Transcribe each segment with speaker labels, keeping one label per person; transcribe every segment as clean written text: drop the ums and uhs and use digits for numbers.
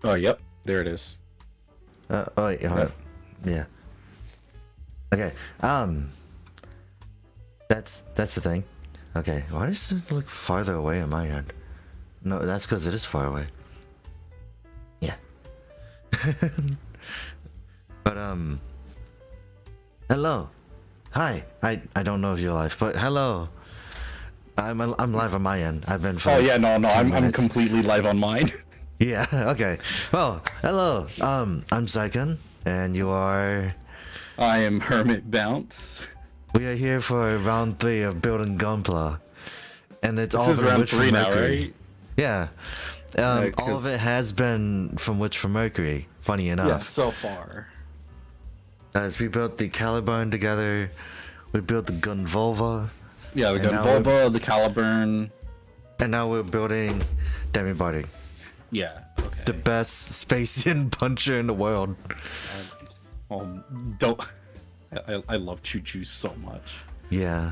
Speaker 1: Oh, yep. There it is.
Speaker 2: Oh wait, hold on. Yeah. Okay. That's the thing. Okay. Why does it look farther away on my end? No, that's because it is far away. Yeah. But hello. Hi. I don't know if you're live, but hello. I'm live on my end. I've been for
Speaker 1: Oh yeah, no, I'm
Speaker 2: minutes.
Speaker 1: completely live on mine.
Speaker 2: Yeah, okay. Well, hello. I'm Zryken, and you are...
Speaker 1: I am Hermit Bounce.
Speaker 2: We are here for round 3 of building Gunpla. And it's
Speaker 1: This
Speaker 2: all
Speaker 1: is
Speaker 2: from
Speaker 1: round
Speaker 2: Witch
Speaker 1: 3
Speaker 2: from
Speaker 1: now,
Speaker 2: Mercury.
Speaker 1: right?
Speaker 2: Yeah.
Speaker 1: Yeah,
Speaker 2: all of it has been from Witch from Mercury, funny
Speaker 1: Yeah,
Speaker 2: enough.
Speaker 1: so far.
Speaker 2: As we built the Caliburn together, we built the Gun Volva,
Speaker 1: Yeah, we
Speaker 2: And
Speaker 1: got
Speaker 2: now
Speaker 1: Volva, the Caliburn.
Speaker 2: and now we're building Demi Barding.
Speaker 1: Yeah, okay.
Speaker 2: The best Spacian Puncher in the world.
Speaker 1: Don't. I love CHUCHU so much.
Speaker 2: Yeah.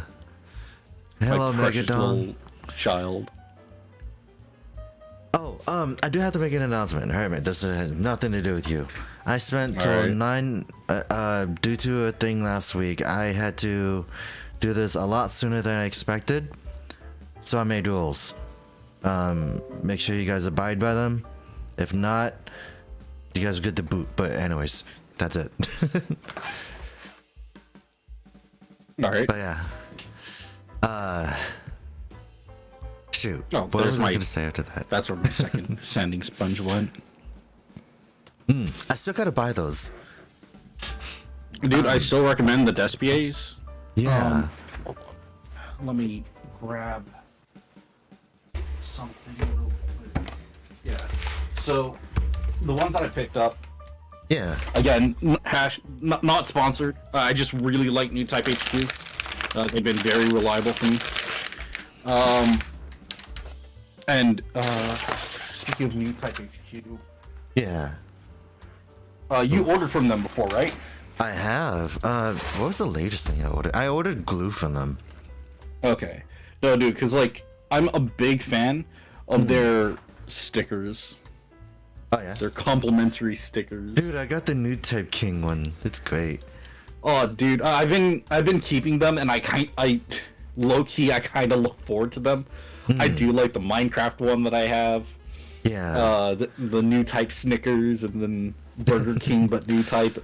Speaker 2: Hello,
Speaker 1: My precious
Speaker 2: Megadon.
Speaker 1: little child.
Speaker 2: Oh, I do have to make an announcement. Hermit, this has nothing to do with you. I spent till
Speaker 1: Alright.
Speaker 2: 9, due to a thing last week, I had to do this a lot sooner than I expected. So I made rules. Make sure you guys abide by them. If not, you guys are good to boot. But anyways, that's it.
Speaker 1: Alright.
Speaker 2: But yeah. Shoot.
Speaker 1: Oh,
Speaker 2: what
Speaker 1: there's
Speaker 2: was I
Speaker 1: my-
Speaker 2: gonna say after that?
Speaker 1: That's where my second sanding sponge went.
Speaker 2: I still gotta buy those.
Speaker 1: Dude, I still recommend the Despiers.
Speaker 2: Yeah.
Speaker 1: Let me grab something real quick. Yeah. So, the ones that I picked up,
Speaker 2: Yeah.
Speaker 1: again, not sponsored. I just really like New Type HQ. They've been very reliable for me. Speaking of New Type HQ,
Speaker 2: Yeah.
Speaker 1: you ordered from them before, right?
Speaker 2: I have. What was the latest thing I ordered? I ordered glue from them.
Speaker 1: Okay. No, dude, because, like, I'm a big fan of their stickers.
Speaker 2: Oh yeah.
Speaker 1: Their complimentary stickers.
Speaker 2: Dude, I got the new type king one. It's great.
Speaker 1: Oh, dude, I've been keeping them, and I low key, I kind of look forward to them. I do like the Minecraft one that I have.
Speaker 2: Yeah.
Speaker 1: The new type Snickers, and then Burger King, but new type.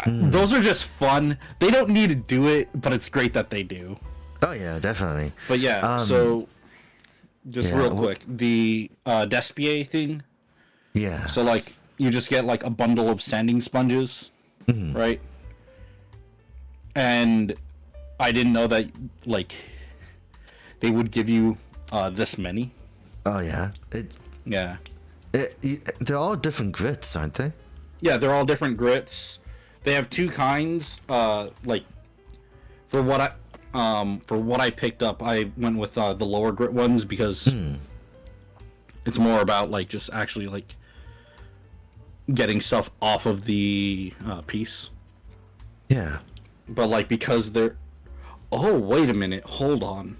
Speaker 1: Those are just fun. They don't need to do it, but it's great that they do.
Speaker 2: Oh yeah, definitely.
Speaker 1: But yeah, so just
Speaker 2: yeah,
Speaker 1: real quick, the Despier thing.
Speaker 2: Yeah.
Speaker 1: So like, you just get like a bundle of sanding sponges, right? And I didn't know that like they would give you this many.
Speaker 2: Oh yeah.
Speaker 1: Yeah.
Speaker 2: They're all different grits, aren't they?
Speaker 1: Yeah, they're all different grits. They have two kinds. Like for what I picked up, I went with the lower grit ones because it's more about like just actually like getting stuff off of the piece.
Speaker 2: Yeah.
Speaker 1: But like because they're oh wait a minute, hold on.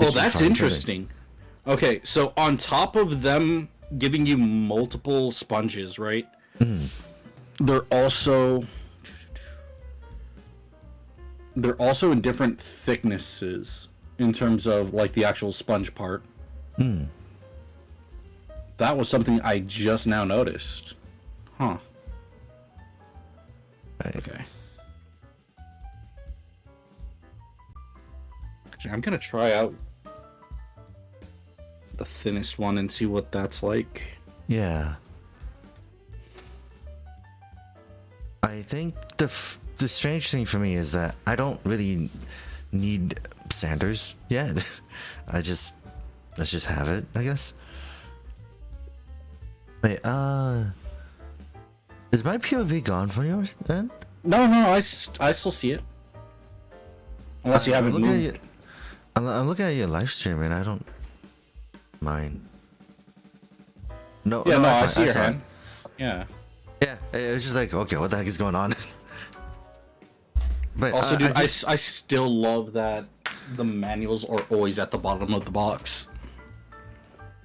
Speaker 1: Oh,
Speaker 2: Did you
Speaker 1: that's
Speaker 2: find
Speaker 1: interesting. Okay, so on top of them giving you multiple sponges, right? They're also in different thicknesses in terms of like the actual sponge part. That was something I just now noticed. Huh.
Speaker 2: Right.
Speaker 1: Okay. Actually, I'm gonna try out the thinnest one and see what that's like.
Speaker 2: Yeah. I think the strange thing for me is that I don't really need sanders yet. let's just have it, I guess. Wait, is my POV gone from yours then?
Speaker 1: No, I still see it. Unless you haven't moved.
Speaker 2: I'm looking at your live stream and I don't mind. No,
Speaker 1: Yeah, no, I
Speaker 2: fine,
Speaker 1: see your
Speaker 2: saw it.
Speaker 1: hand. Yeah.
Speaker 2: Yeah, it was just like, okay, what the heck is going on? But
Speaker 1: Also, dude,
Speaker 2: I just-
Speaker 1: I still love that the manuals are always at the bottom of the box.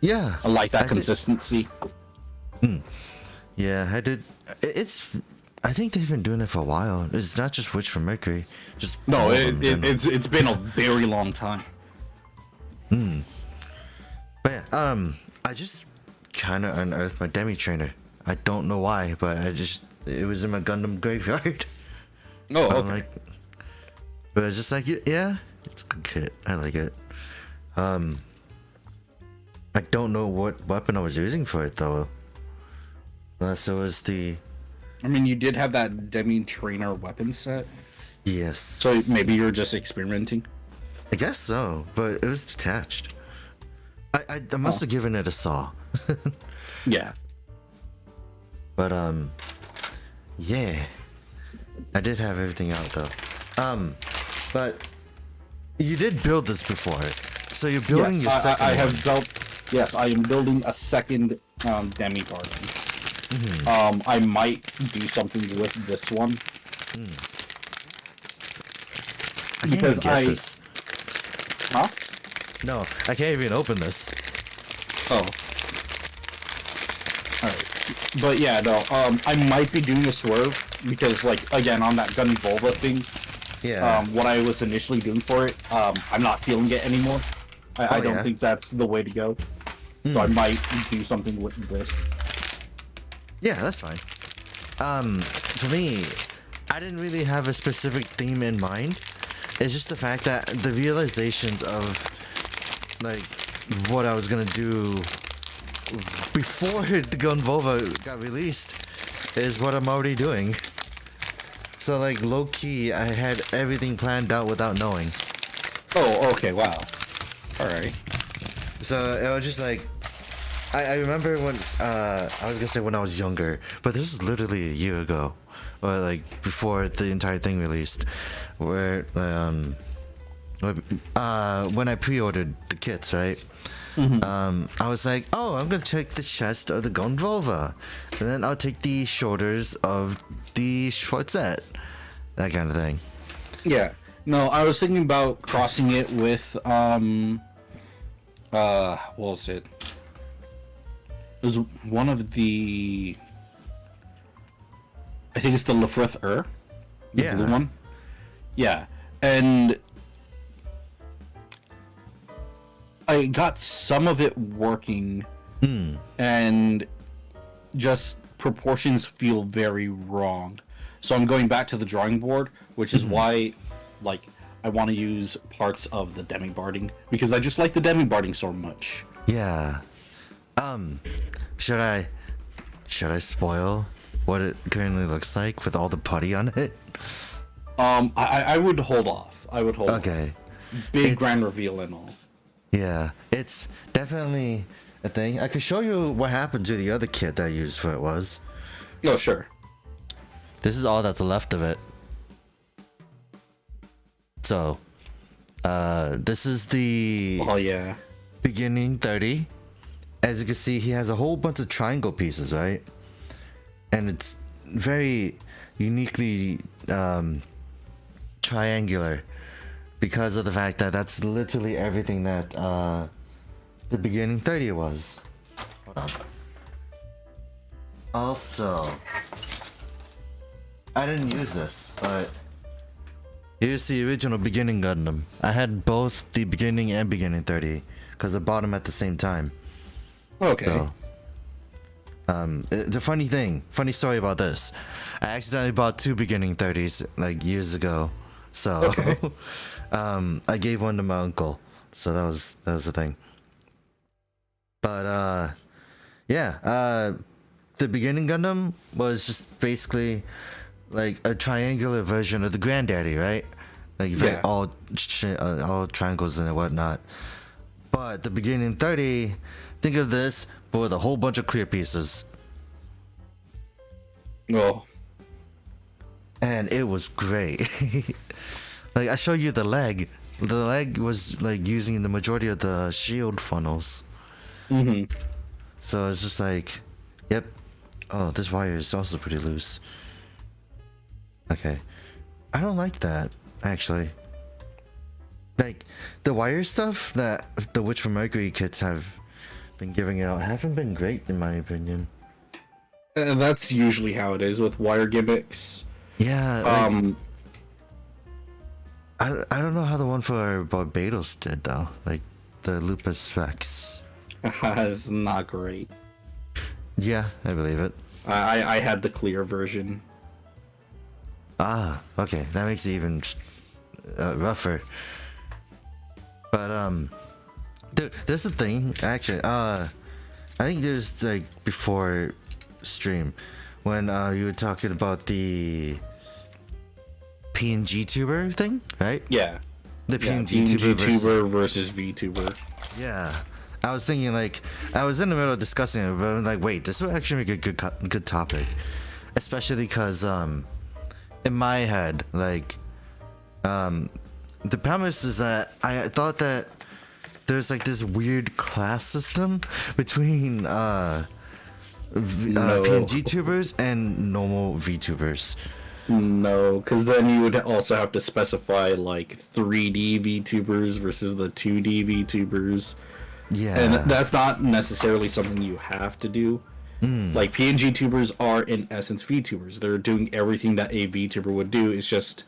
Speaker 2: Yeah,
Speaker 1: I like that consistency.
Speaker 2: Yeah, I did. It's. I think they've been doing it for a while. It's not just Witch from Mercury. Just
Speaker 1: no, it's been a very long time.
Speaker 2: But yeah, I just kind of unearthed my Demi trainer. I don't know why, but it was in my Gundam graveyard.
Speaker 1: Oh, okay.
Speaker 2: Like, but it's just like, yeah, it's a good kit. I like it. I don't know what weapon I was using for it though. Unless it was the.
Speaker 1: I mean, you did have that Demi trainer weapon set.
Speaker 2: Yes.
Speaker 1: So maybe you're just experimenting.
Speaker 2: I guess so, but it was detached. I must have given it a saw.
Speaker 1: Yeah.
Speaker 2: But yeah, I did have everything out though. But you did build this before, so you're building your second.
Speaker 1: I have built. Yes, I am building a second Demi Barding. I might do something with this one.
Speaker 2: Because I. This.
Speaker 1: Huh?
Speaker 2: No, I can't even open this.
Speaker 1: Oh. Alright. But yeah, no, I might be doing a swerve because, like, again, on that Gun Volva thing,
Speaker 2: yeah.
Speaker 1: What I was initially doing for it, I'm not feeling it anymore. I don't think that's the way to go. So I might do something with this.
Speaker 2: Yeah, that's fine. For me, I didn't really have a specific theme in mind. It's just the fact that the realizations of, like, what I was gonna do before the Gun Volva got released is what I'm already doing. So, like, low-key, I had everything planned out without knowing.
Speaker 1: Oh, okay, wow. Alright.
Speaker 2: So, it was just like, I remember when, I was gonna say when I was younger, but this was literally a year ago. Or, like, before the entire thing released. Where, when I pre-ordered the kits, right? I was like, oh, I'm gonna take the chest of the Gun Volva, and then I'll take the shoulders of the Schwarzette, that kind of thing.
Speaker 1: Yeah. No, I was thinking about crossing it with, what was it? It was one of the, I think it's the Lefrith the blue one. Yeah, and I got some of it working, and just proportions feel very wrong. So I'm going back to the drawing board, which is why, like, I want to use parts of the Demi Barding, because I just like the Demi Barding so much.
Speaker 2: Yeah. Should I spoil what it currently looks like with all the putty on it?
Speaker 1: I would hold off. I would hold off.
Speaker 2: Okay.
Speaker 1: Big grand reveal and all.
Speaker 2: Yeah, it's definitely a thing. I could show you what happened to the other kit that I used for it was.
Speaker 1: Oh, sure.
Speaker 2: This is all that's left of it. So, this is the beginning 30. As you can see, he has a whole bunch of triangle pieces, right? And it's very uniquely triangular because of the fact that that's literally everything that the beginning 30 was. Hold on. Also, I didn't use this, but here's the original beginning Gundam. I had both the beginning and beginning 30 because I bought them at the same time.
Speaker 1: Okay.
Speaker 2: So, the funny story about this, I accidentally bought two beginning 30s like years ago. So,
Speaker 1: okay.
Speaker 2: I gave one to my uncle. So that was the thing. But yeah, the beginning Gundam was just basically like a triangular version of the Granddaddy, right? Like all triangles and whatnot. But the beginning 30, think of this, but with a whole bunch of clear pieces.
Speaker 1: Oh.
Speaker 2: And it was great. Like, I show you the leg. The leg was like using the majority of the shield funnels. So it's just like, yep. Oh, this wire is also pretty loose. Okay. I don't like that, actually. Like, the wire stuff that the Witch from Mercury kits have been giving out haven't been great in my opinion.
Speaker 1: And that's usually how it is with wire gimmicks.
Speaker 2: Yeah. Like, I don't know how the one for Barbados did though. Like the Lupus Specs.
Speaker 1: It's not great.
Speaker 2: Yeah, I believe it.
Speaker 1: I had the clear version.
Speaker 2: Ah, okay, that makes it even rougher. But dude, there's a thing actually. I think there's like before stream when you were talking about the PNG tuber thing, right?
Speaker 1: Yeah.
Speaker 2: The PNG
Speaker 1: tuber versus VTuber.
Speaker 2: Yeah. I was thinking like I was in the middle of discussing it, but I'm like, wait, this would actually make a good topic, especially because in my head, like the premise is that I thought that there's like this weird class system between PNG tubers and normal VTubers.
Speaker 1: No, because then you would also have to specify like 3D VTubers versus the 2D VTubers.
Speaker 2: Yeah.
Speaker 1: And that's not necessarily something you have to do. Like, PNG tubers are, in essence, VTubers. They're doing everything that a VTuber would do. It's just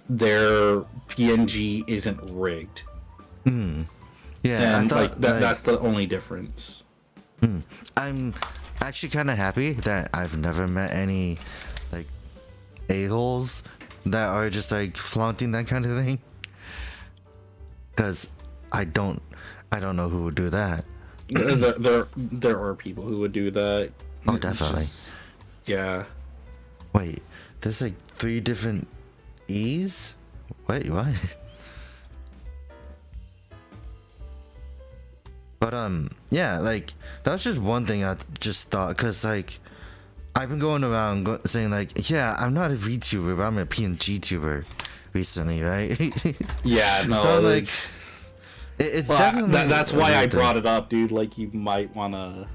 Speaker 1: their PNG isn't rigged.
Speaker 2: Yeah,
Speaker 1: and that's the only difference.
Speaker 2: I'm actually kind of happy that I've never met any like a-holes that are just like flaunting that kind of thing. Because I don't know who would do that.
Speaker 1: There are people who would do that.
Speaker 2: Oh, definitely.
Speaker 1: Yeah.
Speaker 2: Wait, there's like 3 different E's? Wait, what? But yeah, like that was just one thing I just thought, because like I've been going around saying like, yeah, I'm not a VTuber, but I'm a PNG tuber recently, right?
Speaker 1: Yeah, no.
Speaker 2: So like it's definitely
Speaker 1: that's why I brought it up, dude. Like, you might want to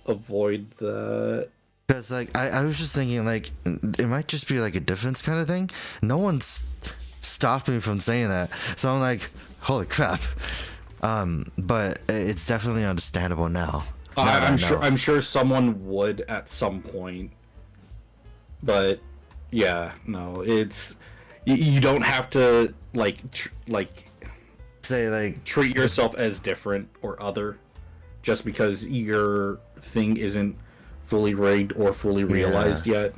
Speaker 1: avoid that.
Speaker 2: Because like I was just thinking like it might just be like a difference kind of thing. No one's stopped me from saying that, so I'm like, holy crap. But it's definitely understandable now.
Speaker 1: I'm sure someone would at some point, but yeah, no, it's you don't have to
Speaker 2: say like
Speaker 1: treat yourself as different or other just because your thing isn't fully rigged or fully realized yet.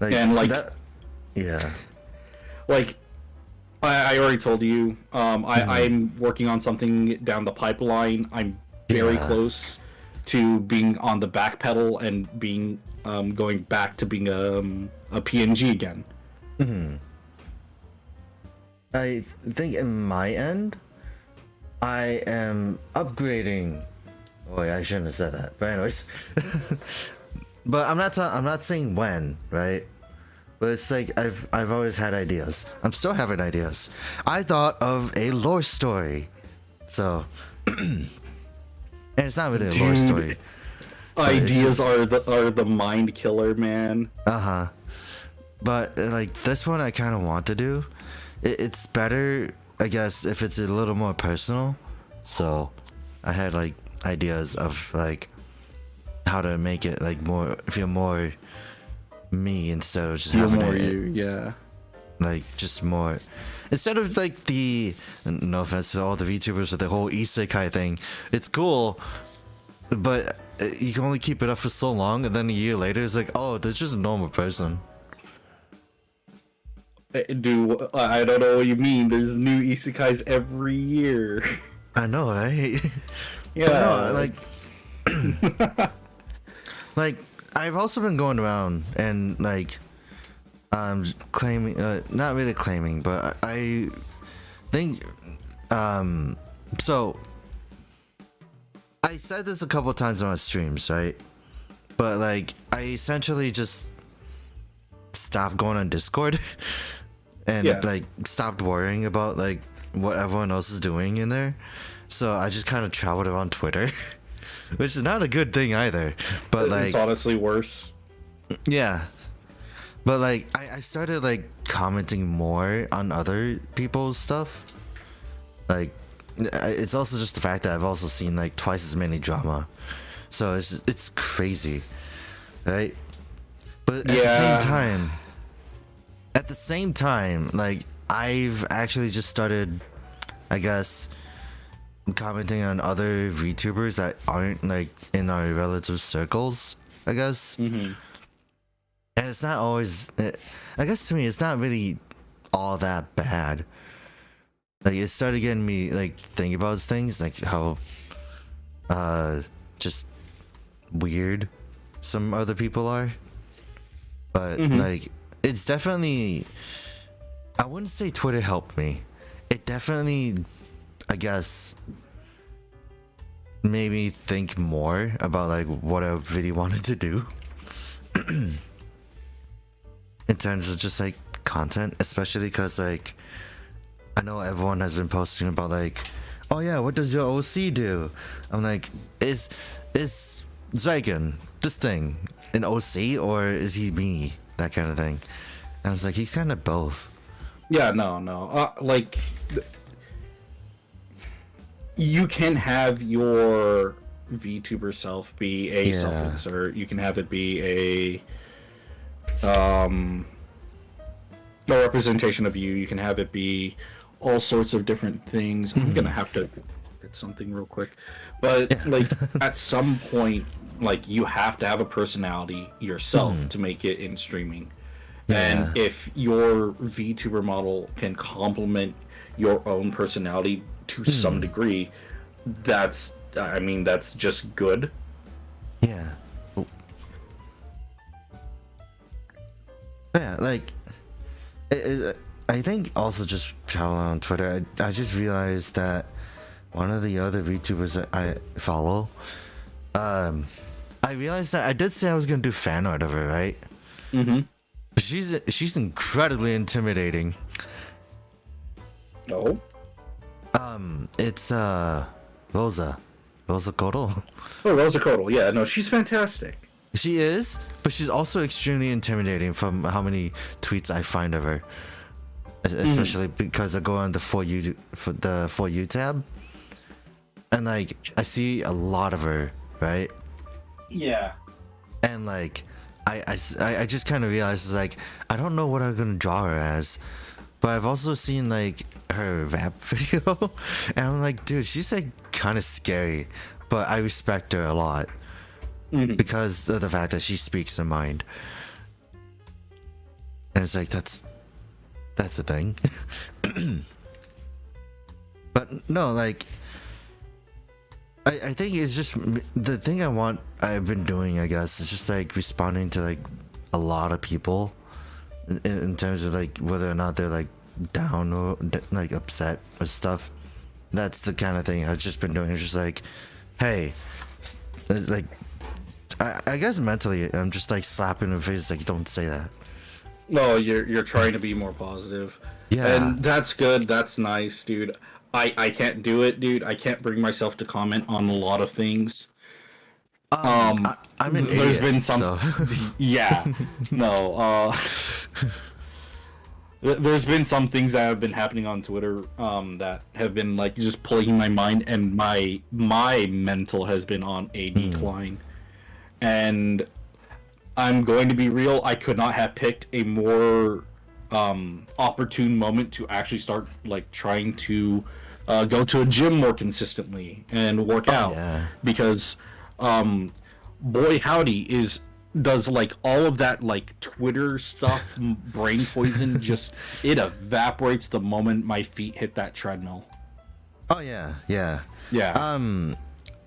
Speaker 1: And
Speaker 2: that, yeah.
Speaker 1: Like, I already told you, I'm working on something down the pipeline. I'm very close to being on the back pedal and being going back to being a PNG again.
Speaker 2: I think in my end, I am upgrading. Oh, wait, I shouldn't have said that. But anyways, but I'm not saying when, right? But it's like I've always had ideas. I'm still having ideas. I thought of a lore story, so and it's not really a lore story.
Speaker 1: Ideas are the mind killer, man.
Speaker 2: But like this one, I kind of want to do. It's better, I guess, if it's a little more personal. So I had like ideas of like how to make it like feel more me instead of just having
Speaker 1: more you, yeah.
Speaker 2: Like just more instead of like the, no offense to all the VTubers with the whole isekai thing. It's cool, but you can only keep it up for so long, and then a year later it's like, oh, they're just a normal person.
Speaker 1: Dude, I don't know what you mean. There's new isekais every year.
Speaker 2: I know, right?
Speaker 1: Yeah,
Speaker 2: no, like I've also been going around and like claiming, not really claiming, but I think so I said this a couple times on my streams, right? But like I essentially just stopped going on Discord and like stopped worrying about like what everyone else is doing in there. So I just kind of traveled around Twitter. Which is not a good thing either, but like
Speaker 1: it's honestly worse.
Speaker 2: Yeah, But like I started like commenting more on other people's stuff. Like it's also just the fact that I've also seen like twice as many drama, so it's crazy, right? But at the same time, like I've actually just started, I guess, commenting on other VTubers that aren't like in our relative circles, I guess.
Speaker 1: Mm-hmm.
Speaker 2: And it's not always, I guess to me, it's not really all that bad. Like it started getting me like thinking about things, like how just weird some other people are. But like it's definitely, I wouldn't say Twitter helped me. It definitely, I guess, made me think more about like what I really wanted to do. In terms of just like content, especially because like I know everyone has been posting about like, oh yeah, what does your OC do? I'm like, is Zryken this thing an OC or is he me? That kind of thing. And I was like, he's kind of both.
Speaker 1: Yeah, no. Like, you can have your VTuber self be a self-insert. You can have it be a representation of you. You can have it be all sorts of different things. I'm gonna have to get something real quick, but like at some point, like you have to have a personality yourself to make it in streaming. And if your VTuber model can complement your own personality to some degree, that's just good.
Speaker 2: Yeah. Yeah, like I think also just traveling on Twitter, I just realized that one of the other VTubers that I follow, I realized that I did say I was gonna do fan art of her, right? Mm-hmm. She's incredibly intimidating.
Speaker 1: No.
Speaker 2: It's Rosa Codal.
Speaker 1: Oh, Rosa Codal. Yeah, no, she's fantastic.
Speaker 2: She is, but she's also extremely intimidating from how many tweets I find of her. Especially because I go on the For You tab, and like I see a lot of her, right?
Speaker 1: Yeah.
Speaker 2: And like I just kind of realized like I don't know what I'm gonna draw her as, but I've also seen like her rap video, and I'm like, dude, she's like kind of scary, but I respect her a lot because of the fact that she speaks her mind, and it's like that's a thing. But no, like I think it's just the thing I've been doing, I guess, is just like responding to like a lot of people in terms of like whether or not they're like down or like upset or stuff. That's the kind of thing I've just been doing. It's just like, hey, it's like I guess mentally I'm just like slapping her face like, don't say that.
Speaker 1: No, you're trying to be more positive.
Speaker 2: Yeah.
Speaker 1: And that's good. That's nice, dude. I can't do it, dude. I can't bring myself to comment on a lot of things.
Speaker 2: I'm an
Speaker 1: there's
Speaker 2: idiot,
Speaker 1: been some
Speaker 2: so.
Speaker 1: yeah. No, there's been some things that have been happening on Twitter that have been like just plaguing my mind, and my mental has been on a decline. And I'm going to be real, I could not have picked a more opportune moment to actually start like trying to go to a gym more consistently and work out. Because boy howdy does like all of that like Twitter stuff, brain poison, just it evaporates the moment my feet hit that treadmill.
Speaker 2: Yeah.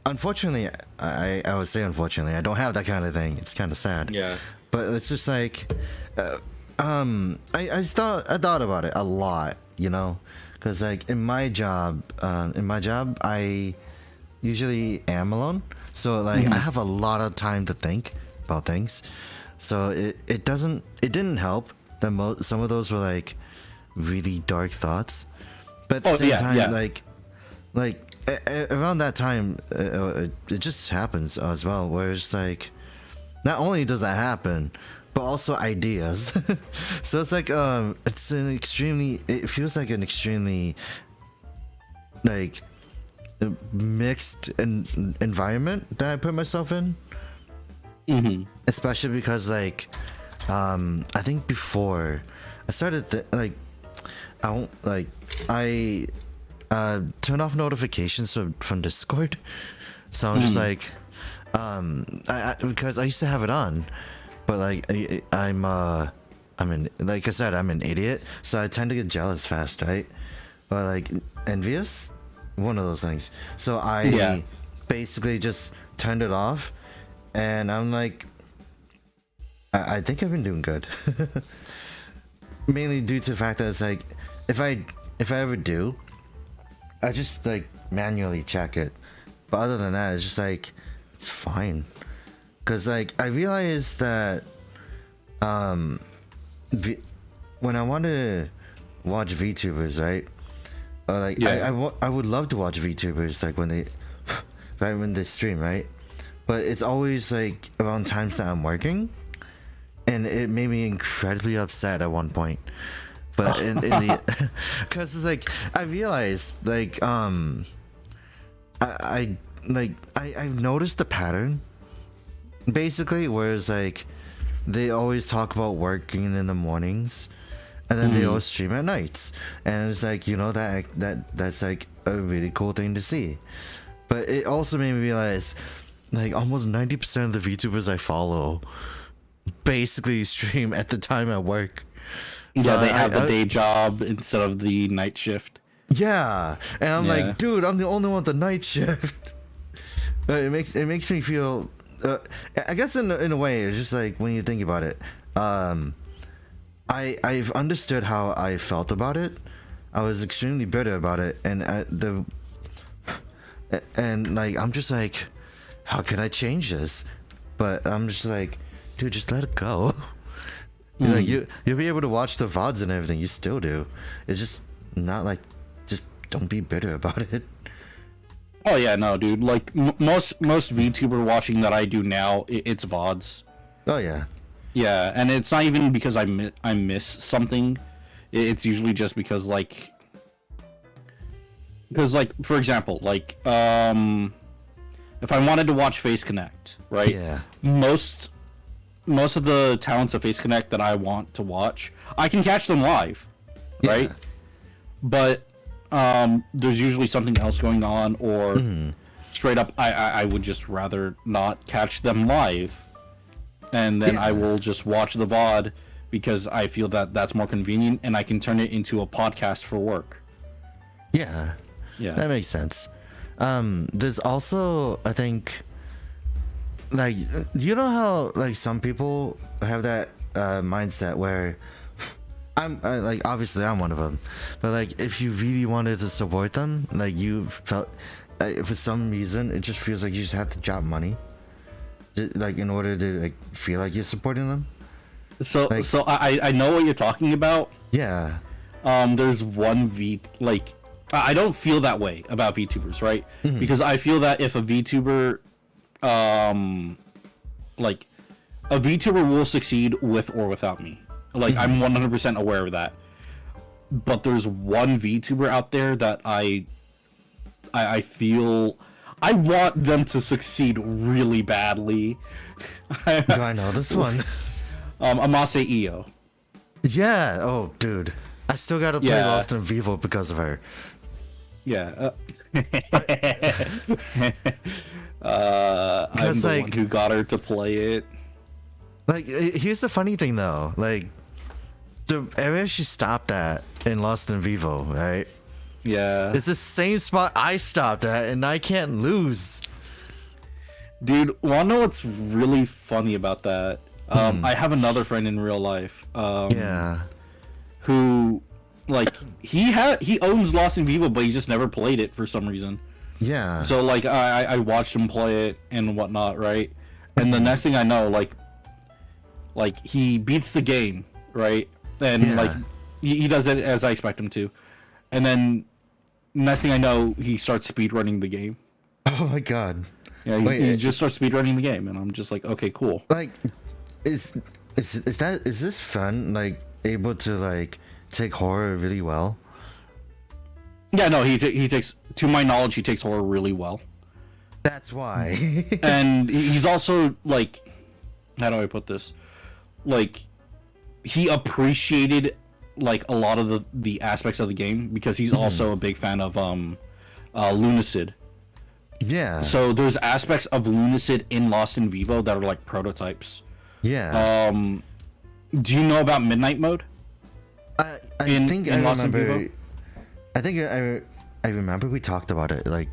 Speaker 2: Unfortunately, I would say unfortunately, I don't have that kind of thing. It's kind of sad.
Speaker 1: Yeah.
Speaker 2: But it's just like, I thought about it a lot, you know, because like in my job, I usually am alone, so like I have a lot of time to think about things. So it didn't help that some of those were like really dark thoughts, but at the same time, like around that time, it just happens as well, where it's like, not only does that happen, but also ideas. So it's like it feels like an extremely like mixed environment that I put myself in. Especially because like I think before I started I turn off notifications from Discord, so I'm just like because I used to have it on, but like I'm like I said, I'm an idiot, so I tend to get jealous fast, right? But like envious, one of those things. So I basically just turned it off, and I'm like, I think I've been doing good. Mainly due to the fact that it's like, if I ever do, I just like manually check it. But other than that, it's just like, it's fine. Cause like I realized that when I want to watch VTubers, right? I would love to watch VTubers like when they stream, right? But it's always like around times that I'm working, and it made me incredibly upset at one point. But in the because it's like I realized like I've noticed the pattern basically, whereas like they always talk about working in the mornings, and then they always stream at nights, and it's like, you know, that's like a really cool thing to see. But it also made me realize like almost 90% of the VTubers I follow basically stream at the time at work.
Speaker 1: Yeah, so they have the day job instead of the night shift.
Speaker 2: Yeah, and I'm like, dude, I'm the only one with the night shift. But it makes me feel. I guess in a way, it's just like when you think about it. I've understood how I felt about it. I was extremely bitter about it, and like I'm just like, how can I change this? But I'm just like, dude, just let it go. Like you'll be able to watch the VODs and everything. You still do. It's just not like, just don't be bitter about it.
Speaker 1: Oh yeah, no, dude. Like most VTuber watching that I do now, it's VODs.
Speaker 2: Oh yeah.
Speaker 1: Yeah, and it's not even because I miss something. It's usually just because like for example, like if I wanted to watch Face Connect, right?
Speaker 2: Yeah.
Speaker 1: Most of the talents of Face Connect that I want to watch, I can catch them live, right? Yeah. But there's usually something else going on, or straight up, I would just rather not catch them live, and then I will just watch the VOD because I feel that that's more convenient, and I can turn it into a podcast for work.
Speaker 2: Yeah, that makes sense. There's also, I think, like, do you know how like some people have that mindset where I'm like, obviously I'm one of them, but like if you really wanted to support them, like you felt for some reason it just feels like you just have to drop money, just, like in order to like feel like you're supporting them.
Speaker 1: So like, so I know what you're talking about.
Speaker 2: Yeah.
Speaker 1: There's one like I don't feel that way about VTubers, right? Because I feel that if a VTuber like a VTuber will succeed with or without me. Like I'm 100% aware of that. But there's one VTuber out there that I feel I want them to succeed really badly.
Speaker 2: Do I know this one?
Speaker 1: Amase Io.
Speaker 2: Yeah. Oh, dude. I still gotta play Lost in Vivo because of her.
Speaker 1: Yeah. I'm the one who got her to play it.
Speaker 2: Like, here's the funny thing though. Like, the area she stopped at in Lost in Vivo, right?
Speaker 1: Yeah.
Speaker 2: It's the same spot I stopped at, and I can't lose.
Speaker 1: Dude, wanna know what's really funny about that? I have another friend in real life. Who, like, he owns Lost in Vivo, but he just never played it for some reason.
Speaker 2: Yeah.
Speaker 1: So like I watched him play it and whatnot, right? And the next thing I know, like he beats the game, right? And like he does it as I expect him to. And then next thing I know, he starts speedrunning the game.
Speaker 2: Oh my god.
Speaker 1: Yeah, he just starts speedrunning the game, and I'm just like, okay, cool.
Speaker 2: Like, is is this fun? Like able to like take horror really well?
Speaker 1: Yeah, no, he takes, to my knowledge, he takes horror really well.
Speaker 2: That's why.
Speaker 1: And he's also like, how do I put this? Like, he appreciated like a lot of the aspects of the game because he's also a big fan of Lunacid.
Speaker 2: Yeah.
Speaker 1: So there's aspects of Lunacid in Lost in Vivo that are like prototypes.
Speaker 2: Yeah.
Speaker 1: Do you know about Midnight Mode?
Speaker 2: I think I remember. I think I remember we talked about it like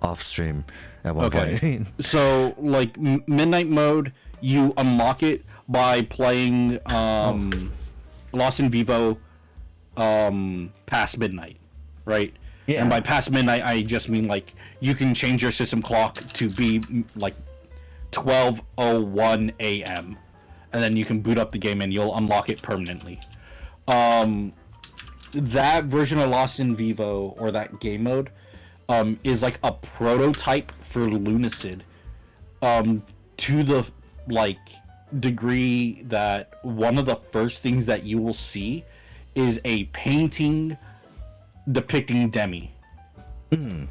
Speaker 2: off stream at one point.
Speaker 1: So like Midnight Mode, you unlock it by playing Lost in Vivo past midnight, right?
Speaker 2: Yeah.
Speaker 1: And by past midnight, I just mean like you can change your system clock to be like 12:01 a.m. and then you can boot up the game and you'll unlock it permanently. That version of Lost in Vivo, or that game mode, is like a prototype for Lunacid, to the like degree that one of the first things that you will see is a painting depicting Demi.
Speaker 2: Oh,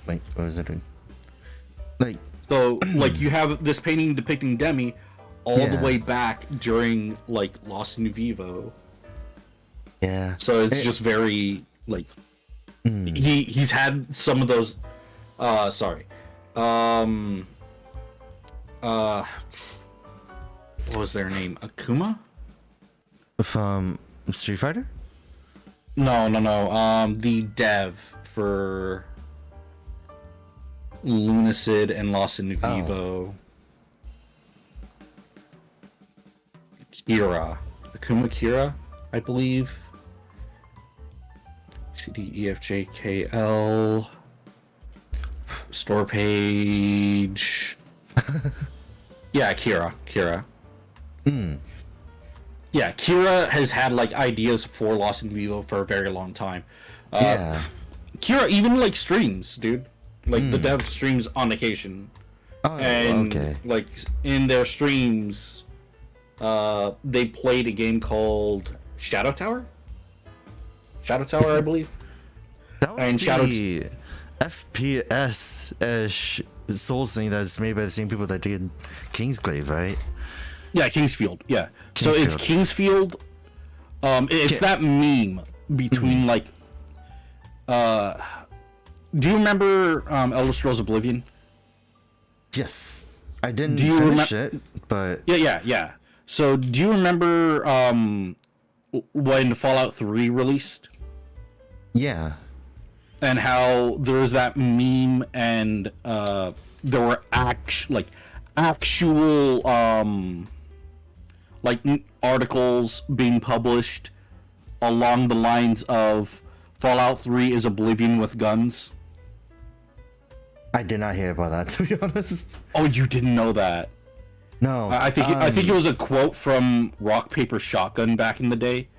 Speaker 2: wait, what is it doing? Like,
Speaker 1: so like you have this painting depicting Demi all the way back during like Lost in Vivo.
Speaker 2: Yeah.
Speaker 1: So it's just very like he's had some of those what was their name? Akuma?
Speaker 2: From Street Fighter?
Speaker 1: No. The dev for Lunacid and Lost in Vivo. Kira. Akuma Kira, I believe. CDEFJKL. Store page. Yeah, Kira. Yeah, Kira has had like ideas for Lost in Vivo for a very long time. Kira even like streams, dude. Like the dev streams on occasion. Like in their streams, they played a game called Shadow Tower, I believe.
Speaker 2: That was the FPS-ish Souls thing that's made by the same people that did Kingsglaive, right?
Speaker 1: Yeah, Kingsfield. Yeah. So it's Kingsfield. It's that meme between like. Do you remember Elder Scrolls Oblivion?
Speaker 2: Yes, I didn't finish it, but
Speaker 1: yeah. So do you remember when Fallout 3 released?
Speaker 2: Yeah.
Speaker 1: And how there was that meme, and there were actual like articles being published along the lines of Fallout 3 is Oblivion with guns.
Speaker 2: I did not hear about that, to be honest.
Speaker 1: Oh, you didn't know that?
Speaker 2: No.
Speaker 1: I think it was a quote from Rock Paper Shotgun back in the day,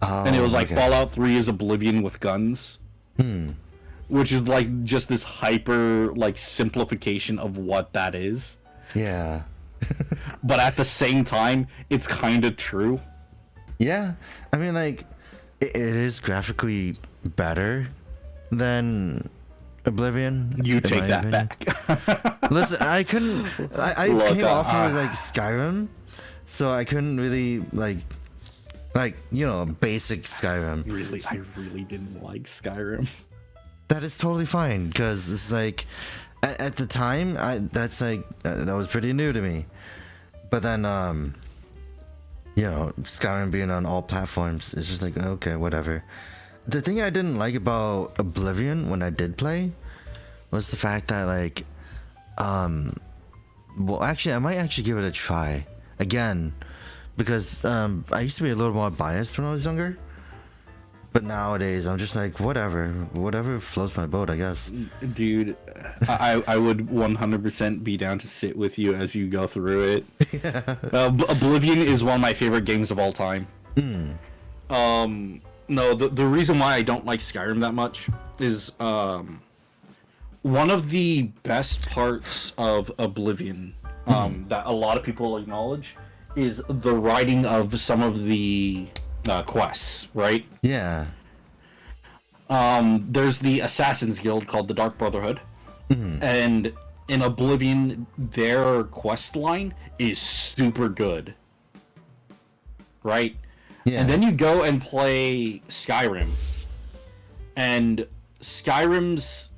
Speaker 1: and it was like Fallout 3 is Oblivion with guns. Which is like just this hyper like simplification of what that is.
Speaker 2: Yeah.
Speaker 1: But at the same time, it's kind of true.
Speaker 2: Yeah, I mean, like, it is graphically better than Oblivion.
Speaker 1: You take that back.
Speaker 2: Listen, I couldn't. I came off of like Skyrim, so I couldn't really like basic Skyrim.
Speaker 1: I really didn't like Skyrim.
Speaker 2: That is totally fine, because it's like at the time that was pretty new to me. But then Skyrim being on all platforms, it's just like, okay, whatever. The thing I didn't like about Oblivion when I did play was the fact that like well, actually, I might actually give it a try again, because I used to be a little more biased when I was younger. But nowadays, I'm just like, whatever floats my boat, I guess.
Speaker 1: Dude, I would 100% be down to sit with you as you go through it. Yeah. Oblivion is one of my favorite games of all time. No, the reason why I don't like Skyrim that much is one of the best parts of Oblivion that a lot of people acknowledge is the writing of some of the quests, right?
Speaker 2: Yeah.
Speaker 1: There's the Assassins Guild called the Dark Brotherhood, and in Oblivion, their quest line is super good, right?
Speaker 2: Yeah.
Speaker 1: And then you go and play Skyrim, and Skyrim's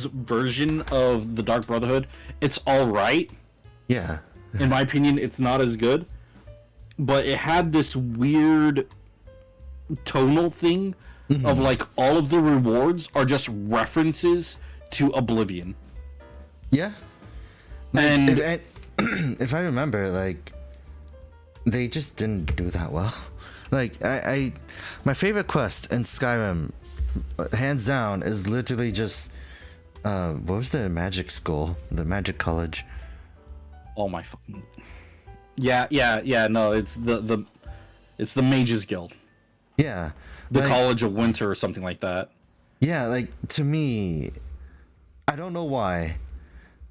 Speaker 1: version of the Dark Brotherhood, it's all right.
Speaker 2: Yeah.
Speaker 1: In my opinion, it's not as good, but it had this weird tonal thing of like all of the rewards are just references to Oblivion.
Speaker 2: Yeah. Like,
Speaker 1: And
Speaker 2: if I remember, like, they just didn't do that well. Like, I my favorite quest in Skyrim, hands down, is literally just what was the magic school, the magic college?
Speaker 1: oh my fucking yeah, no, it's the Mages Guild,
Speaker 2: Yeah.
Speaker 1: the
Speaker 2: Like,
Speaker 1: College of Winter or something like that.
Speaker 2: yeah, like, to me, I don't know why,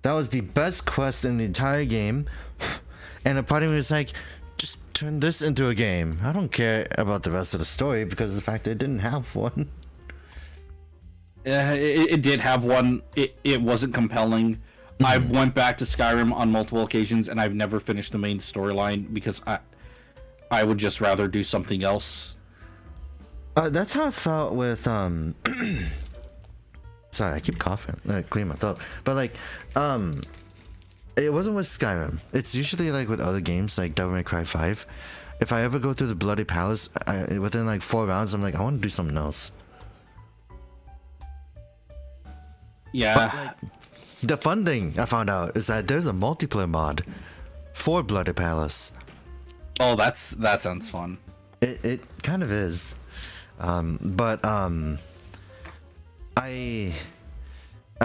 Speaker 2: that was the best quest in the entire game, and a part of me was like, just turn this into a game. I don't care about the rest of the story because of the fact that it didn't have one.
Speaker 1: It did have one. It wasn't compelling. I've went back to Skyrim on multiple occasions, and I've never finished the main storyline because I would just rather do something else.
Speaker 2: That's how I felt with sorry, I keep coughing. I clear my throat. But like, it wasn't with Skyrim. It's usually like with other games like Devil May Cry 5. If I ever go through the Bloody Palace, within like 4 rounds, I'm like, I want to do something else.
Speaker 1: Yeah.
Speaker 2: The fun thing I found out is that there's a multiplayer mod for Bloody Palace.
Speaker 1: Oh, that sounds fun.
Speaker 2: It kind of is, but I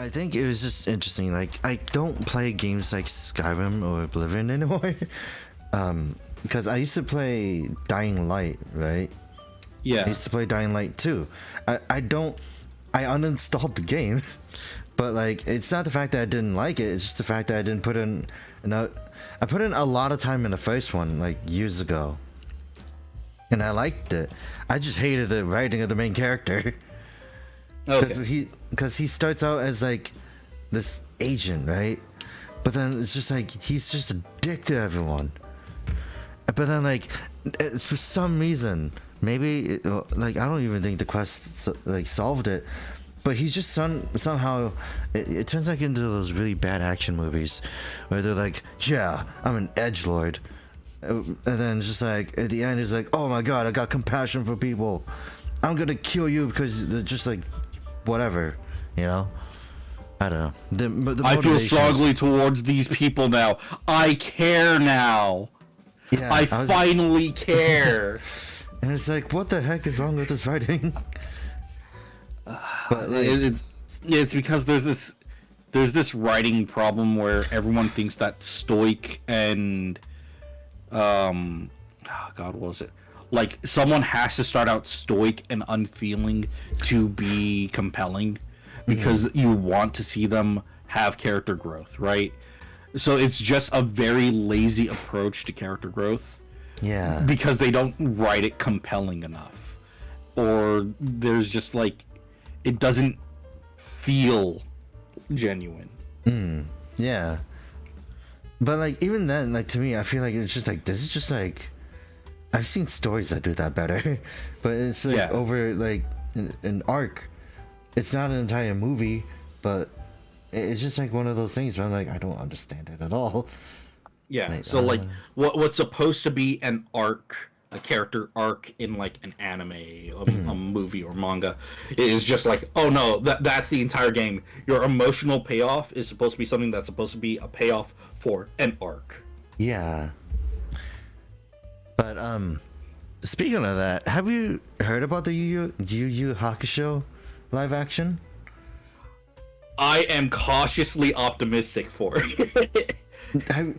Speaker 2: think it was just interesting. Like, I don't play games like Skyrim or Oblivion anymore, because I used to play Dying Light, right?
Speaker 1: Yeah.
Speaker 2: I used to play Dying Light 2. I uninstalled the game, but like, it's not the fact that I didn't like it. It's just the fact that I didn't put in I put in a lot of time in the first one, like years ago, and I liked it. I just hated the writing of the main character.
Speaker 1: Okay.
Speaker 2: Because he starts out as like this agent, right? But then it's just like he's just a dick to everyone. But then like, for some reason, maybe like, I don't even think the quest like solved it. But he's just somehow it turns like into those really bad action movies where they're like, yeah, I'm an edgelord, and then just like at the end he's like, oh my god, I got compassion for people, I'm gonna kill you because they're just like whatever, you know. I don't know. But the
Speaker 1: I feel
Speaker 2: motivation
Speaker 1: strongly towards these people now. I care now.
Speaker 2: yeah,
Speaker 1: I finally care.
Speaker 2: and it's like, what the heck is wrong with this writing? But like,
Speaker 1: it's because there's this writing problem where everyone thinks that stoic and oh god, what was it? Like, someone has to start out stoic and unfeeling to be compelling because you want to see them have character growth, right? So it's just a very lazy approach to character growth.
Speaker 2: yeah,
Speaker 1: Because they don't write it compelling enough. Or there's just like, it doesn't feel genuine.
Speaker 2: yeah. But like, even then, like, to me, I feel like it's just like, this is just like, I've seen stories that do that better, but it's like over like an arc. It's not an entire movie, but it's just like one of those things where I'm like, I don't understand it at all.
Speaker 1: Yeah.
Speaker 2: Like,
Speaker 1: So like, what's supposed to be an arc, a character arc in like an anime, a movie or manga, is just like, oh no, that's the entire game. Your emotional payoff is supposed to be something that's supposed to be a payoff for an arc.
Speaker 2: Yeah. But speaking of that, have you heard about the Yu Yu Hakusho live action?
Speaker 1: I am cautiously optimistic for it.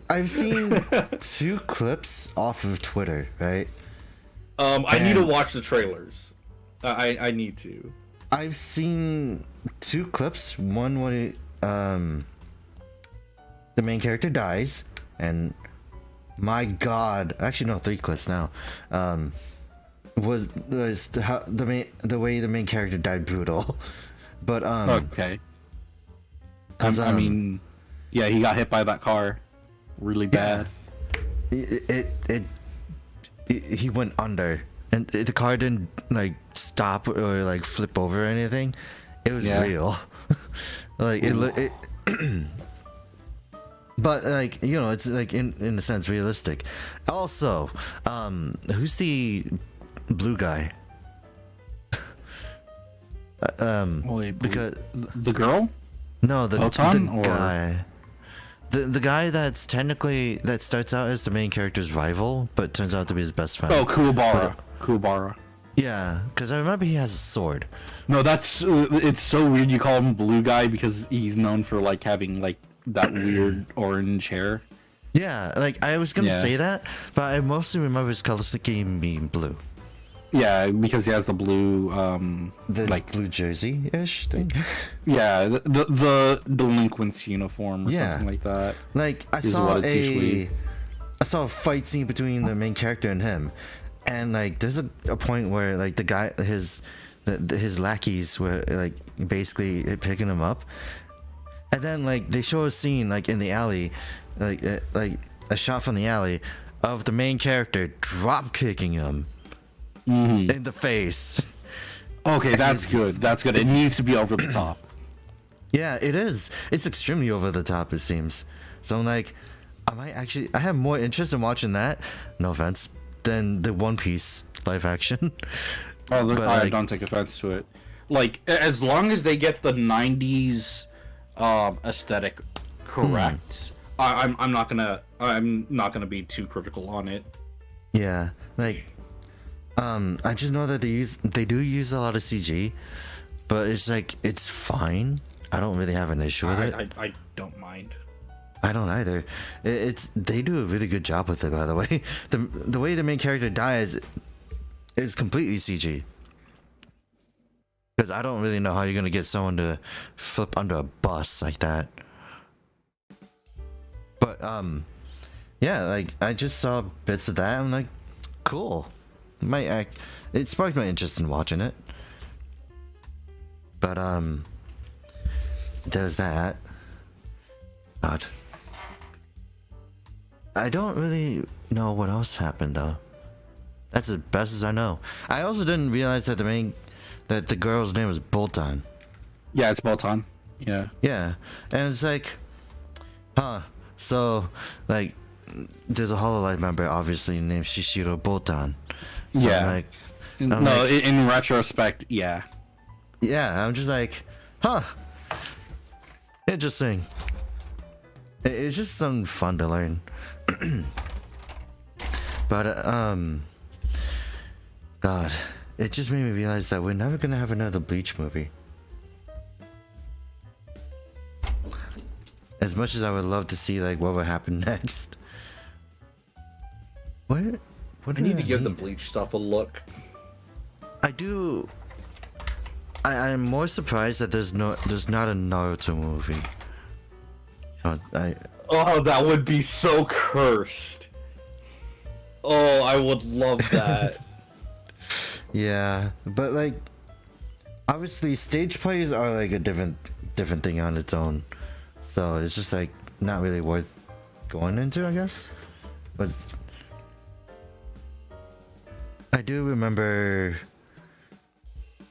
Speaker 2: I've seen 2 clips off of Twitter, right?
Speaker 1: I need to watch the trailers. I need to.
Speaker 2: I've seen 2 clips. One when the main character dies, and my God, actually no, 3 clips now. Was the way the main character died brutal, but
Speaker 1: okay. I mean, yeah, he got hit by that car, really bad.
Speaker 2: He went under, and the car didn't like stop or like flip over or anything. It was real. Like it but like, you know, it's like in a sense realistic. Also, who's the blue guy?
Speaker 1: Wait,
Speaker 2: because
Speaker 1: the girl?
Speaker 2: No, the
Speaker 1: Photon,
Speaker 2: guy. The guy that starts out as the main character's rival, but turns out to be his best friend.
Speaker 1: Oh, Kuwabara.
Speaker 2: Yeah, because I remember he has a sword.
Speaker 1: No, it's so weird you call him blue guy because he's known for like having like that weird orange hair.
Speaker 2: Yeah, like I was gonna say that, but I mostly remember his color scheme being blue.
Speaker 1: Yeah, because he has the blue,
Speaker 2: the
Speaker 1: like
Speaker 2: blue jersey-ish thing.
Speaker 1: Yeah, the delinquent's uniform or something like that.
Speaker 2: Like I saw a fight scene between the main character and him, and like there's a point where like the guy, his lackeys were like basically picking him up, and then like they show a scene like in the alley, like a shot from the alley of the main character drop kicking him. In the face.
Speaker 1: Okay, that's good. That's good. It needs to be over the top.
Speaker 2: Yeah, it is. It's extremely over the top, it seems. So I'm like, I have more interest in watching that, no offense, than the One Piece live action.
Speaker 1: Oh, look, I don't take offense to it. Like, as long as they get the 90s aesthetic correct, I'm not gonna be too critical on it.
Speaker 2: Yeah, like I just know that they do use a lot of CG, but it's like it's fine. I don't really have an issue with it.
Speaker 1: I don't mind.
Speaker 2: I don't either. They do a really good job with it, by the way. The way the main character dies is completely CG. Because I don't really know how you're gonna get someone to flip under a bus like that. But yeah, like I just saw bits of that. I'm like, cool. It sparked my interest in watching it. But there's that. God. I don't really know what else happened though. That's as best as I know. I also didn't realize that the girl's name was Bolton.
Speaker 1: Yeah, it's Bolton. Yeah.
Speaker 2: Yeah, and it's like, huh? So like, there's a Hololive member obviously named Shishiro Bolton. So
Speaker 1: yeah. In retrospect, yeah.
Speaker 2: Yeah, I'm just like, huh? Interesting. It's just something fun to learn. But God, it just made me realize that we're never gonna have another Bleach movie. As much as I would love to see like what would happen next. What
Speaker 1: I need to give the Bleach stuff a look.
Speaker 2: I do. I'm more surprised that there's not a Naruto movie.
Speaker 1: Oh, that would be so cursed. Oh, I would love that.
Speaker 2: Yeah, but like, obviously, stage plays are like a different thing on its own. So it's just like not really worth going into, I guess. But I do remember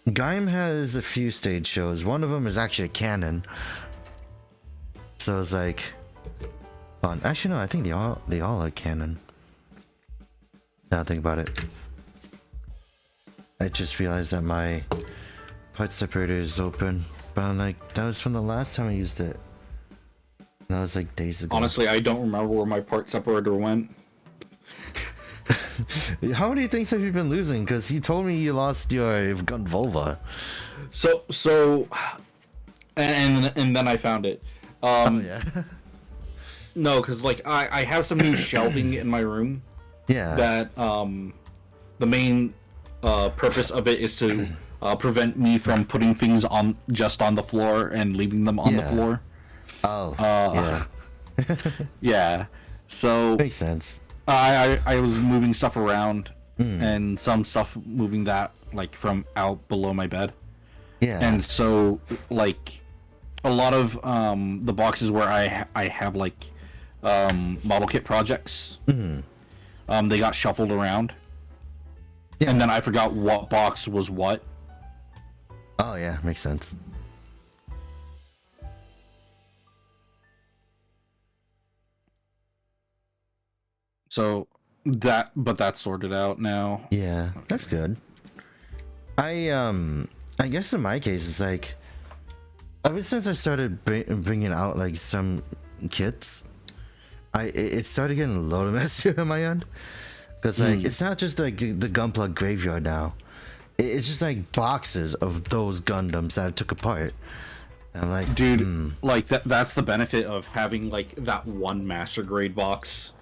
Speaker 2: Gaim has a few stage shows. One of them is actually a canon. So it's like fun. Actually, no, I think they all are canon. Now I think about it. I just realized that my part separator is open. But I'm like, that was from the last time I used it. That was like days ago.
Speaker 1: Honestly, I don't remember where my part separator went.
Speaker 2: How many things have you been losing? Because you told me you lost your gun vulva.
Speaker 1: So, and then I found it.
Speaker 2: Oh yeah.
Speaker 1: No, because like I have some new shelving in my room.
Speaker 2: Yeah.
Speaker 1: That the main purpose of it is to prevent me from putting things on the floor and leaving them on the floor.
Speaker 2: Oh. Yeah.
Speaker 1: Yeah. So
Speaker 2: Makes sense.
Speaker 1: I was moving stuff around, and some stuff moving that like from out below my bed.
Speaker 2: Yeah.
Speaker 1: And so like a lot of the boxes where I have like model kit projects, they got shuffled around.
Speaker 2: Yeah.
Speaker 1: And then I forgot what box was what.
Speaker 2: Oh yeah, makes sense.
Speaker 1: So but that's sorted out now.
Speaker 2: Yeah, that's good. I guess in my case it's like ever since I started bringing out like some kits, it started getting a little messier on my end. Because like it's not just like the Gunpla graveyard now. It's just like boxes of those Gundams that I took apart. And I'm like,
Speaker 1: dude, like that's the benefit of having like that one master grade box.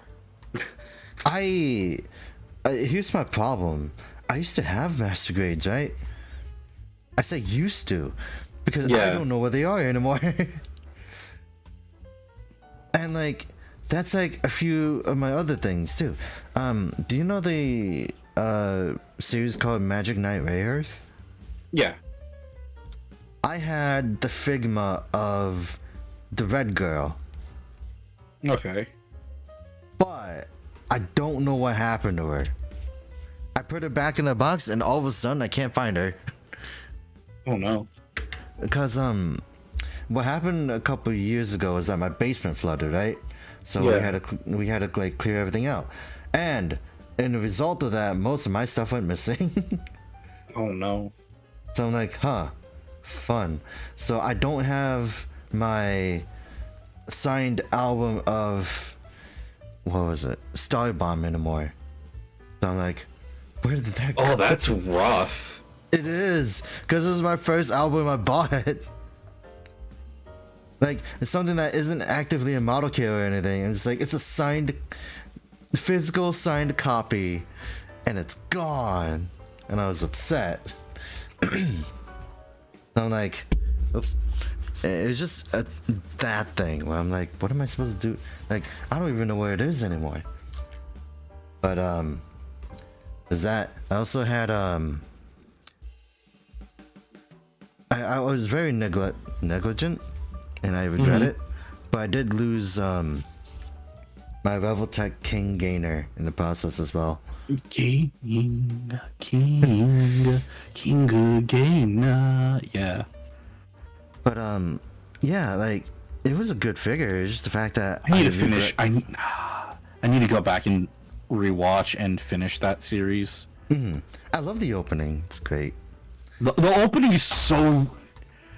Speaker 2: Here's my problem. I used to have master grades, right? I say used to because I don't know where they are anymore. And like that's like a few of my other things too. Do you know the series called Magic Knight Rayearth?
Speaker 1: Yeah.
Speaker 2: I had the Figma of the red girl.
Speaker 1: Okay.
Speaker 2: But I don't know what happened to her. I put her back in the box and all of a sudden I can't find her.
Speaker 1: Oh no.
Speaker 2: Because what happened a couple of years ago is that my basement flooded, right? So we had to like clear everything out. And in the result of that, most of my stuff went missing.
Speaker 1: Oh no.
Speaker 2: So I'm like, huh, fun. So I don't have my signed album of what was it? Star Bomb anymore. So I'm like, where did that go?
Speaker 1: Oh, that's rough.
Speaker 2: It is, because this is my first album I bought. Like, it's something that isn't actively a model kit or anything. It's like, it's a signed, physical signed copy, and it's gone. And I was upset. I'm like, oops. It's just that thing where I'm like, what am I supposed to do? Like, I don't even know where it is anymore. But, is that, I also had, I was very negligent, and I regret it, but I did lose my Reveltech King Gainer in the process as well.
Speaker 1: King Gainer, yeah.
Speaker 2: But yeah, like it was a good figure. It's just the fact that
Speaker 1: I need to finish. I need to go back and rewatch and finish that series.
Speaker 2: I love the opening. It's great.
Speaker 1: The opening is so.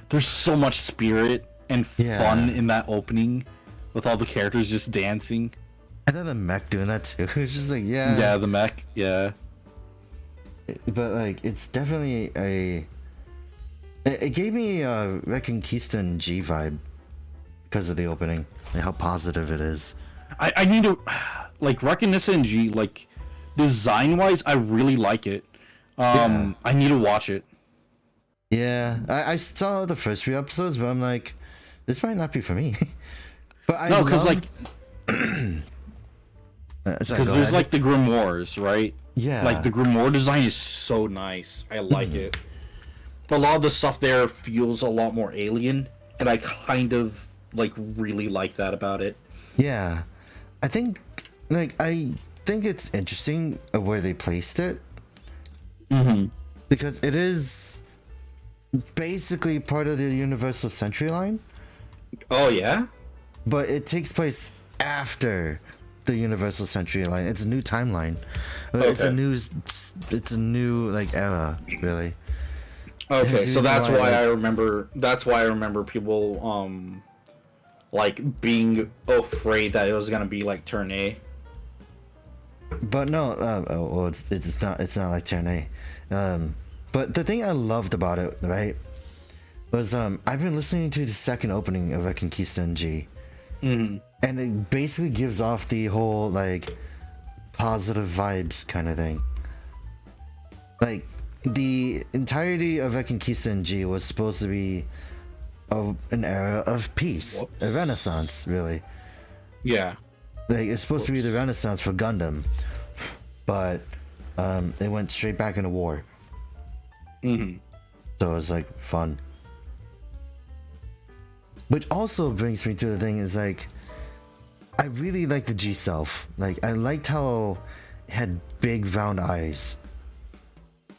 Speaker 1: There's so much spirit and fun in that opening, with all the characters just dancing.
Speaker 2: And then the mech doing that too. It's just like
Speaker 1: Yeah, the mech. Yeah.
Speaker 2: But like, it's definitely a. It gave me a Reconquista G vibe because of the opening and how positive it is.
Speaker 1: I need to like Reconquista G, like design wise, I really like it. I need to watch it.
Speaker 2: Yeah, I saw the first few episodes, but I'm like, this might not be for me. But I
Speaker 1: no, because like,
Speaker 2: because
Speaker 1: there's like the grimoires, right?
Speaker 2: Yeah,
Speaker 1: like the grimoire design is so nice. I like it. But a lot of the stuff there feels a lot more alien, and I kind of like really like that about it.
Speaker 2: Yeah, I think it's interesting of where they placed it. Because it is basically part of the Universal Century line.
Speaker 1: Oh yeah?
Speaker 2: But it takes place after the Universal Century line. It's a new timeline.
Speaker 1: Okay.
Speaker 2: It's a new like era, really.
Speaker 1: Okay, so that's why I remember. That's why I remember people like being afraid that it was gonna be like Turn A.
Speaker 2: But no, well, it's not like Turn A. But the thing I loved about it, right, was I've been listening to the second opening of Reconquista G, and it basically gives off the whole like positive vibes kind of thing. Like the entirety of Reconquista G was supposed to be an era of peace, a renaissance, really.
Speaker 1: Yeah.
Speaker 2: Like it's supposed to be the Renaissance for Gundam, but it went straight back into war.
Speaker 1: Mm-hmm.
Speaker 2: So it was like fun. Which also brings me to the thing is like, I really like the G self. Like I liked how it had big round eyes.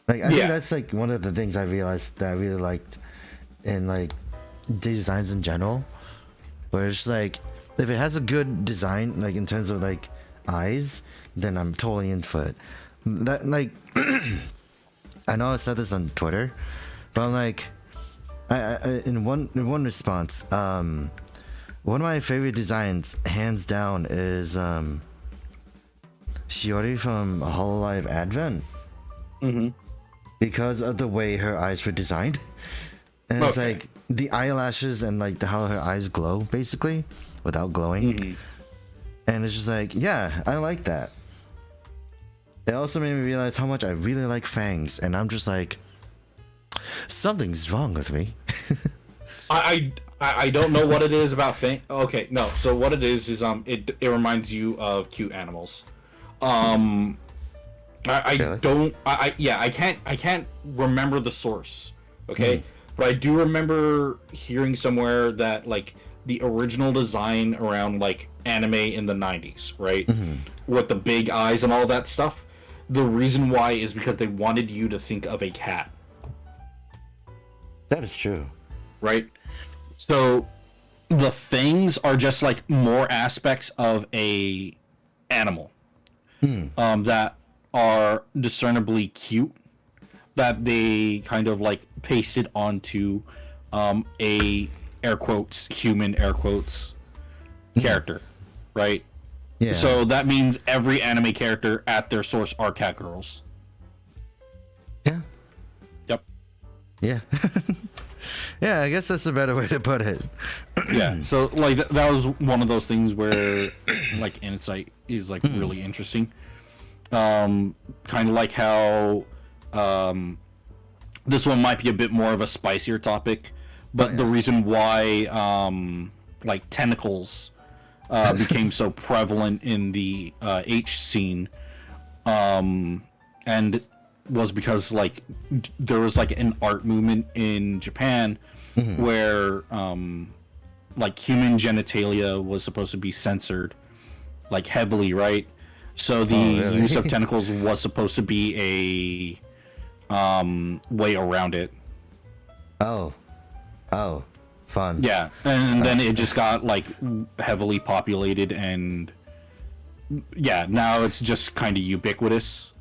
Speaker 2: Like I think that's like one of the things I realized that I really liked in like designs in general. Where it's like, if it has a good design, like in terms of like eyes, then I'm totally in for it. That like, I know I said this on Twitter, but I'm like, I in one response, one of my favorite designs, hands down, is Shiori from Hololive Advent.
Speaker 1: Mm-hmm.
Speaker 2: Because of the way her eyes were designed, and it's like the eyelashes and like how her eyes glow, basically, without glowing.
Speaker 1: Mm-hmm.
Speaker 2: And it's just like, yeah, I like that. It also made me realize how much I really like fangs, and I'm just like, something's wrong with me.
Speaker 1: I don't know what it is about fang. Okay, no. So what it is it reminds you of cute animals. I
Speaker 2: Really?
Speaker 1: don't. I can't remember the source. Okay, but I do remember hearing somewhere that like the original design around like anime in the 90s, right, with the big eyes and all that stuff. The reason why is because they wanted you to think of a cat.
Speaker 2: That is true.
Speaker 1: Right? So the fangs are just like more aspects of a animal that are discernibly cute, that they kind of like pasted onto a air quotes human air quotes character, right?
Speaker 2: Yeah.
Speaker 1: So that means every anime character at their source are cat girls.
Speaker 2: Yeah.
Speaker 1: Yep.
Speaker 2: Yeah. Yeah, I guess that's a better way to put it.
Speaker 1: Yeah, so like that was one of those things where like insight is like really interesting. Kind of like how this one might be a bit more of a spicier topic, but the reason why like tentacles became so prevalent in the H scene and was because like there was like an art movement in Japan where like human genitalia was supposed to be censored like heavily, right? So the use of tentacles was supposed to be a way around it.
Speaker 2: Oh, fun.
Speaker 1: Yeah, and then it just got like heavily populated, and yeah, now it's just kind of ubiquitous.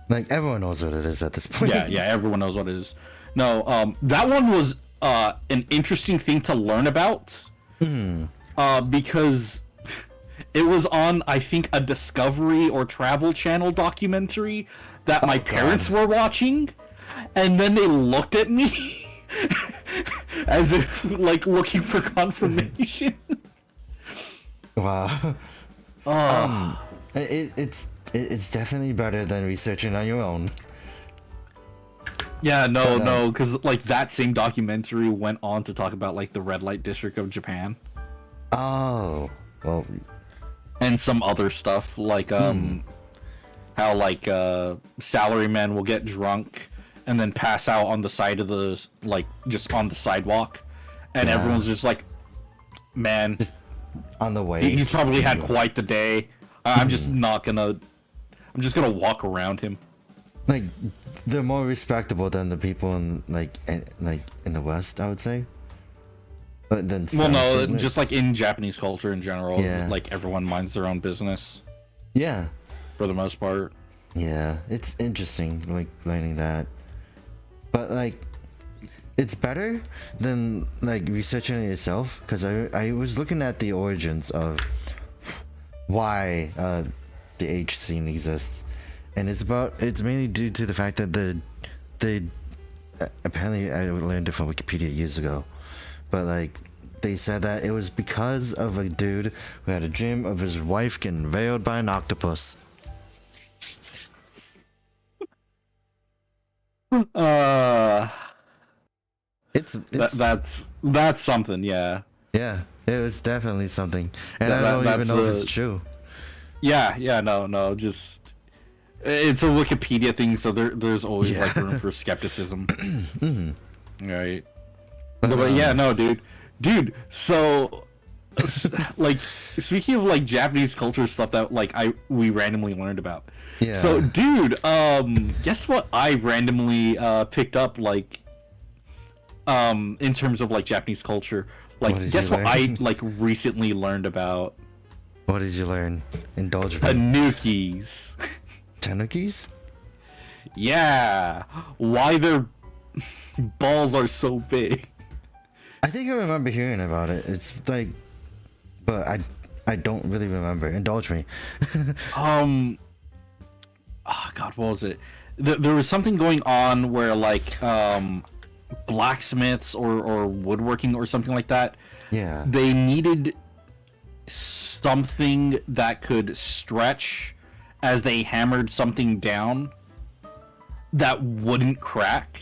Speaker 2: Like everyone knows what it is at this point.
Speaker 1: Yeah, everyone knows what it is. No, that one was an interesting thing to learn about because it was on, I think, a Discovery or Travel Channel documentary that my parents were watching, and then they looked at me as if like looking for confirmation.
Speaker 2: Wow. It's definitely better than researching on your own.
Speaker 1: Yeah, no, because like that same documentary went on to talk about like the red light district of Japan.
Speaker 2: Oh, well,
Speaker 1: and some other stuff like how like salarymen will get drunk and then pass out on the side of the like just on the sidewalk, and everyone's just like, man,
Speaker 2: just on the way.
Speaker 1: He's probably had quite the day. I'm just gonna walk around him.
Speaker 2: Like they're more respectable than the people in like in the West, I would say. But then
Speaker 1: just like in Japanese culture in general, like everyone minds their own business.
Speaker 2: Yeah.
Speaker 1: For the most part.
Speaker 2: Yeah, it's interesting like learning that. But like it's better than like researching it yourself, because I was looking at the origins of why the H scene exists, and it's mainly due to the fact that the apparently I learned it from Wikipedia years ago, but like they said that it was because of a dude who had a dream of his wife getting railed by an octopus. It's
Speaker 1: that's something, yeah.
Speaker 2: Yeah, it was definitely something, and I don't even know if it's true.
Speaker 1: Yeah, no, just it's a Wikipedia thing, so there's always like room for skepticism. Right. But yeah, no, dude. So, like, speaking of like Japanese culture stuff that like we randomly learned about.
Speaker 2: Yeah.
Speaker 1: So, dude, guess what? I randomly picked up like, in terms of like Japanese culture. Like, guess what I like recently learned about?
Speaker 2: What did you learn? Indulge me.
Speaker 1: Tanukis.
Speaker 2: Tanukis?
Speaker 1: Yeah. Why their balls are so big.
Speaker 2: I think I remember hearing about it. It's like, but I don't really remember. Indulge me.
Speaker 1: Oh God, what was it? There was something going on where like blacksmiths or woodworking or something like that.
Speaker 2: Yeah.
Speaker 1: They needed something that could stretch as they hammered something down that wouldn't crack.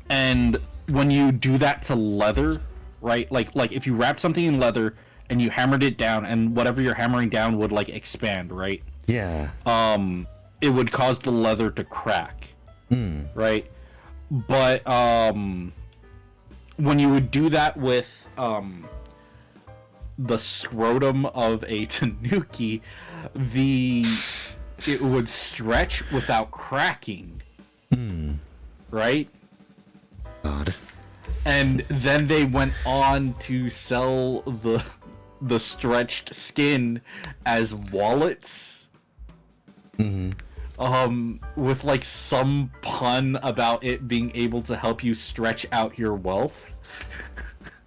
Speaker 1: And when you do that to leather, right? Like if you wrap something in leather and you hammered it down, and whatever you're hammering down would like expand, right?
Speaker 2: Yeah.
Speaker 1: It would cause the leather to crack, right? But when you would do that with the scrotum of a tanuki, it would stretch without cracking, right?
Speaker 2: God.
Speaker 1: And then they went on to sell the stretched skin as wallets. With like some pun about it being able to help you stretch out your wealth.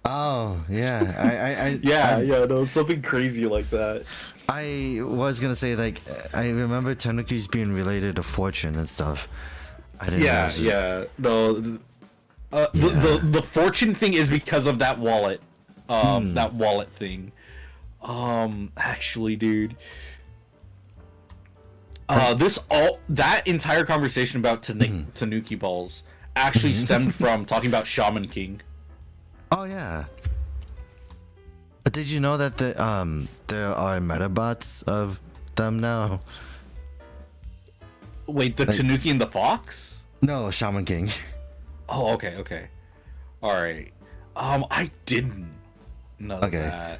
Speaker 2: Oh yeah,
Speaker 1: no, something crazy like that.
Speaker 2: I was gonna say, like, I remember tanukis being related to fortune and stuff. I didn't.
Speaker 1: No. The fortune thing is because of that wallet. That wallet thing. Actually, dude. That entire conversation about tanuki balls actually stemmed from talking about Shaman King.
Speaker 2: Oh yeah. But did you know that there are metabots of them now?
Speaker 1: Wait, the tanuki and the fox?
Speaker 2: No, Shaman King.
Speaker 1: Oh, okay. All right. I didn't know that.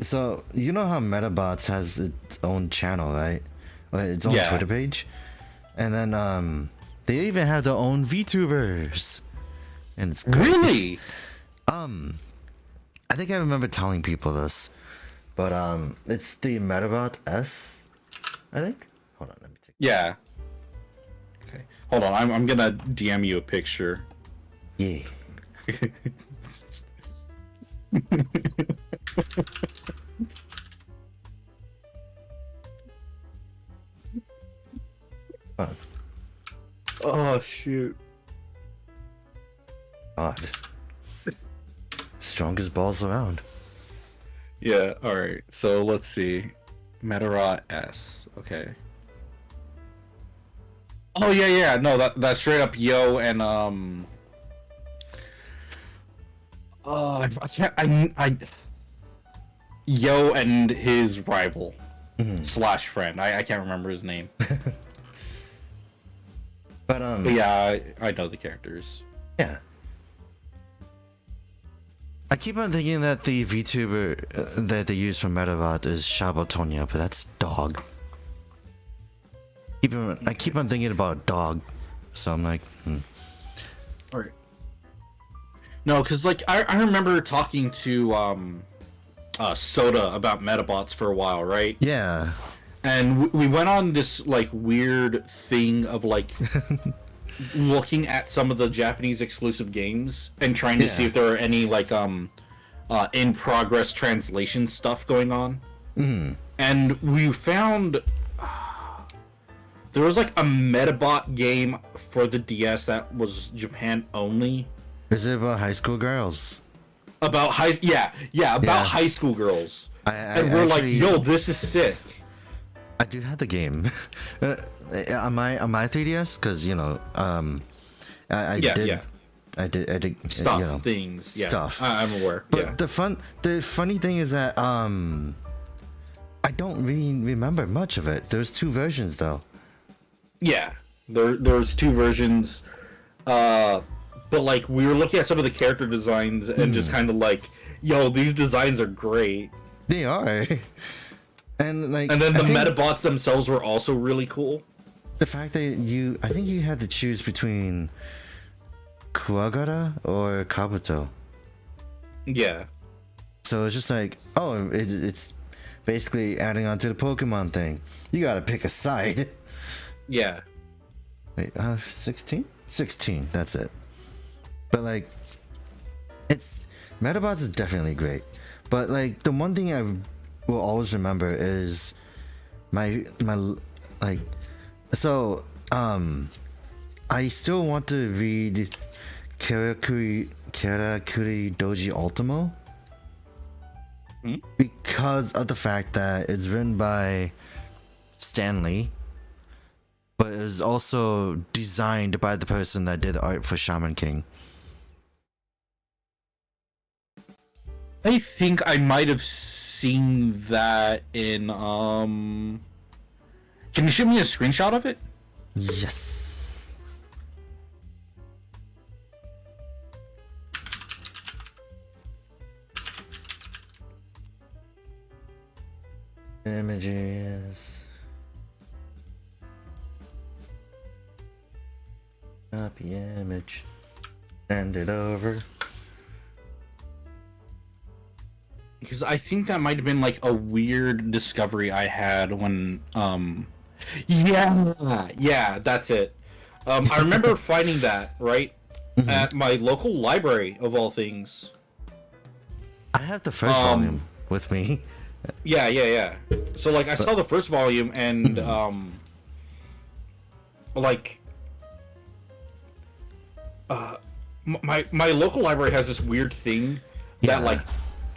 Speaker 2: So you know how Metabots has its own channel, right? Or its own Twitter page, and then they even have their own VTubers, and it's great.
Speaker 1: Really.
Speaker 2: I think I remember telling people this, but it's the Metabot S, I think. Hold on, let me take.
Speaker 1: Yeah. Okay. Hold on. I'm gonna DM you a picture.
Speaker 2: Yeah.
Speaker 1: Oh shoot.
Speaker 2: God. Strongest balls around.
Speaker 1: Yeah, alright. So let's see. Metarot S. Okay. Oh yeah. No, that's straight up Yo and I can't Yo and his rival slash friend. I can't remember his name.
Speaker 2: But
Speaker 1: yeah, I know the characters.
Speaker 2: Yeah. I keep on thinking that the VTuber that they use for Metabot is Shabotonia, but that's dog. I keep on thinking about dog, so I'm like,
Speaker 1: Alright. No, because like I remember talking to Soda about Metabots for a while, right?
Speaker 2: Yeah.
Speaker 1: And we went on this like weird thing of like looking at some of the Japanese exclusive games and trying to see if there are any like in progress translation stuff going on. And we found there was like a Metabot game for the DS that was Japan only.
Speaker 2: Is it about high school girls?
Speaker 1: About high school girls. And we're
Speaker 2: actually,
Speaker 1: like, yo, this is sick.
Speaker 2: I do have the game on my 3DS, because you know, I did I did
Speaker 1: Stuff,
Speaker 2: you know,
Speaker 1: things, yeah.
Speaker 2: stuff.
Speaker 1: I'm aware.
Speaker 2: But
Speaker 1: Yeah.
Speaker 2: the funny thing is that I don't really remember much of it. There's 2 versions though.
Speaker 1: Yeah. There's 2 versions. But like we were looking at some of the character designs and just kind of like, yo, these designs are great.
Speaker 2: They are. And like,
Speaker 1: and then the Metabots themselves were also really cool.
Speaker 2: The fact that I think you had to choose between Kuwagara or Kabuto.
Speaker 1: Yeah.
Speaker 2: So it's just like, oh, it's basically adding on to the Pokemon thing. You gotta pick a side.
Speaker 1: Yeah.
Speaker 2: Wait, 16? 16, that's it. But like, Metabots is definitely great. But like, the one thing I will always remember is my like, so I still want to read Karakuri Doji Ultimo because of the fact that it's written by Stan Lee, but it was also designed by the person that did the art for Shaman King.
Speaker 1: I think I might have seen that in Can you shoot me a screenshot of it?
Speaker 2: Yes. Images. Copy image. Send it over.
Speaker 1: Because I think that might have been like a weird discovery I had when yeah, that's it. I remember finding that right at my local library of all things.
Speaker 2: I have the first volume with me.
Speaker 1: Yeah. So like I saw the first volume and like my local library has this weird thing that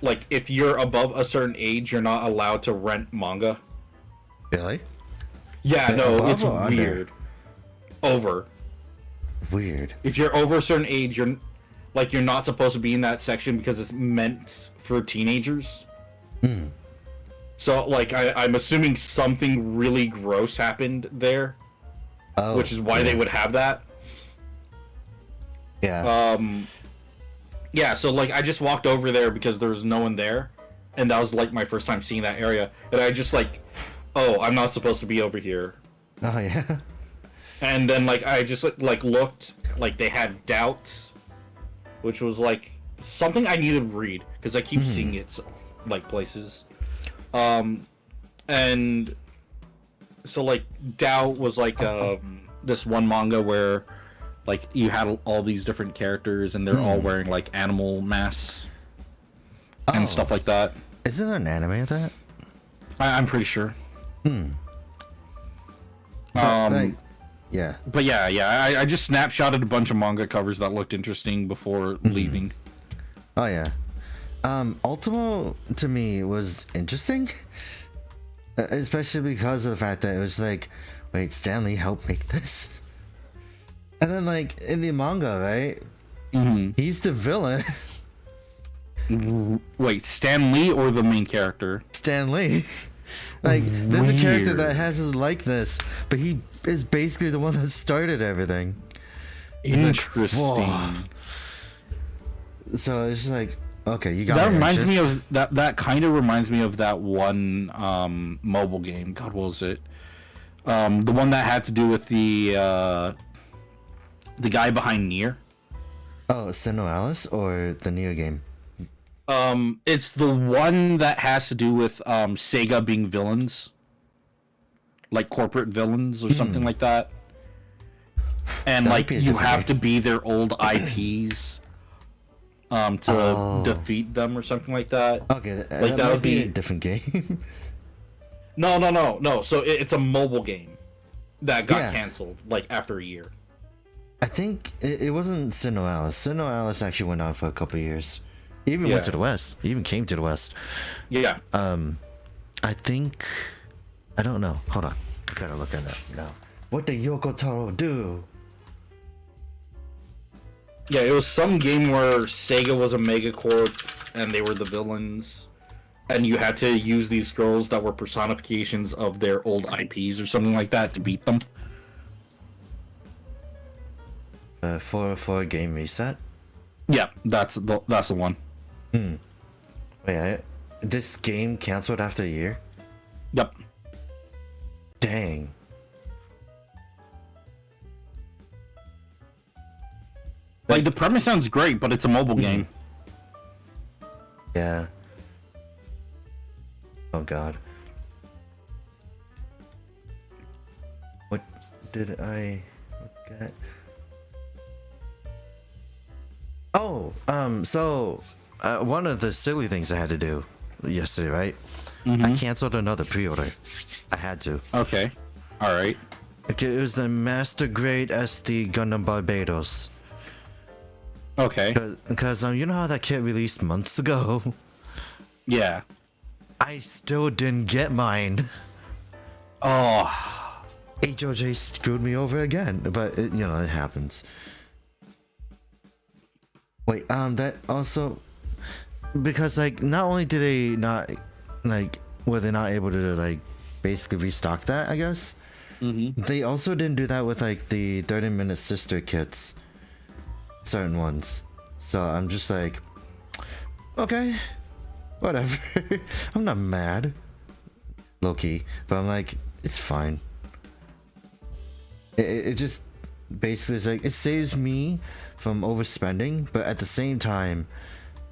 Speaker 1: like if you're above a certain age you're not allowed to rent manga.
Speaker 2: Really?
Speaker 1: Yeah, no, it's weird. Over.
Speaker 2: Weird.
Speaker 1: If you're over a certain age, you're not supposed to be in that section because it's meant for teenagers. So, like, I'm assuming something really gross happened there, which is why they would have that.
Speaker 2: Yeah.
Speaker 1: Yeah. So, like, I just walked over there because there was no one there, and that was like my first time seeing that area, and I just like, oh, I'm not supposed to be over here.
Speaker 2: Oh yeah.
Speaker 1: And then like I just like looked, like they had doubts, which was like something I needed to read because I keep seeing it like places. And so like Doubt was like this one manga where like you had all these different characters and they're all wearing like animal masks and stuff like that.
Speaker 2: Isn't there an anime of that?
Speaker 1: I'm pretty sure.
Speaker 2: Yeah.
Speaker 1: But yeah, I just snapshotted a bunch of manga covers that looked interesting before leaving.
Speaker 2: Oh yeah. Ultimo to me was interesting, especially because of the fact that it was like, wait, Stan Lee helped make this, and then like in the manga, right? He's the villain.
Speaker 1: Wait, Stan Lee or the main character?
Speaker 2: Stan Lee. Like, there's a character that has his likeness, but he is basically the one that started everything.
Speaker 1: Interesting.
Speaker 2: Like, so it's just like, okay, you got
Speaker 1: that. Reminds me of that. Kind of reminds me of that one mobile game. God, what was it? The one that had to do with the guy behind Nier.
Speaker 2: Oh, Sinnoh Alice or the Nier game?
Speaker 1: It's the one that has to do with Sega being villains, like corporate villains or something like that. And like you have to be their old IPs to defeat them or something like that.
Speaker 2: Okay,
Speaker 1: like that would be
Speaker 2: a different game.
Speaker 1: No. So it's a mobile game that got canceled like after a year.
Speaker 2: I think it wasn't Sinnoh Alice. Sinnoh Alice actually went on for a couple of years. He even went to the West. He even came to the West.
Speaker 1: Yeah.
Speaker 2: I think... I don't know. Hold on. I gotta look at that now. What did Yoko Taro do?
Speaker 1: Yeah, it was some game where Sega was a megacorp and they were the villains, and you had to use these girls that were personifications of their old IPs or something like that to beat them.
Speaker 2: For a game reset.
Speaker 1: Yeah, that's the one.
Speaker 2: Wait, this game canceled after a year?
Speaker 1: Yep.
Speaker 2: Dang.
Speaker 1: Like, the premise sounds great, but it's a mobile game.
Speaker 2: Yeah. Oh god. What did I get? Oh, so one of the silly things I had to do yesterday, right? I canceled another pre-order. I had to.
Speaker 1: Okay. Alright.
Speaker 2: Okay, it was the Master Grade SD Gundam Barbados.
Speaker 1: Okay.
Speaker 2: Because you know how that kit released months ago?
Speaker 1: Yeah.
Speaker 2: I still didn't get mine.
Speaker 1: Oh.
Speaker 2: HOJ screwed me over again, but it happens. Wait, that also, because like not only did they not were they not able to like basically restock that, I guess. They also didn't do that with like the 30-minute sister kits, certain ones. So I'm just like, okay, whatever. I'm not mad, low key, but I'm like, it's fine. It just basically is like, it saves me from overspending, but at the same time,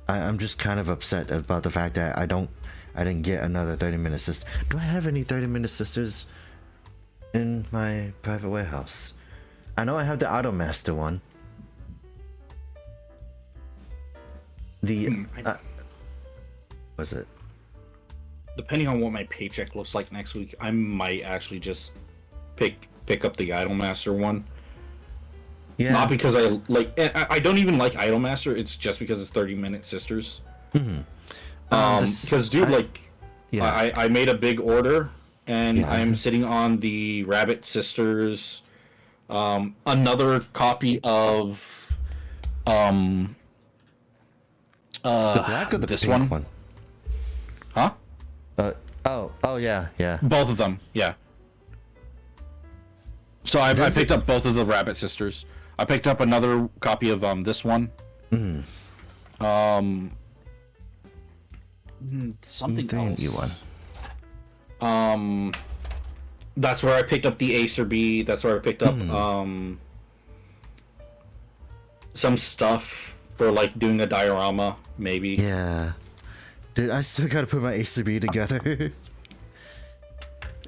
Speaker 2: I'm just kind of upset about the fact that I didn't get another 30-minute sister. Do I have any 30-minute sisters in my private warehouse? I know I have the Automaster one. The was it?
Speaker 1: Depending on what my paycheck looks like next week, I might actually just pick up the Idolmaster one. Yeah. Not because I like. I don't even like Idolmaster. It's just because it's 30-minute sisters. Because I made a big order, and I'm sitting on the Rabbit Sisters. Another copy of
Speaker 2: the black or the
Speaker 1: this
Speaker 2: pink one?
Speaker 1: Huh?
Speaker 2: Oh yeah.
Speaker 1: Both of them, yeah. So I picked up both of the Rabbit Sisters. I picked up another copy of this one. Something else. That's where I picked up the Acer B. That's where I picked up some stuff for like doing a diorama, maybe.
Speaker 2: Yeah. Dude, I still gotta put my Acer B together.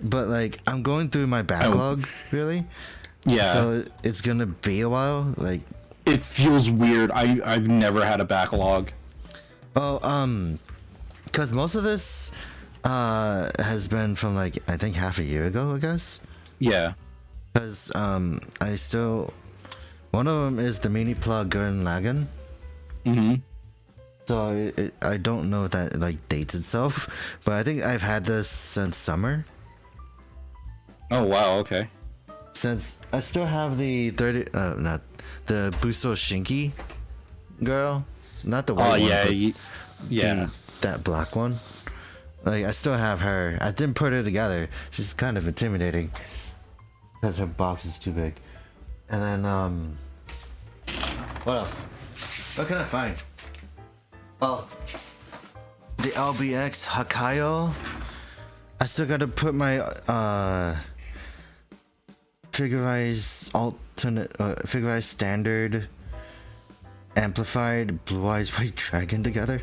Speaker 2: But like, I'm going through my backlog, really.
Speaker 1: Yeah.
Speaker 2: So it's gonna be a while. Like,
Speaker 1: it feels weird. I've never had a backlog.
Speaker 2: Oh, because most of this has been from like, I think half a year ago, I guess.
Speaker 1: Yeah.
Speaker 2: Because I still, one of them is the mini plug Gurren Lagann. So I don't know if that like dates itself, but I think I've had this since summer.
Speaker 1: Oh wow, okay.
Speaker 2: Since I still have the not the Buso Shinki girl, not the white one.
Speaker 1: Yeah.
Speaker 2: That black one. Like, I still have her. I didn't put her together. She's kind of intimidating because her box is too big. And then what else? What can I find? Oh, the LBX Hakayo. I still gotta put my Figurized standard amplified Blue Eyes White Dragon together.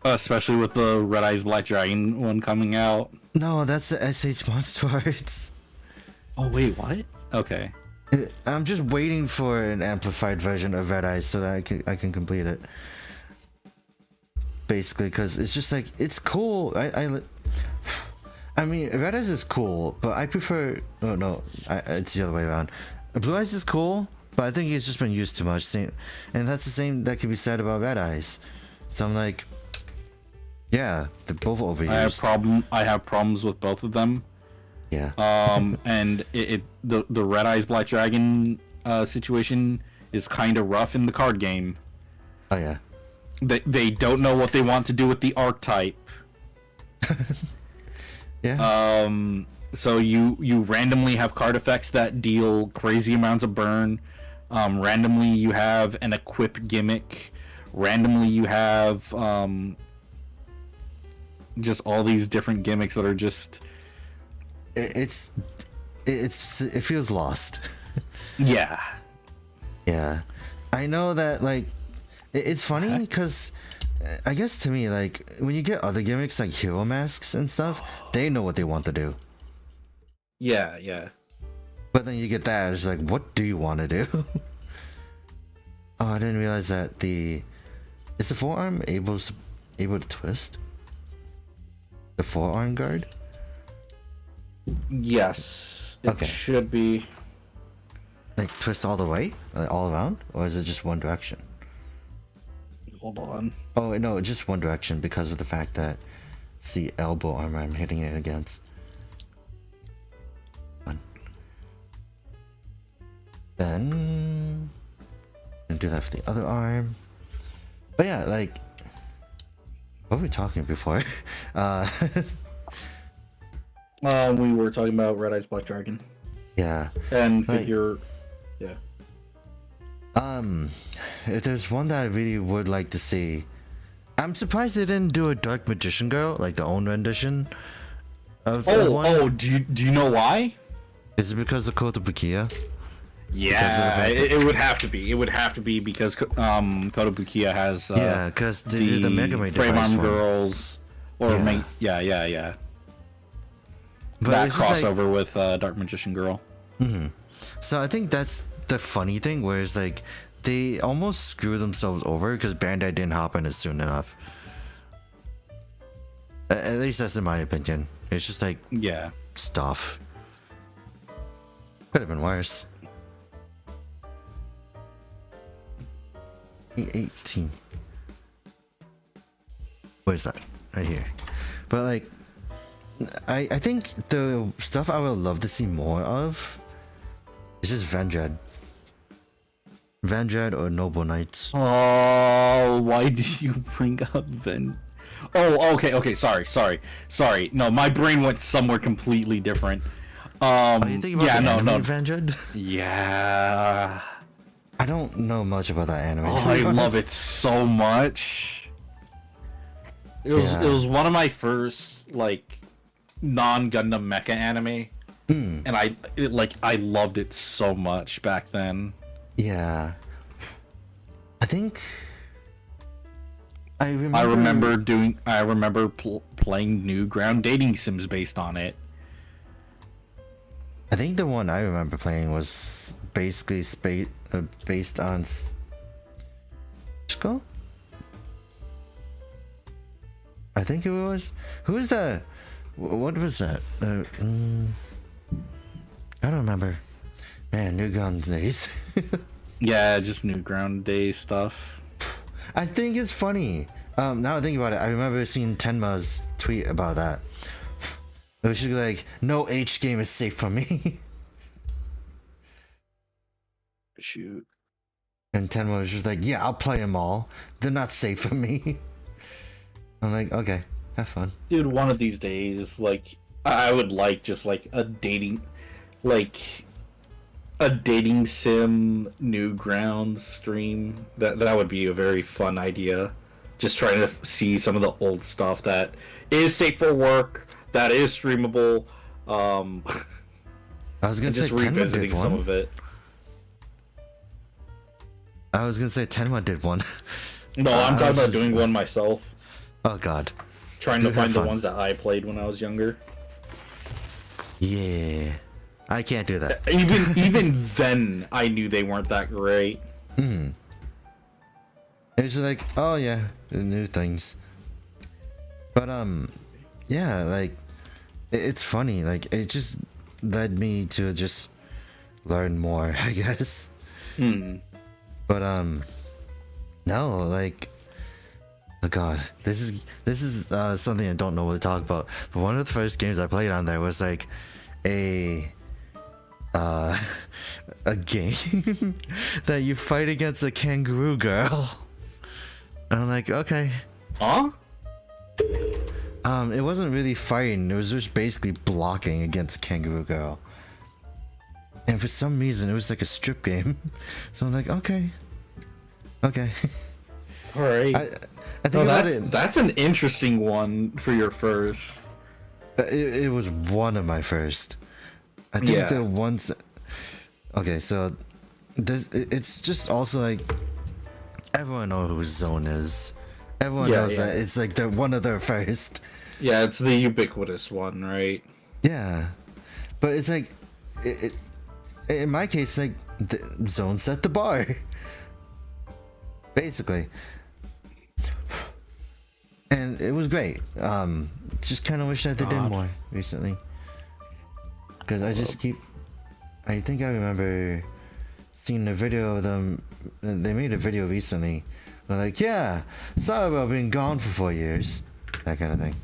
Speaker 1: Especially with the Red Eyes Black Dragon one coming out.
Speaker 2: No, that's the SH Monster Arts.
Speaker 1: Oh wait, what? Okay.
Speaker 2: I'm just waiting for an amplified version of Red Eyes so that I can complete it. Basically, because it's just like, it's cool. I mean, Red Eyes is cool, but I prefer. Oh no, it's the other way around. Blue Eyes is cool, but I think it's just been used too much. And that's the same that can be said about Red Eyes. So I'm like, yeah, they're both overused.
Speaker 1: I have problems with both of them.
Speaker 2: Yeah.
Speaker 1: And the Red Eyes Black Dragon situation is kind of rough in the card game.
Speaker 2: Oh yeah.
Speaker 1: They don't know what they want to do with the archetype.
Speaker 2: Yeah.
Speaker 1: So you randomly have card effects that deal crazy amounts of burn. Randomly you have an equip gimmick. Randomly you have just all these different gimmicks that are just.
Speaker 2: It feels lost.
Speaker 1: Yeah.
Speaker 2: Yeah, I know that. Like, it's funny because I guess to me, like, when you get other gimmicks like hero masks and stuff, they know what they want to do.
Speaker 1: Yeah.
Speaker 2: But then you get that, it's like, what do you want to do? Oh, I didn't realize that is the forearm able to twist? The forearm guard?
Speaker 1: Yes, it should be.
Speaker 2: Like twist all the way, like all around, or is it just one direction?
Speaker 1: Hold on.
Speaker 2: Oh no, just one direction because of the fact that it's the elbow armor I'm hitting it against. One. Then and do that for the other arm. But yeah, like, what were we talking before?
Speaker 1: We were talking about Red Eyes Black Dragon.
Speaker 2: Yeah.
Speaker 1: And
Speaker 2: like,
Speaker 1: figure. Yeah.
Speaker 2: If there's one that I really would like to see, I'm surprised they didn't do a Dark Magician Girl, like the own rendition of the one.
Speaker 1: Oh, do you know why?
Speaker 2: Is it because of Kotobukiya?
Speaker 1: Yeah, it would have to be. It would have to be because Kotobukiya has
Speaker 2: yeah, because they did the Mega Man
Speaker 1: Frame
Speaker 2: device
Speaker 1: Arm
Speaker 2: one.
Speaker 1: Girls or yeah.
Speaker 2: But
Speaker 1: that
Speaker 2: it's just
Speaker 1: crossover with Dark Magician Girl.
Speaker 2: So I think that's the funny thing, where it's like they almost screw themselves over because Bandai didn't hop on it soon enough. At least that's in my opinion. It's just like stuff. Could have been worse. 18. Where's that? Right here. But like, I think the stuff I would love to see more of is just Vanjad or Noble Knights.
Speaker 1: Oh, why did you bring up Oh, okay. Sorry. No, my brain went somewhere completely different.
Speaker 2: Are you thinking about the anime Vanjad?
Speaker 1: Yeah.
Speaker 2: I don't know much about that anime.
Speaker 1: Oh, I love it so much. It was one of my first like non-Gundam mecha anime, and I loved it so much back then.
Speaker 2: Yeah, I think I remember.
Speaker 1: I remember playing Newground dating sims based on it.
Speaker 2: I think the one I remember playing was basically based on Chico? I think it was. Who was that? What was that? I don't remember. Man, Newground days.
Speaker 1: Yeah, just Newground Day stuff.
Speaker 2: I think it's funny. Now I think about it, I remember seeing Tenma's tweet about that. It was just like, no H game is safe from me.
Speaker 1: Shoot.
Speaker 2: And Tenma was just like, yeah, I'll play them all. They're not safe for me. I'm like, okay, have fun.
Speaker 1: Dude, one of these days, like, I would like just like a dating sim Newgrounds stream. That would be a very fun idea. Just trying to see some of the old stuff that is safe for work, that is streamable.
Speaker 2: I was gonna say
Speaker 1: just revisiting some of it.
Speaker 2: I was gonna say Tenma did one.
Speaker 1: No, I'm talking about doing one myself.
Speaker 2: Oh god.
Speaker 1: Trying to find the ones that I played when I was younger.
Speaker 2: Yeah. I can't do that.
Speaker 1: Even then, I knew they weren't that great.
Speaker 2: It's just like, oh yeah, the new things. But yeah, like it's funny. Like it just led me to just learn more, I guess. But no, like, oh god, this is something I don't know what to talk about. But one of the first games I played on there was like a a game that you fight against a kangaroo girl. And I'm like, okay.
Speaker 1: Huh?
Speaker 2: It wasn't really fighting. It was just basically blocking against a kangaroo girl. And for some reason, it was like a strip game. So I'm like, okay. Okay.
Speaker 1: All right.
Speaker 2: I think
Speaker 1: that's an interesting one for your first.
Speaker 2: It was one of my first. I think the ones. Okay, so it's just also like everyone knows who Zone is. Everyone knows that it's like they're one of their first.
Speaker 1: Yeah, it's the ubiquitous one, right?
Speaker 2: Yeah, but it's like in my case, like the Zone set the bar. Basically. And it was great. Just kind of wish that they did more recently. Because I just I think I remember seeing a video of them. They made a video recently. They're like, yeah, sorry about being gone for 4 years. That kind of thing.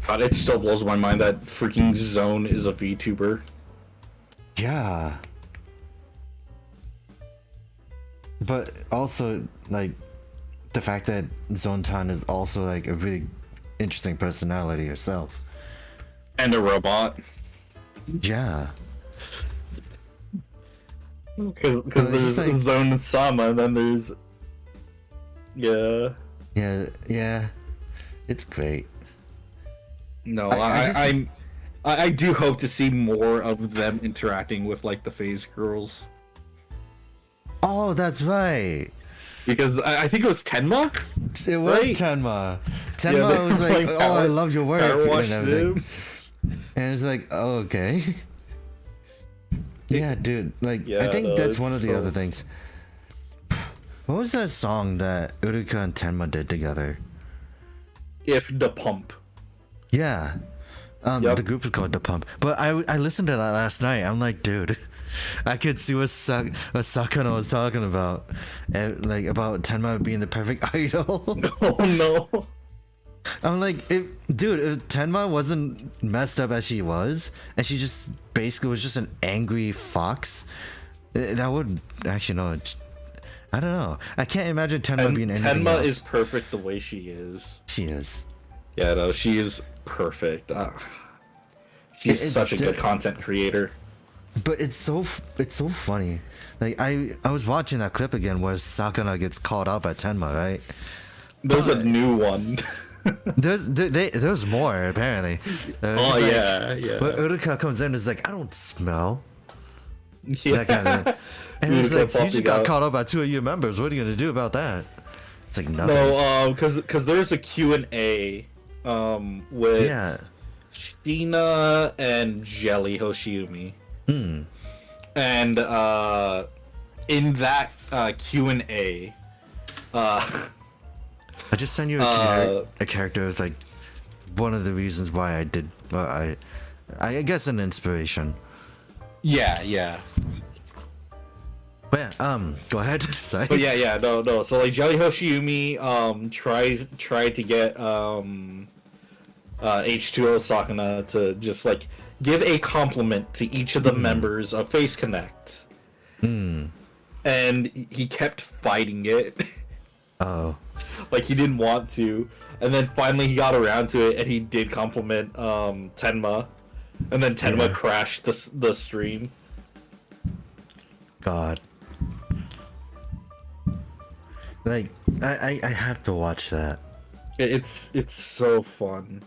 Speaker 1: God, it still blows my mind that freaking Zone is a VTuber.
Speaker 2: Yeah. But also, like, the fact that Zontan is also like a really interesting personality herself.
Speaker 1: And a robot.
Speaker 2: Yeah.
Speaker 1: Because there's like, Zone Sama, and then there's...
Speaker 2: Yeah. It's great.
Speaker 1: No, I do hope to see more of them interacting with, like, the phase girls.
Speaker 2: Oh, that's right.
Speaker 1: Because I think it was Tenma?
Speaker 2: It was right? Tenma. Tenma was like, oh, I love your work. And everything. And it's like, oh, okay. Yeah, dude. Like, I think that's one of the other things. What was that song that Uruka and Tenma did together?
Speaker 1: If the Pump.
Speaker 2: Yeah. The group is called The Pump. But I listened to that last night. I'm like, dude, I could see what Sakano was talking about. And, like, about Tenma being the perfect idol.
Speaker 1: Oh, no.
Speaker 2: I'm like, if Tenma wasn't messed up as she was, and she just basically was just an angry fox, that would actually, no, I don't know. I can't imagine Tenma being anything else.
Speaker 1: Tenma is perfect the way she is.
Speaker 2: She is.
Speaker 1: Yeah, no, she is perfect. She's such a good content creator.
Speaker 2: But it's so funny. Like I was watching that clip again where Sakana gets called out by Tenma, right?
Speaker 1: There's a new one.
Speaker 2: there's more apparently.
Speaker 1: Oh yeah.
Speaker 2: But Uruka comes in and is like, I don't smell.
Speaker 1: Yeah.
Speaker 2: That kind of. And it's like, you just got caught up by 2 of your members. What are you gonna do about that? It's like nothing.
Speaker 1: No, because there's a Q&A, with Sheena and Jelly Hoshiumi. And in that Q&A,
Speaker 2: I just sent you a character with like one of the reasons why I did. I guess an inspiration.
Speaker 1: Yeah.
Speaker 2: But yeah, go ahead. Sorry.
Speaker 1: But yeah, no. So like Jelly Hoshiumi tried to get H2O Sakana to just like give a compliment to each of the members of Face Connect. And he kept fighting it.
Speaker 2: Oh.
Speaker 1: Like he didn't want to. And then finally he got around to it and he did compliment Tenma. And then Tenma crashed the stream.
Speaker 2: God. Like I have to watch that.
Speaker 1: It's so fun.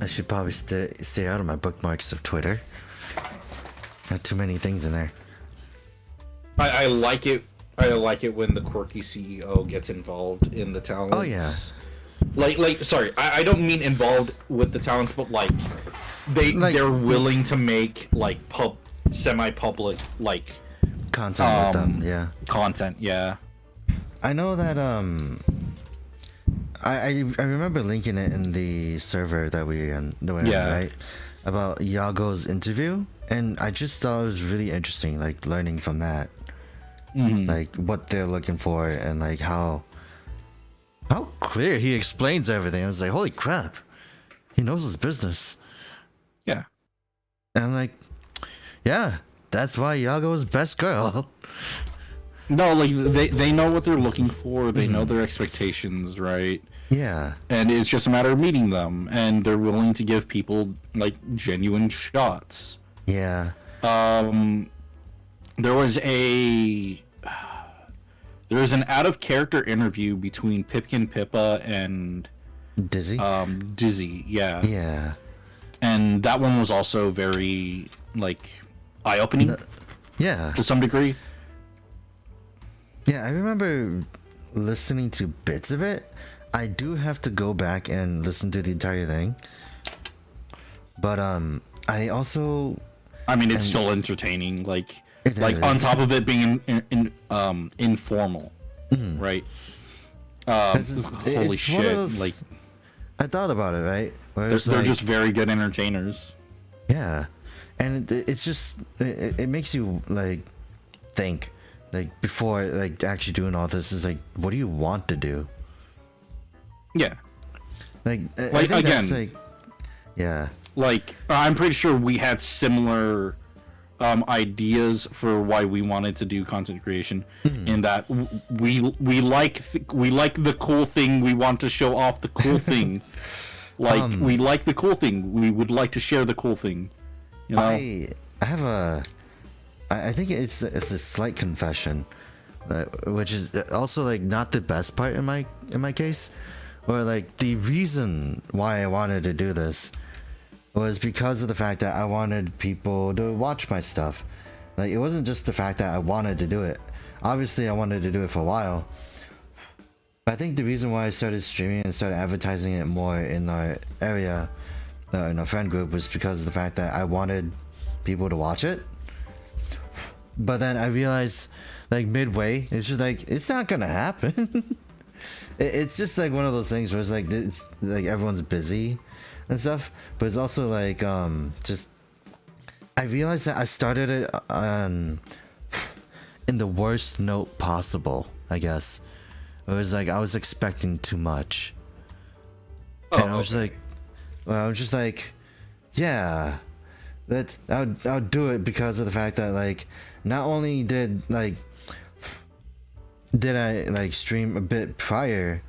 Speaker 2: I should probably stay out of my bookmarks of Twitter. Got too many things in there.
Speaker 1: I like it. I like it when the quirky CEO gets involved in the talents.
Speaker 2: Oh yeah.
Speaker 1: Like sorry, I don't mean involved with the talents, but like they're willing to make like semi-public like
Speaker 2: content with them. Yeah.
Speaker 1: Content. Yeah.
Speaker 2: I know that I remember linking it in the server that we're in, right? About Yago's interview, and I just thought it was really interesting, like learning from that, like what they're looking for, and like how clear he explains everything. I was like, holy crap, he knows his business.
Speaker 1: Yeah.
Speaker 2: And I'm like, yeah, that's why Yago's best girl.
Speaker 1: No, like they know what they're looking for. They know their expectations, right?
Speaker 2: Yeah.
Speaker 1: And it's just a matter of meeting them, and they're willing to give people like genuine shots.
Speaker 2: Yeah.
Speaker 1: There was an out of character interview between Pipkin Pippa and
Speaker 2: Dizzy.
Speaker 1: Dizzy, yeah.
Speaker 2: Yeah.
Speaker 1: And that one was also very like eye-opening.
Speaker 2: Yeah.
Speaker 1: To some degree.
Speaker 2: Yeah, I remember listening to bits of it. I do have to go back and listen to the entire thing. But I also
Speaker 1: it's still entertaining, like
Speaker 2: is.
Speaker 1: on top of it being informal, right? Holy shit!
Speaker 2: Those,
Speaker 1: like
Speaker 2: I thought about it, right?
Speaker 1: they're just very good entertainers.
Speaker 2: Yeah, and it's just it makes you like think, like before like actually doing all this is like, what do you want to do?
Speaker 1: Yeah,
Speaker 2: like
Speaker 1: again,
Speaker 2: that's, like, yeah.
Speaker 1: Like I'm pretty sure we had similar ideas for why we wanted to do content creation. In that we like the cool thing. We want to show off the cool thing. Like we like the cool thing. We would like to share the cool thing. You know.
Speaker 2: I have I think it's a slight confession, which is also like not the best part in my case, or like the reason why I wanted to do this was because of the fact that I wanted people to watch my stuff. Like, it wasn't just the fact that I wanted to do it. Obviously, I wanted to do it for a while. But I think the reason why I started streaming and started advertising it more in our area, in our friend group, was because of the fact that I wanted people to watch it. But then I realized, like, midway, it's just like, it's not gonna happen. It's just like one of those things where it's like everyone's busy and stuff, but it's also like just I realized that I started it in the worst note possible, I guess. It was like I was expecting too much. And I was just like, yeah, I'll do it because of the fact that like not only did I like stream a bit prior,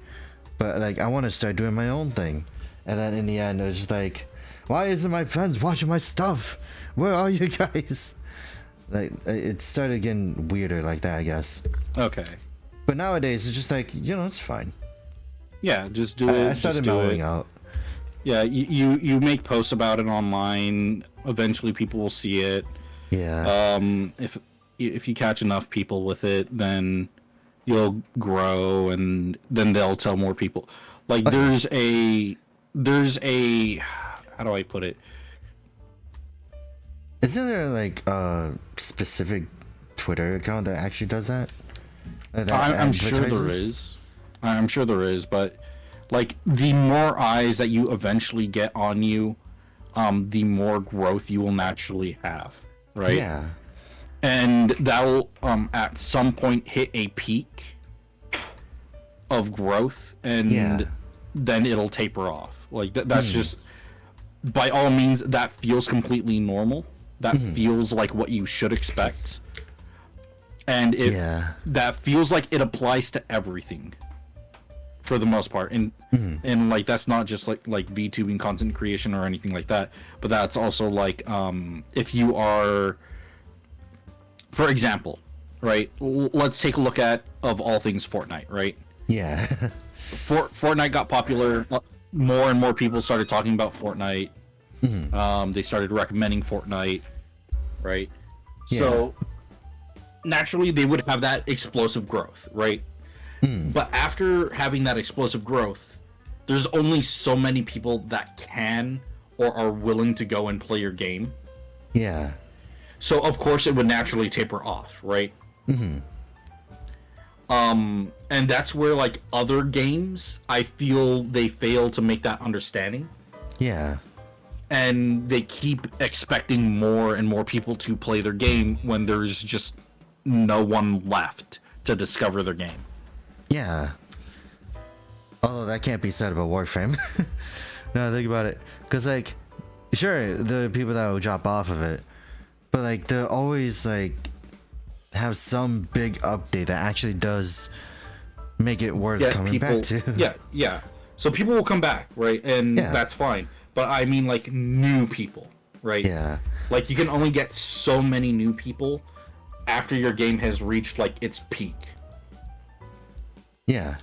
Speaker 2: but like I want to start doing my own thing. And then in the end, it was just like, why isn't my friends watching my stuff? Where are you guys? Like, it started getting weirder like that, I guess.
Speaker 1: Okay.
Speaker 2: But nowadays, it's just like, it's fine.
Speaker 1: Yeah, just do it.
Speaker 2: I started mellowing out.
Speaker 1: Yeah, you make posts about it online. Eventually, people will see it.
Speaker 2: Yeah.
Speaker 1: If you catch enough people with it, then you'll grow, and then they'll tell more people. Like, there's a how do I put it?
Speaker 2: Isn't there like a specific Twitter account that actually does that?
Speaker 1: I'm sure there is. I'm sure there is, but like the more eyes that you eventually get on you, the more growth you will naturally have, right?
Speaker 2: Yeah.
Speaker 1: And that'll at some point hit a peak of growth, and then it'll taper off. Like that's just, by all means, that feels completely normal. That feels like what you should expect, and that feels like it applies to everything for the most part. And like that's not just like VTubing content creation or anything like that, but that's also like if you are, for example, right? Let's take a look at, of all things, Fortnite, right?
Speaker 2: Yeah.
Speaker 1: Fortnite got popular. More and more people started talking about Fortnite. They started recommending Fortnite, right?
Speaker 2: Yeah.
Speaker 1: So naturally, they would have that explosive growth, right? But after having that explosive growth, there's only so many people that can or are willing to go and play your game.
Speaker 2: Yeah.
Speaker 1: So of course it would naturally taper off, right? And that's where like other games, I feel they fail to make that understanding.
Speaker 2: Yeah.
Speaker 1: And they keep expecting more and more people to play their game when there's just no one left to discover their game.
Speaker 2: Yeah. Although that can't be said about Warframe. No, think about it, because like, sure, the people that will drop off of it, but like they'll always like have some big update that actually does make it worth coming back to.
Speaker 1: Yeah. So people will come back, right? And that's fine. But I mean, like, new people, right?
Speaker 2: Yeah.
Speaker 1: Like, you can only get so many new people after your game has reached, like, its peak.
Speaker 2: Yeah.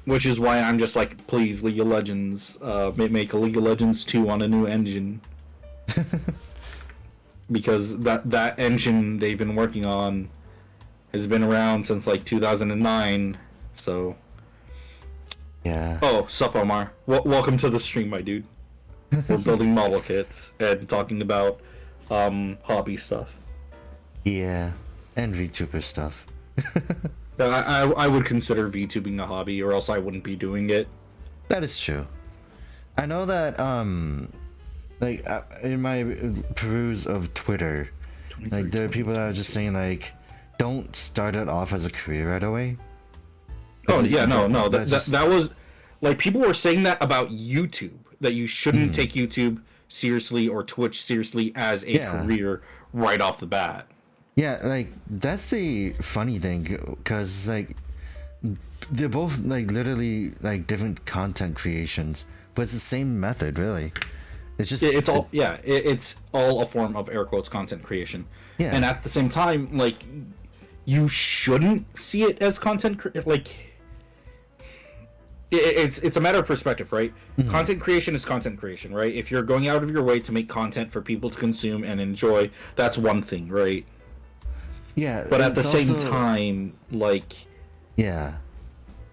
Speaker 1: Which is why I'm just like, please, League of Legends, make a League of Legends 2 on a new engine. Because that engine they've been working on has been around since, like, 2009, so...
Speaker 2: Yeah.
Speaker 1: Oh, sup, Omar. Welcome to the stream, my dude. We're building model kits and talking about hobby stuff.
Speaker 2: Yeah, and VTuber stuff.
Speaker 1: I would consider VTubing a hobby, or else I wouldn't be doing it.
Speaker 2: That is true. I know that like in my peruse of Twitter, like there are people that are just saying like, don't start it off as a career right away.
Speaker 1: Oh yeah, no. That was like, people were saying that about YouTube, that you shouldn't take YouTube seriously or Twitch seriously as a career right off the bat.
Speaker 2: Yeah, like that's the funny thing, because like they're both like literally like different content creations, but it's the same method, really. It's just
Speaker 1: it's all a form of air quotes content creation.
Speaker 2: Yeah,
Speaker 1: and at the same time, like, you shouldn't see it as like. It's a matter of perspective, right? Content creation is content creation, right? If you're going out of your way to make content for people to consume and enjoy, that's one thing, right?
Speaker 2: Yeah,
Speaker 1: but at the same time, like,
Speaker 2: yeah,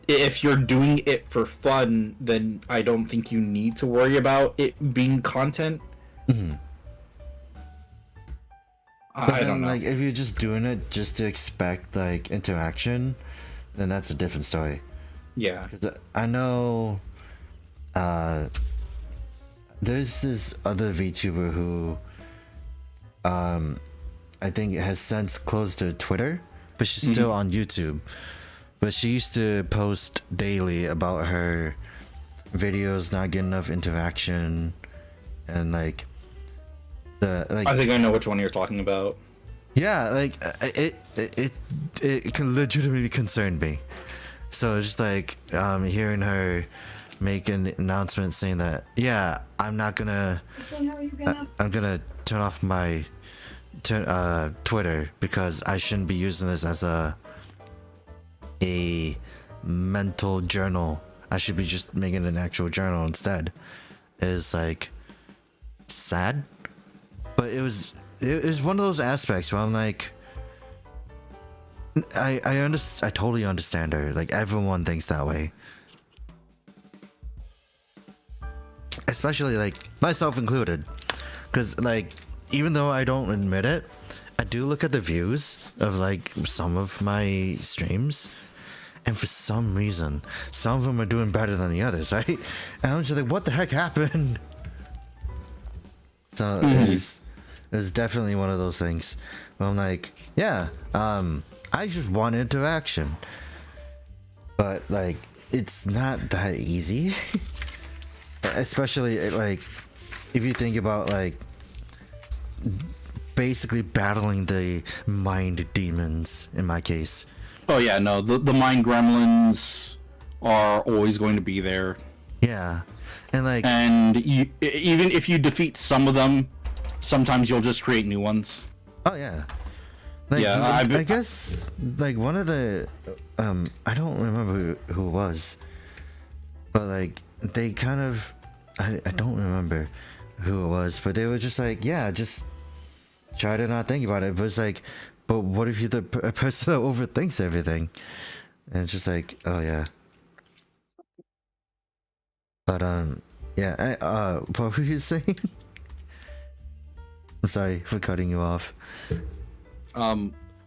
Speaker 1: if you're doing it for fun, then I don't think you need to worry about it being content. I don't know.
Speaker 2: Like, if you're just doing it just to expect like interaction, then that's a different story.
Speaker 1: Yeah,
Speaker 2: because I know there's this other VTuber who I think has since closed her Twitter, but she's still on YouTube. But she used to post daily about her videos not getting enough interaction, and like I think
Speaker 1: I know which one you're talking about.
Speaker 2: Yeah, like it can legitimately concern me. So it's just like hearing her make an announcement saying that, yeah, I'm gonna turn off my Twitter because I shouldn't be using this as a mental journal. I should be just making an actual journal instead. Is like sad, but it was one of those aspects where I'm like, I totally understand her. Like, everyone thinks that way, especially like myself included, because like, even though I don't admit it, I do look at the views of like some of my streams, and for some reason some of them are doing better than the others, right? And I'm just like, what the heck happened? So it was definitely one of those things where I'm like, yeah, I just want interaction, but like, it's not that easy. Especially like, if you think about like basically battling the mind demons in my case.
Speaker 1: Oh yeah, no, the mind gremlins are always going to be there.
Speaker 2: Yeah, and
Speaker 1: even if you defeat some of them, sometimes you'll just create new ones.
Speaker 2: Oh yeah. Like, yeah, I guess like one of the I don't remember who it was, but like they kind of, I don't remember who it was, but they were just like, yeah, just try to not think about it. But it's like, but what if you're the person that overthinks everything? And it's just like, oh yeah. But yeah, what were you saying? I'm sorry for cutting you off.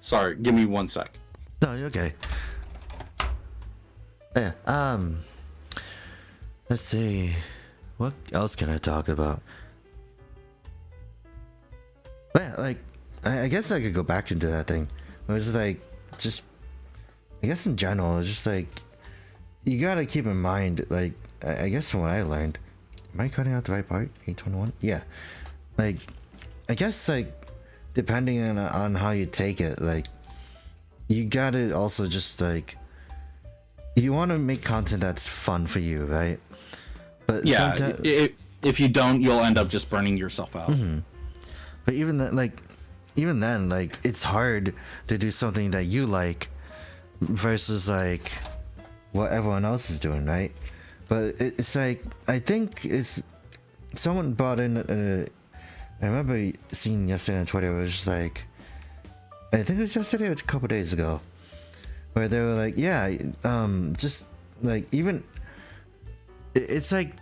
Speaker 1: Sorry, give me 1 sec.
Speaker 2: No, you're okay. Yeah, let's see. What else can I talk about? But yeah, like, I guess I could go back into that thing. It was like, just, I guess in general, it's just like, you gotta keep in mind, like, I guess from what I learned, am I cutting out the right part? 821. Yeah, like I guess like depending on how you take it, like you gotta also just like you want to make content that's fun for you, right? But
Speaker 1: yeah, if you don't, you'll end up just burning yourself out.
Speaker 2: But even then, like it's hard to do something that you like versus like what everyone else is doing, right? But it's like I think it's someone brought in. I remember seeing yesterday on Twitter. It was just like I think it was yesterday or a couple days ago, where they were like, yeah, just like even it's like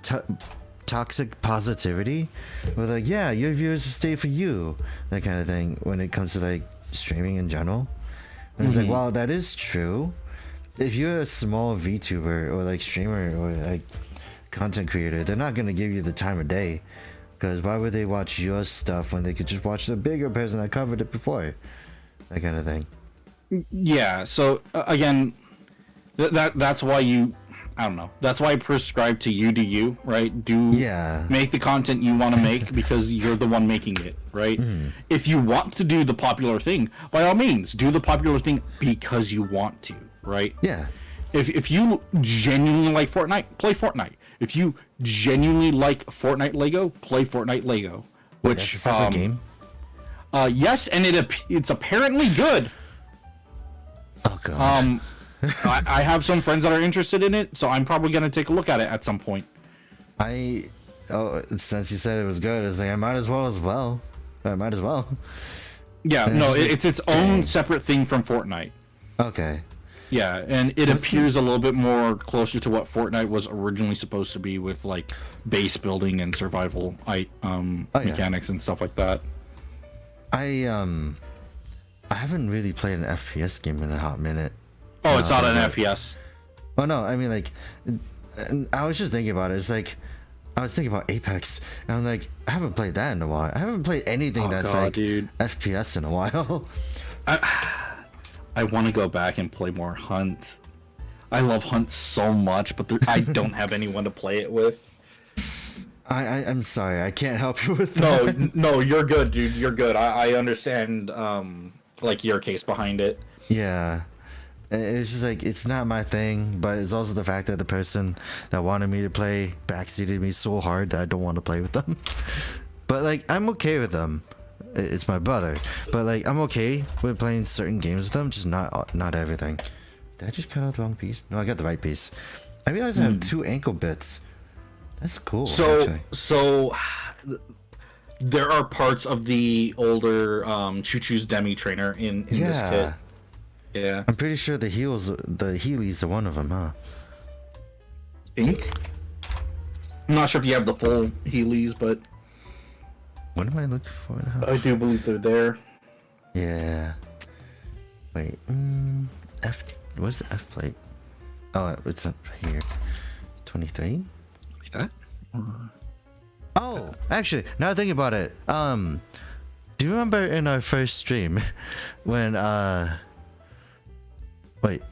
Speaker 2: toxic positivity. Where like, yeah, your viewers will stay for you, that kind of thing. When it comes to like streaming in general, and it's like, wow, that is true. If you're a small VTuber or like streamer or like content creator, they're not gonna give you the time of day, because why would they watch your stuff when they could just watch the bigger person that covered it before, that kind of thing.
Speaker 1: Yeah, so again, that's why I don't know. That's why I prescribe to you do you, right? Make the content you want to make because you're the one making it, right? If you want to do the popular thing, by all means, do the popular thing because you want to, right?
Speaker 2: Yeah.
Speaker 1: If you genuinely like Fortnite, play Fortnite. If you genuinely like Fortnite Lego, play Fortnite Lego. Which
Speaker 2: that's a separate game.
Speaker 1: Yes, and it's apparently good.
Speaker 2: Oh god.
Speaker 1: I have some friends that are interested in it, so I'm probably gonna take a look at it at some point.
Speaker 2: Since you said it was good, it's like I might as well.
Speaker 1: Yeah, no, it's its own separate thing from Fortnite.
Speaker 2: Okay.
Speaker 1: Yeah, and it appears a little bit more closer to what Fortnite was originally supposed to be, with like base building and survival mechanics and stuff like that.
Speaker 2: I haven't really played an FPS game in a hot minute.
Speaker 1: Oh, it's not an FPS.
Speaker 2: Oh no, I mean like, I was just thinking about it. It's like, I was thinking about Apex, and I'm like, I haven't played that in a while. I haven't played anything dude. FPS in a while.
Speaker 1: I want to go back and play more Hunt. I love Hunt so much, but I don't have anyone to play it with.
Speaker 2: I'm sorry, I can't help you with that.
Speaker 1: No, you're good, dude. You're good. I understand, like your case behind it.
Speaker 2: Yeah. It's just like, it's not my thing, but it's also the fact that the person that wanted me to play backseated me so hard that I don't want to play with them. But like, I'm okay with them. It's my brother, but like, I'm okay with playing certain games with them, just not everything. Did I just cut out the wrong piece? No, I got the right piece. I realized I have 2 ankle bits. That's cool.
Speaker 1: So there are parts of the older CHUCHU's Demi trainer in this kit. Yeah,
Speaker 2: I'm pretty sure the Heelys are one of them, huh?
Speaker 1: Think. I'm not sure if you have the full Heelys, but
Speaker 2: what am I looking for now?
Speaker 1: I do believe they're there.
Speaker 2: Yeah. Wait. F. What's the F plate? Oh, it's up here. 23.
Speaker 1: Like that.
Speaker 2: Oh, actually, now thinking about it, do you remember in our first stream when wait,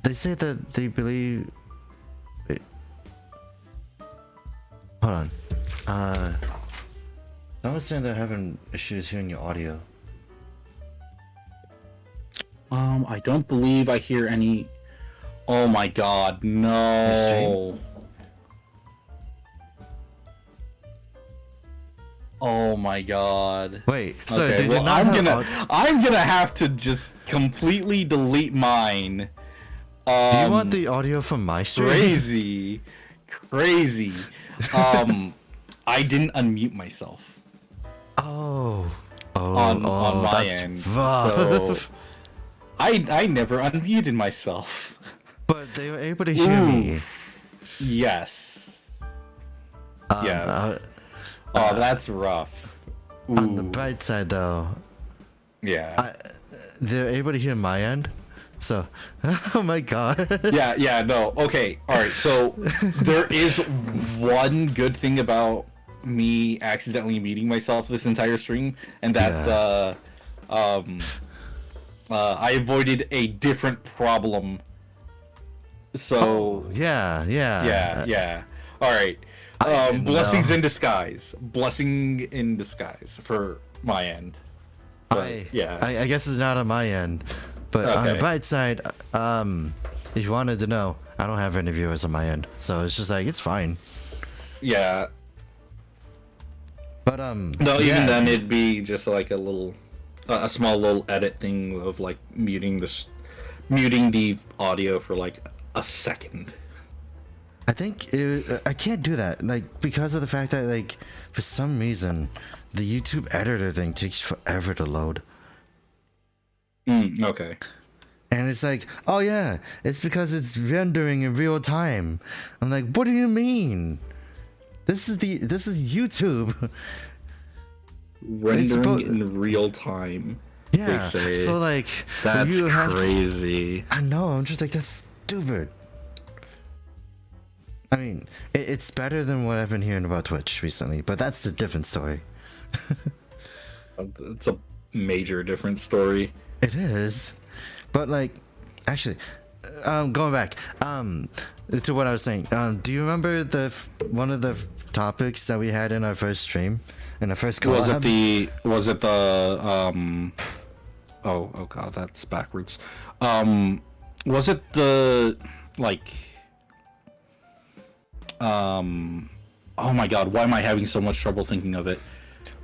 Speaker 2: they say that they believe. Wait. Hold on. I was saying they're having issues hearing your audio.
Speaker 1: I don't believe I hear any. Oh my god, no. Oh my god.
Speaker 2: Wait, so
Speaker 1: okay,
Speaker 2: did
Speaker 1: well,
Speaker 2: you not
Speaker 1: I'm gonna have to just completely delete mine.
Speaker 2: Do you want the audio from my stream?
Speaker 1: Crazy. I didn't unmute myself.
Speaker 2: On
Speaker 1: my end. So I never unmuted myself.
Speaker 2: But they were able to hear me.
Speaker 1: Yes. Yes. That's rough. Ooh.
Speaker 2: On the bright side, though,
Speaker 1: yeah,
Speaker 2: they're able to hear my end. So, oh my god.
Speaker 1: Yeah, no. Okay, all right. So there is one good thing about me accidentally muting myself this entire stream, and that's I avoided a different problem So
Speaker 2: Yeah,
Speaker 1: yeah. All right.
Speaker 2: I didn't
Speaker 1: Blessings
Speaker 2: know.
Speaker 1: in disguise. Blessing in disguise for my end. But yeah.
Speaker 2: I guess it's not on my end, but on the
Speaker 1: Okay.
Speaker 2: bright side, if you wanted to know, I don't have any viewers on my end, so it's just like it's fine.
Speaker 1: Yeah.
Speaker 2: But
Speaker 1: No, even
Speaker 2: yeah.
Speaker 1: then it'd be just like a small little edit thing of like muting the audio for like a second.
Speaker 2: I think I can't do that, like because of the fact that like for some reason the YouTube editor thing takes forever to load.
Speaker 1: Okay.
Speaker 2: And it's like, oh yeah, it's because it's rendering in real time. I'm like, what do you mean? This is YouTube.
Speaker 1: Rendering in real time.
Speaker 2: Yeah.
Speaker 1: They say.
Speaker 2: So like,
Speaker 1: That's crazy.
Speaker 2: I know. I'm just like, that's stupid. I mean, it's better than what I've been hearing about Twitch recently, but that's a different story.
Speaker 1: It's a major different story.
Speaker 2: It is, but like, actually, going back, to what I was saying. Do you remember one of the topics that we had in our first stream, in our first collab?
Speaker 1: Was it the oh god, that's backwards. Was it the like oh my god, why am I having so much trouble thinking of it?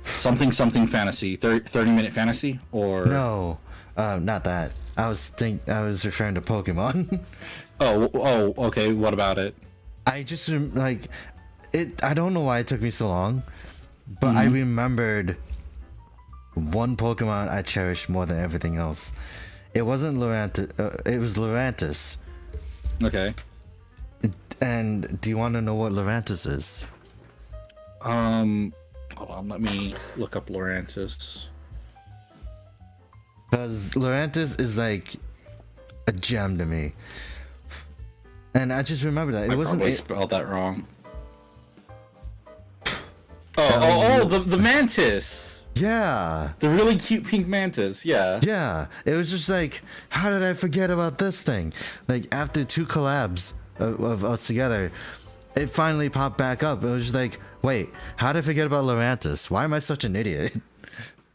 Speaker 1: Something fantasy, 30-minute fantasy, or
Speaker 2: No, not that. I was referring to Pokemon.
Speaker 1: oh, okay. What about it?
Speaker 2: I just like it. I don't know why it took me so long, but I remembered one Pokemon I cherished more than everything else. It wasn't Lurantis. It was Lurantis.
Speaker 1: Okay.
Speaker 2: And do you want to know what Lurantis is?
Speaker 1: Hold on. Let me look up Lurantis.
Speaker 2: Because Lurantis is like a gem to me. And I just remember that.
Speaker 1: I probably spelled that wrong. The mantis.
Speaker 2: Yeah.
Speaker 1: The really cute pink mantis. Yeah.
Speaker 2: Yeah. It was just like, how did I forget about this thing? Like after 2 collabs of us together, it finally popped back up. It was just like, wait, how did I forget about Lurantis? Why am I such an idiot?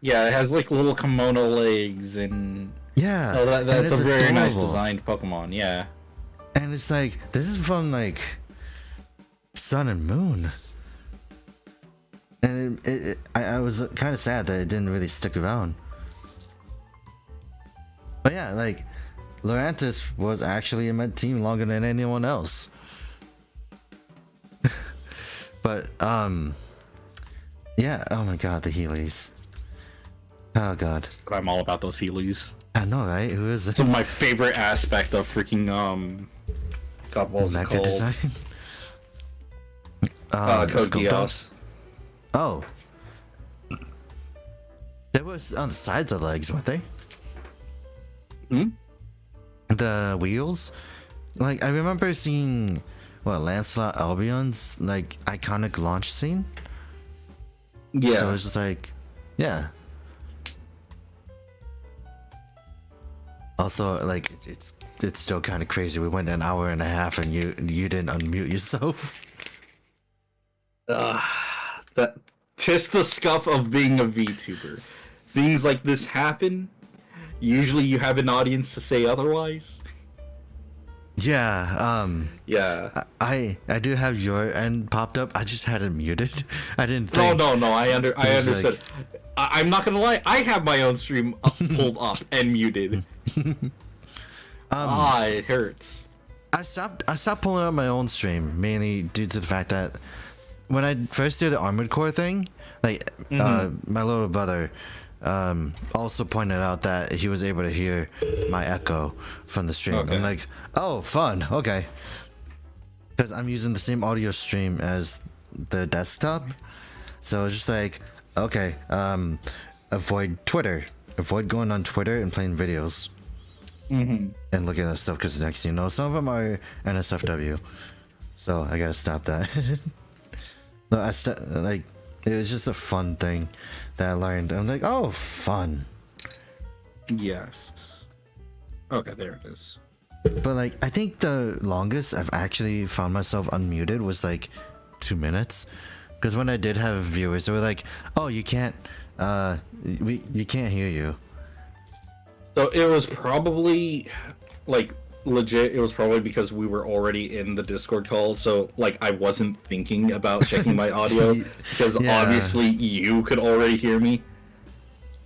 Speaker 1: Yeah, it has like little kimono legs and
Speaker 2: Yeah.
Speaker 1: oh, that's a very nice
Speaker 2: adorable.
Speaker 1: designed Pokemon. Yeah.
Speaker 2: And it's like, this is from like Sun and Moon. And I was kind of sad that it didn't really stick around. But yeah, like Lurantis was actually in my team longer than anyone else. But yeah, oh my god, the Heelys. Oh god.
Speaker 1: But I'm all about those Heelys.
Speaker 2: I know, right? Who is it?
Speaker 1: So my favorite aspect of freaking God, what was it
Speaker 2: Mecha
Speaker 1: called?
Speaker 2: design?
Speaker 1: Code
Speaker 2: Sculptors?
Speaker 1: Geass.
Speaker 2: Oh. They was on the sides of the legs, weren't they? The wheels? Like, I remember seeing, Lancelot Albion's, like, iconic launch scene?
Speaker 1: Yeah.
Speaker 2: So it's just like, yeah. Also, like, it's still kind of crazy. We went an hour and a half and you didn't unmute yourself.
Speaker 1: That tis the scuff of being a VTuber. Things like this happen. Usually you have an audience to say otherwise.
Speaker 2: Yeah,
Speaker 1: Yeah.
Speaker 2: I do have your end popped up. I just had it muted. I didn't think.
Speaker 1: No. I
Speaker 2: was
Speaker 1: understood. I'm not gonna lie. I have my own stream pulled up and muted. It hurts.
Speaker 2: I stopped pulling up my own stream mainly due to the fact that when I first did the Armored Core thing, like my little brother also pointed out that he was able to hear my echo from the stream.
Speaker 1: Okay.
Speaker 2: I'm like, oh, fun, okay, because I'm using the same audio stream as the desktop, so it's just like, okay, avoid Twitter, avoid going on Twitter and playing videos. And looking at stuff, because next thing you know, some of them are NSFW, so I gotta stop that. No, like, it was just a fun thing that I learned. I'm like, oh, fun.
Speaker 1: Yes. Okay, there it is.
Speaker 2: But like, I think the longest I've actually found myself unmuted was like 2 minutes. Because when I did have viewers, they were like, "Oh, you can't, you can't hear you."
Speaker 1: So it was probably like legit. It was probably because we were already in the Discord call, so like I wasn't thinking about checking my audio because obviously you could already hear me.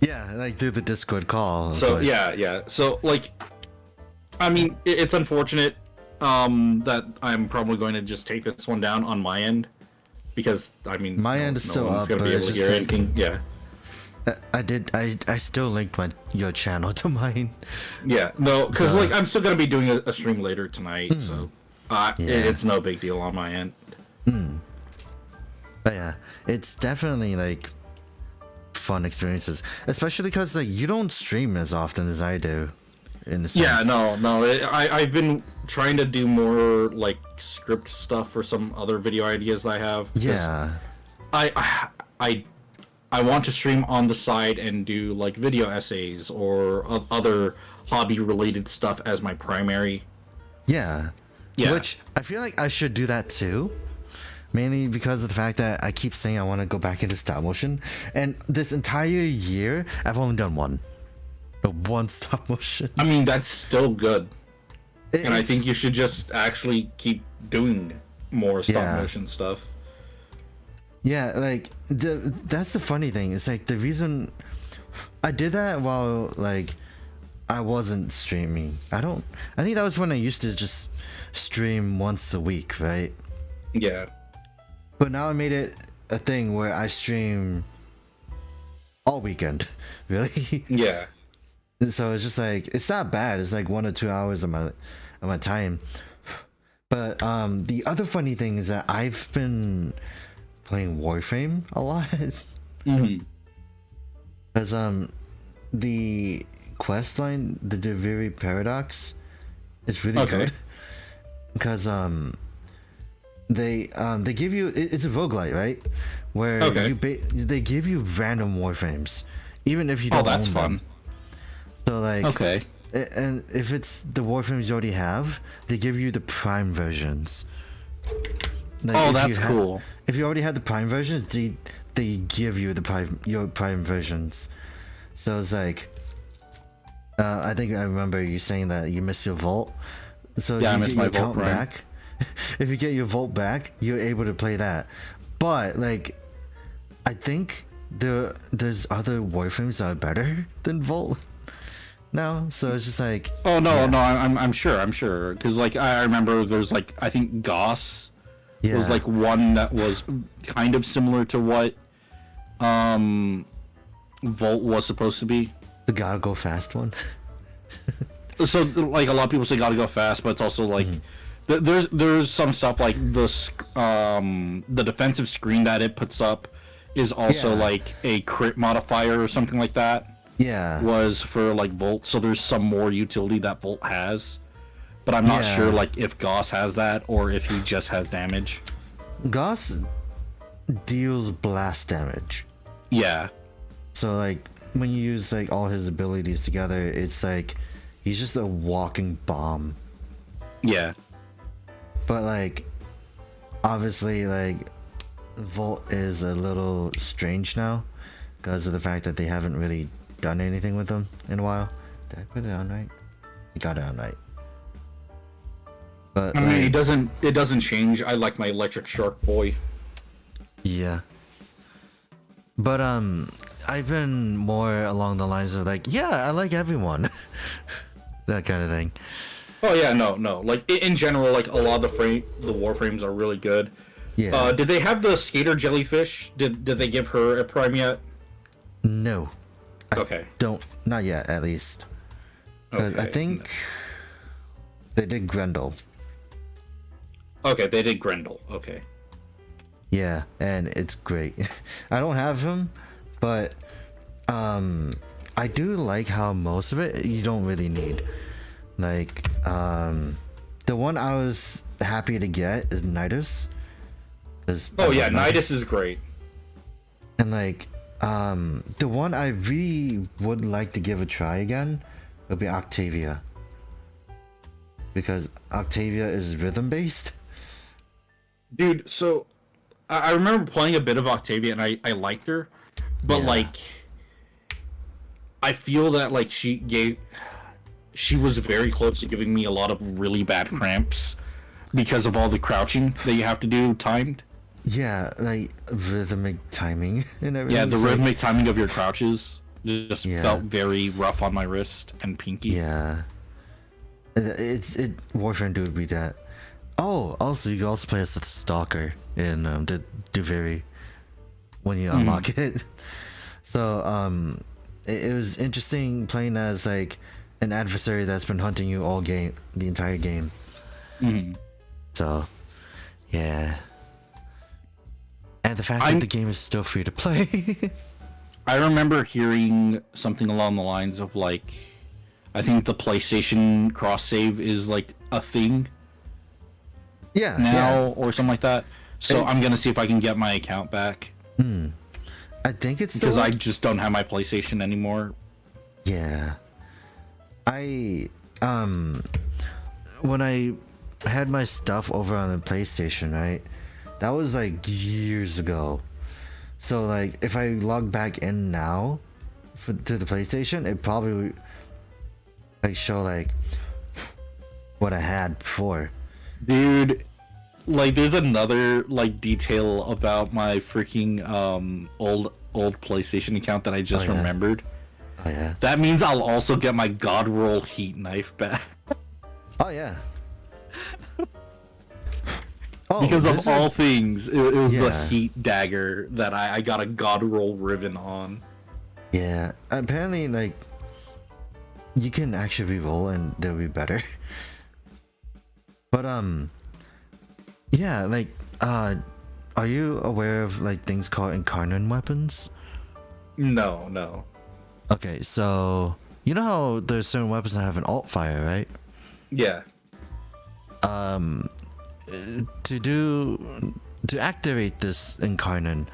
Speaker 2: Yeah, like through the Discord call.
Speaker 1: So yeah. So like, I mean, it's unfortunate that I'm probably going to just take this one down on my end because I mean,
Speaker 2: my end is still up.
Speaker 1: Gonna be able to hear anything. Yeah.
Speaker 2: I still linked your channel to mine.
Speaker 1: Yeah, no, because like I'm still gonna be doing a stream later tonight, so it's no big deal on my end.
Speaker 2: But yeah, it's definitely like fun experiences, especially because like you don't stream as often as I do. In the sense.
Speaker 1: Yeah, no, I've been trying to do more like script stuff for some other video ideas that I have.
Speaker 2: Yeah,
Speaker 1: I want to stream on the side and do like video essays or other hobby related stuff as my primary.
Speaker 2: Yeah. Which I feel like I should do that too. Mainly because of the fact that I keep saying I want to go back into stop motion, and this entire year I've only done one stop motion.
Speaker 1: I mean, that's still good. And I think you should just actually keep doing more stop motion stuff.
Speaker 2: Yeah, like that's the funny thing. It's like the reason I did that while like I wasn't streaming. I think that was when I used to just stream once a week, right?
Speaker 1: Yeah.
Speaker 2: But now I made it a thing where I stream all weekend. Really?
Speaker 1: Yeah.
Speaker 2: So it's just like it's not bad. It's like 1 or 2 hours of my time. But the other funny thing is that I've been playing Warframe a lot. Because the quest line, the Deviri Paradox, is really good. Because they give you it's a roguelite, right? Where they give you random Warframes, even if you don't own them. So like and if it's the Warframes you already have, they give you the Prime versions. Like
Speaker 1: that's cool.
Speaker 2: If you already had the Prime versions, they give you your Prime versions. So it's like, I think I remember you saying that you missed your Vault. So
Speaker 1: yeah,
Speaker 2: if
Speaker 1: I
Speaker 2: you
Speaker 1: missed
Speaker 2: get
Speaker 1: my
Speaker 2: your
Speaker 1: Vault
Speaker 2: account back, if you get your Vault back, you're able to play that. But like, I think there's other Warframes that are better than Vault now. So it's just like,
Speaker 1: I'm sure because like I remember there's like I think Goss. It was like one that was kind of similar to what Volt was supposed to be.
Speaker 2: The gotta go fast one.
Speaker 1: So like a lot of people say gotta go fast, but it's also like there's some stuff like the defensive screen that it puts up is also like a crit modifier or something like that.
Speaker 2: Yeah.
Speaker 1: Was for like Volt, so there's some more utility that Volt has. But I'm not sure like if Goss has that or if he just has damage.
Speaker 2: Goss deals blast damage.
Speaker 1: Yeah.
Speaker 2: So like when you use like all his abilities together, it's like he's just a walking bomb.
Speaker 1: Yeah.
Speaker 2: But like obviously like Volt is a little strange now because of the fact that they haven't really done anything with him in a while. Did I put it on right? I got it on right. But
Speaker 1: I mean, it doesn't change. I like my electric shark boy.
Speaker 2: Yeah. But I've been more along the lines of like, yeah, I like everyone. That kind of thing.
Speaker 1: Oh yeah, no. Like in general, like a lot of the Warframes are really good.
Speaker 2: Yeah.
Speaker 1: Did they have the skater jellyfish? Did they give her a prime yet?
Speaker 2: No.
Speaker 1: Okay.
Speaker 2: Not yet, at least. Okay. I think they did Grendel.
Speaker 1: Okay, they did Grendel. Okay.
Speaker 2: Yeah, and it's great. I don't have him, but I do like how most of it you don't really need. Like the one I was happy to get is Nidus.
Speaker 1: Oh yeah, Nidus is great.
Speaker 2: And like the one I really would like to give a try again would be Octavia. because Octavia is rhythm based.
Speaker 1: Dude, so I remember playing a bit of Octavia and I liked her, but
Speaker 2: Yeah.
Speaker 1: like I feel that like she was very close to giving me a lot of really bad cramps because of all the crouching that you have to do timed.
Speaker 2: Yeah, like rhythmic timing and everything.
Speaker 1: Yeah, the rhythmic timing of your crouches just
Speaker 2: Yeah.
Speaker 1: felt very rough on my wrist and pinky.
Speaker 2: Yeah. Warframe do be that. Oh, also you can also play as the Stalker in the Duviri when you unlock it. So it was interesting playing as like an adversary that's been hunting you the entire game. So yeah. And the fact that the game is still free to play.
Speaker 1: I remember hearing something along the lines of like, I think the PlayStation cross save is like a thing
Speaker 2: Yeah.
Speaker 1: now or something like that. So I'm
Speaker 2: It's-
Speaker 1: gonna see if I can get my account back
Speaker 2: I think it's
Speaker 1: because
Speaker 2: still
Speaker 1: I just don't have my PlayStation anymore.
Speaker 2: Yeah. I when I had my stuff over on the PlayStation, right? That was like years ago. So like if I log back in now to the PlayStation, it probably would like show like what I had before.
Speaker 1: Dude, like there's another like detail about my freaking old PlayStation account that I just
Speaker 2: Oh, yeah.
Speaker 1: remembered.
Speaker 2: Oh yeah.
Speaker 1: That means I'll also get my God Roll heat knife back.
Speaker 2: Oh yeah. Oh,
Speaker 1: Because
Speaker 2: this
Speaker 1: of
Speaker 2: is-
Speaker 1: all things, it was the
Speaker 2: Yeah.
Speaker 1: heat dagger that I got a God Roll ribbon on.
Speaker 2: Yeah. Apparently like you can actually re-roll and they'll be better. But yeah, like are you aware of like things called incarnate weapons?
Speaker 1: No.
Speaker 2: Okay, so you know how there's certain weapons that have an alt fire, right?
Speaker 1: Yeah.
Speaker 2: To activate this incarnate,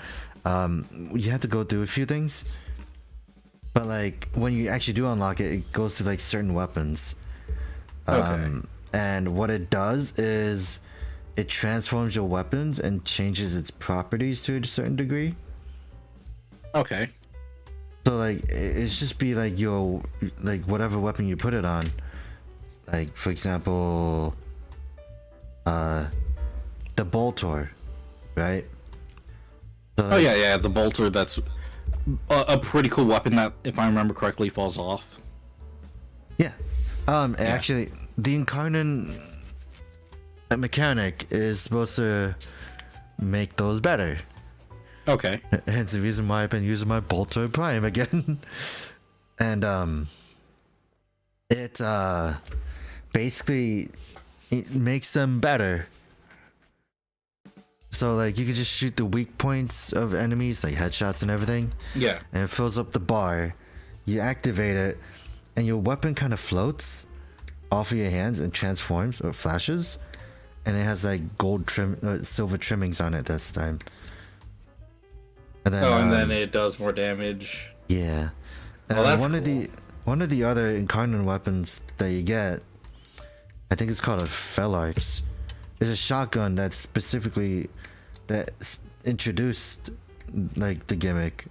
Speaker 2: you have to go through a few things. But like when you actually do unlock it, it goes to like certain weapons.
Speaker 1: Okay.
Speaker 2: And what it does is it transforms your weapons and changes its properties to a certain degree.
Speaker 1: Okay.
Speaker 2: So like it's just be like your like whatever weapon you put it on. Like for example, the Boltor, right? So,
Speaker 1: Oh yeah, the bolter. That's a pretty cool weapon that, if I remember correctly, falls off.
Speaker 2: yeah. Actually, the incarnate mechanic is supposed to make those better.
Speaker 1: Okay.
Speaker 2: Hence the reason why I've been using my Bolter Prime again. And it basically it makes them better. So like you can just shoot the weak points of enemies, like headshots and everything,
Speaker 1: Yeah.
Speaker 2: and it fills up the bar. You activate it, and your weapon kind of floats off of your hands and transforms or flashes, and it has like silver trimmings on it this time. And then,
Speaker 1: And then it does more damage.
Speaker 2: yeah.
Speaker 1: That's
Speaker 2: One of the other incarnate weapons that you get, I think it's called a Fellarx. It's a shotgun that's introduced like the gimmick.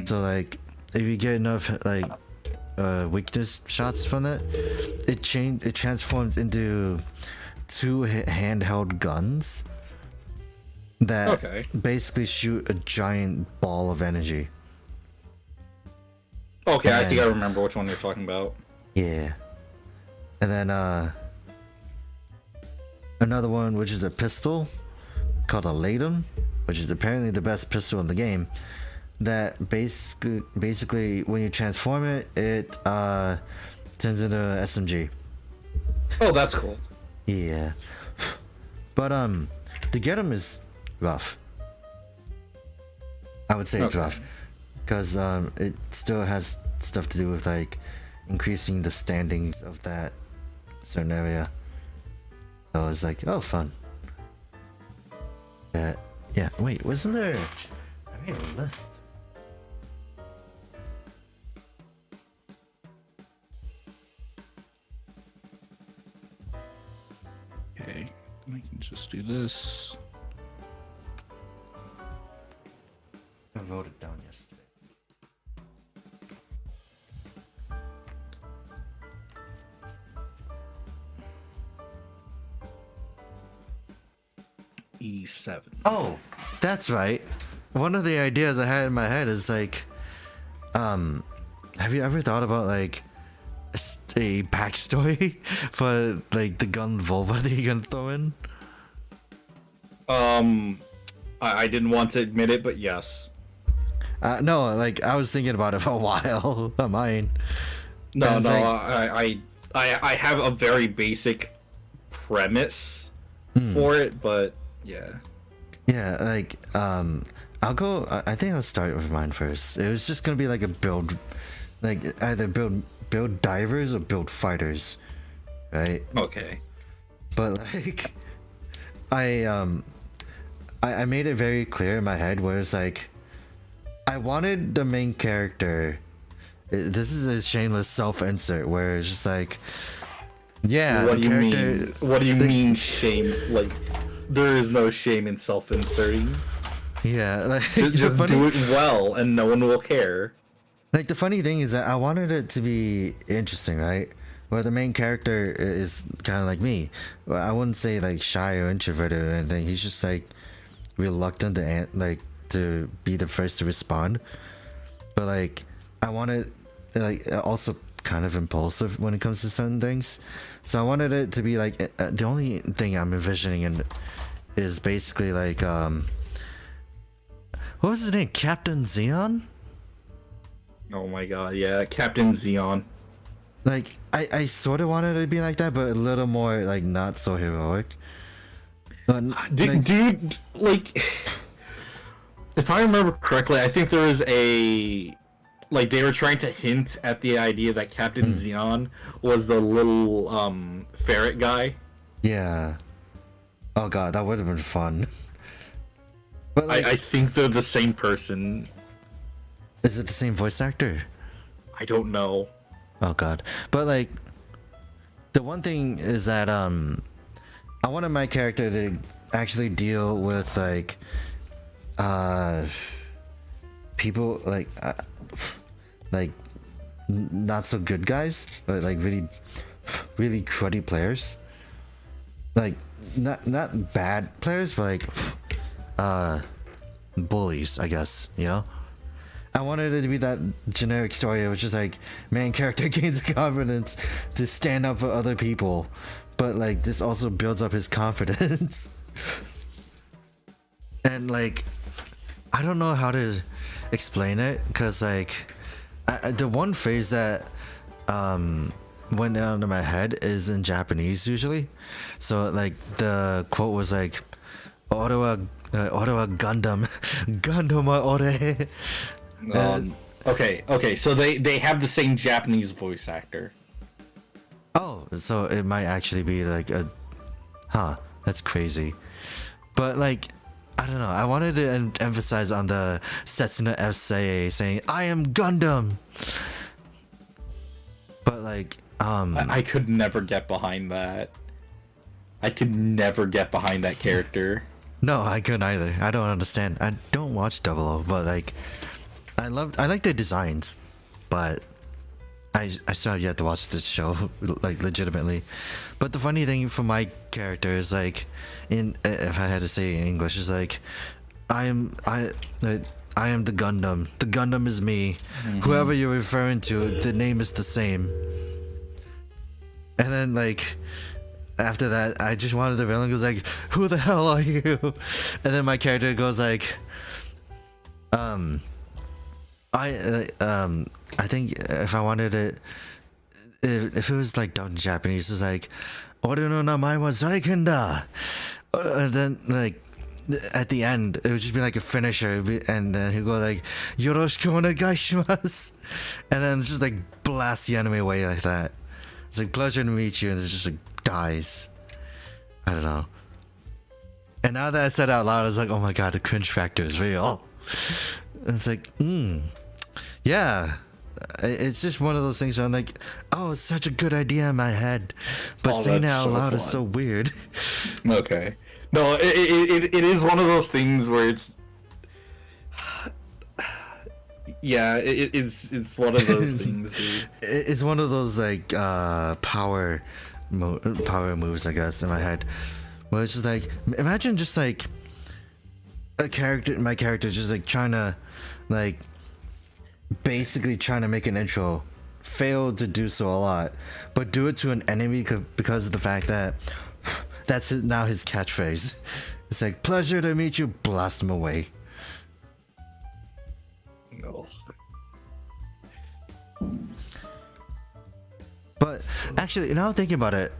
Speaker 2: So like if you get enough like weakness shots from it, it transforms into two handheld guns that basically shoot a giant ball of energy.
Speaker 1: Okay, I think I remember which one you're talking about.
Speaker 2: Yeah. And then another one, which is a pistol called a Latum, which is apparently the best pistol in the game. That basically when you transform it, it turns into an SMG.
Speaker 1: Oh, that's cool.
Speaker 2: Yeah. But to get them is rough. I would say it's rough. Because it still has stuff to do with like increasing the standings of that certain area. So it's like, oh, fun. Yeah, wait, wasn't there? I made a list.
Speaker 1: this.
Speaker 2: I wrote it down yesterday.
Speaker 1: E7.
Speaker 2: Oh, that's right. One of the ideas I had in my head is like, have you ever thought about like a backstory for like the gun vulva that you're gonna throw in?
Speaker 1: I didn't want to admit it, but yes.
Speaker 2: No, like I was thinking about it for a while. Not mine.
Speaker 1: No, no,
Speaker 2: like,
Speaker 1: I have a very basic premise for it, but yeah.
Speaker 2: Yeah, like I'll go. I think I'll start with mine first. It was just gonna be like a build, like either build divers or build fighters, right?
Speaker 1: Okay.
Speaker 2: But like, I made it very clear in my head where it's like, I wanted the main character. This is a shameless self-insert where it's just like, yeah,
Speaker 1: what
Speaker 2: the
Speaker 1: do you
Speaker 2: character.
Speaker 1: mean? What do you mean shame? Like, there is no shame in self-inserting.
Speaker 2: Yeah, like
Speaker 1: Just do it well, and no one will care.
Speaker 2: Like the funny thing is that I wanted it to be interesting, right? Where the main character is kind of like me. Well, I wouldn't say like shy or introverted or anything. He's just like reluctant to be the first to respond. But like I wanted like also kind of impulsive when it comes to certain things. So I wanted it to be like the only thing I'm envisioning is basically like what was his name? Captain Xeon?
Speaker 1: Oh my god, yeah, Captain Xeon.
Speaker 2: Like I sort of wanted it to be like that, but a little more like not so heroic.
Speaker 1: Dude, like, if I remember correctly, I think there was like they were trying to hint at the idea that Captain Xeon was the little ferret guy.
Speaker 2: Yeah. Oh god, that would have been fun. But like,
Speaker 1: I think they're the same person.
Speaker 2: is it the same voice actor?
Speaker 1: I don't know.
Speaker 2: Oh god. But like the one thing is that I wanted my character to actually deal with like people like not so good guys, but like really cruddy players. Like not bad players, but like bullies, I guess, you know? I wanted it to be that generic story, which is like main character gains confidence to stand up for other people, but like this also builds up his confidence. And like I don't know how to explain it, because like the one phrase that went out of my head is in Japanese usually. So like the quote was like Ore wa Gundam Gundam wa ore.
Speaker 1: Okay, so they have the same Japanese voice actor.
Speaker 2: Oh, so it might actually be like that's crazy. But like I don't know, I wanted to emphasize on the Setsuna F saying I am Gundam. But like
Speaker 1: I could never get behind that. I could never get behind that character.
Speaker 2: No, I couldn't either. I don't understand. I don't watch Double O, but like I like the designs, but I still have yet to watch this show like legitimately. But the funny thing for my character is like, if I had to say it in English, is like I am the Gundam. The Gundam is me. Mm-hmm. Whoever you're referring to, the name is the same. And then like after that, I just wanted the villain goes like, who the hell are you? And then my character goes like, I think if I wanted it, if it was like done in Japanese, it's like, Ore no namae wa Zryken da. Then like at the end, it would just be like a finisher, and then he'd go like, Yoroshiku onegai shimasu, and then just like blast the enemy away like that. It's like, pleasure to meet you, and it just like dies. I don't know. And now that I said it out loud, I was like, oh my god, the cringe factor is real. And it's like, yeah. It's just one of those things where I'm like, oh, it's such a good idea in my head, but saying it out loud is so weird.
Speaker 1: Okay. No, it is one of those things where it's yeah, it's one of those things, dude.
Speaker 2: It's one of those like power moves, I guess, in my head. Where it's just like, imagine just like my character just like trying to like basically trying to make an intro, failed to do so a lot, but do it to an enemy because of the fact that that's now his catchphrase. It's like, pleasure to meet you, blast him away.
Speaker 1: No.
Speaker 2: But actually, now thinking about it,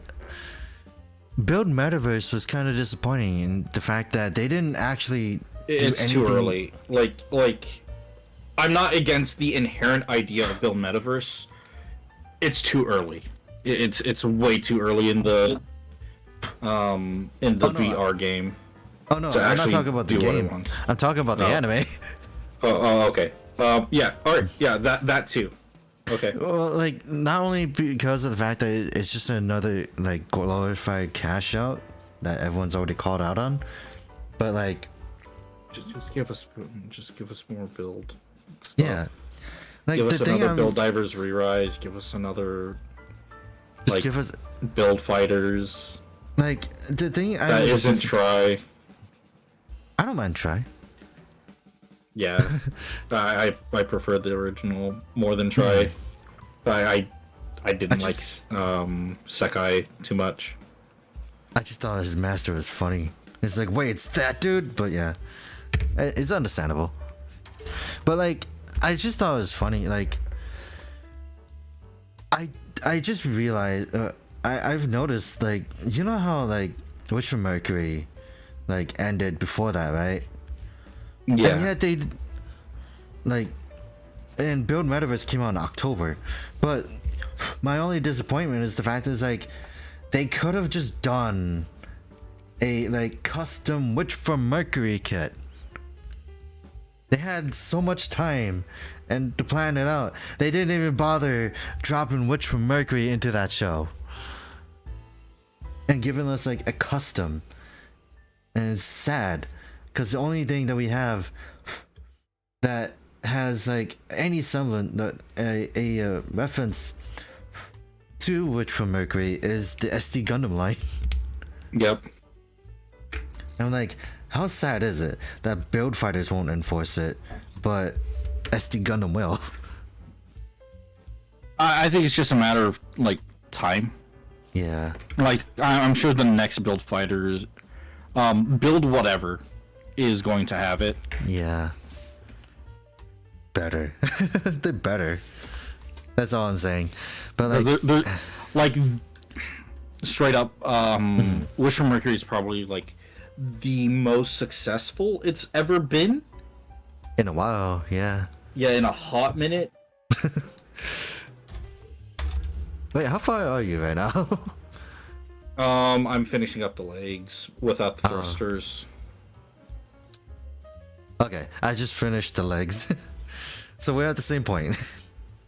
Speaker 2: Build Metaverse was kind of disappointing in the fact that they didn't actually do
Speaker 1: It's
Speaker 2: anything.
Speaker 1: too early. Like, I'm not against the inherent idea of Build Metaverse. It's too early. It's way too early in the VR game.
Speaker 2: Oh no, I'm not talking about the game. I'm talking about the anime.
Speaker 1: Oh, okay. Yeah. All right. Yeah, that too. Okay.
Speaker 2: Well, like, not only because of the fact that it's just another like glorified cash out that everyone's already called out on, but like,
Speaker 1: just give us more build stuff.
Speaker 2: Yeah, like
Speaker 1: give us
Speaker 2: the thing
Speaker 1: another Build Divers Re-Rise. Give us another like
Speaker 2: give us
Speaker 1: Build Fighters.
Speaker 2: Like the thing
Speaker 1: that isn't try.
Speaker 2: I don't mind try.
Speaker 1: Yeah, I prefer the original more than try. I didn't like Sekai too much.
Speaker 2: I just thought his master was funny. It's like, wait, it's that dude? But yeah, it's understandable. But like, I just thought it was funny. Like, I just realized I've noticed, like, you know how like Witch from Mercury like ended before that, right?
Speaker 1: Yeah.
Speaker 2: And yet they like, and Build Metaverse came out in October, but my only disappointment is the fact is like they could have just done a like custom Witch from Mercury kit. They had so much time and to plan it out. They didn't even bother dropping Witch from Mercury into that show and giving us like a custom. And it's sad because the only thing that we have that has like any semblance that a reference to Witch from Mercury is the SD Gundam line.
Speaker 1: Yep.
Speaker 2: And I'm like, how sad is it that Build Fighters won't enforce it, but SD Gundam will?
Speaker 1: I think it's just a matter of like time.
Speaker 2: Yeah.
Speaker 1: Like I'm sure the next Build Fighters, Build whatever, is going to have it.
Speaker 2: Yeah. Better. They're better. That's all I'm saying. But like,
Speaker 1: they're, like straight up, Wish from Mercury is probably like the most successful it's ever been.
Speaker 2: In a while, yeah.
Speaker 1: Yeah, in a hot minute.
Speaker 2: Wait, how far are you right now?
Speaker 1: I'm finishing up the legs without the thrusters.
Speaker 2: Okay, I just finished the legs. So we're at the same point.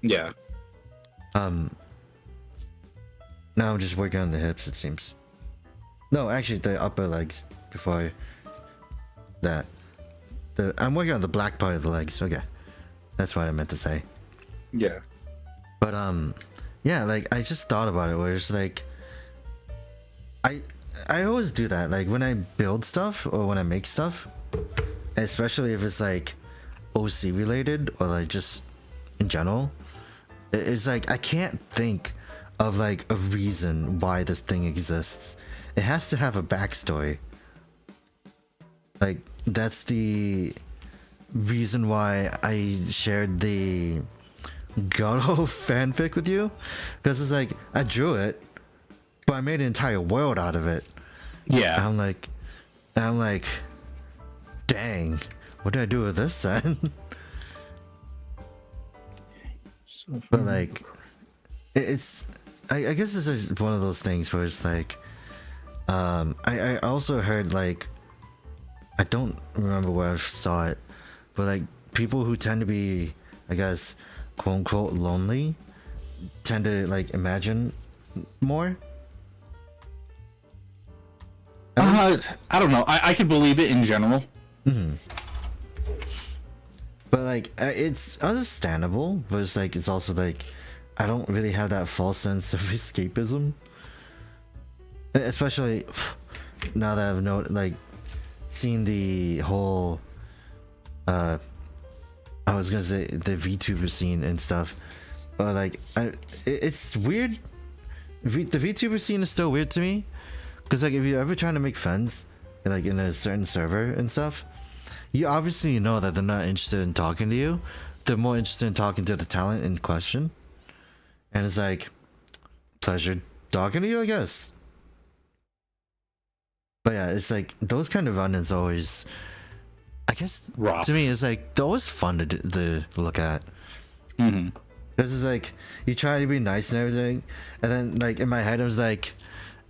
Speaker 1: Yeah.
Speaker 2: Now I'm just working on the hips, it seems. No, actually the upper legs before that. I'm working on the black part of the legs. Okay. That's what I meant to say.
Speaker 1: Yeah.
Speaker 2: But yeah, like I just thought about it where it's like I always do that, like when I build stuff or when I make stuff, especially if it's like OC related or like just in general, it's like I can't think of like a reason why this thing exists. It has to have a backstory. Like that's the reason why I shared the Garo fanfic with you, because it's like I drew it, but I made an entire world out of it.
Speaker 1: Yeah.
Speaker 2: I'm like, dang, what do I do with this then? But like, it's I guess this is one of those things where it's like, I also heard, like, I don't remember where I saw it, but like people who tend to be, I guess, quote unquote lonely tend to like imagine more.
Speaker 1: I don't know. I can believe it in general.
Speaker 2: But like, it's understandable. But it's like, it's also like, I don't really have that false sense of escapism. Especially now that I've seen the whole, I was gonna say the VTuber scene and stuff. But like, it's weird. The VTuber scene is still weird to me. Because like, if you're ever trying to make friends, like in a certain server and stuff, you obviously know that they're not interested in talking to you. They're more interested in talking to the talent in question. And it's like, pleasure talking to you, I guess. But yeah, it's like, those kind of run-ins always, I guess,
Speaker 1: rough.
Speaker 2: To me, it's like, they're always fun to look at.
Speaker 1: Mm-hmm.
Speaker 2: Because it's like, you try to be nice and everything, and then like, in my head, I was like,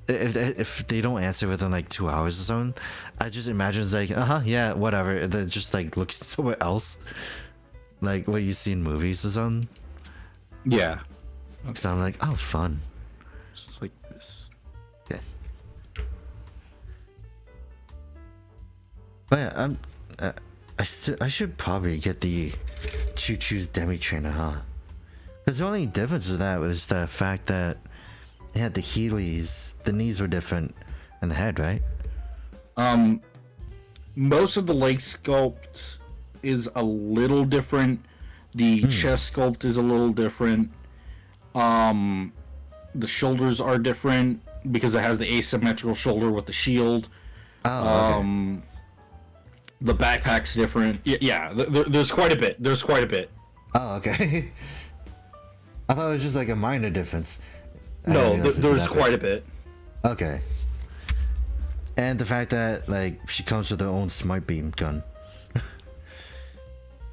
Speaker 2: if they don't answer within like 2 hours or something, I just imagine it's like, yeah, whatever, and then just like look somewhere else, like what you see in movies or something.
Speaker 1: Yeah.
Speaker 2: Okay. So I'm like, oh, fun.
Speaker 1: Just like this.
Speaker 2: Yeah. But yeah, I should probably get the CHUCHU's Demi trainer, huh? Because the only difference with that was the fact that it had the Heelys, the knees were different, and the head, right?
Speaker 1: Most of the leg sculpt is a little different. The chest sculpt is a little different. The shoulders are different because it has the asymmetrical shoulder with the shield.
Speaker 2: Oh, okay.
Speaker 1: The backpack's different. Yeah, there's quite a bit. There's quite a bit.
Speaker 2: Oh, okay. I thought it was just like a minor difference.
Speaker 1: No, there's quite a bit.
Speaker 2: Okay. And the fact that like she comes with her own smart beam gun.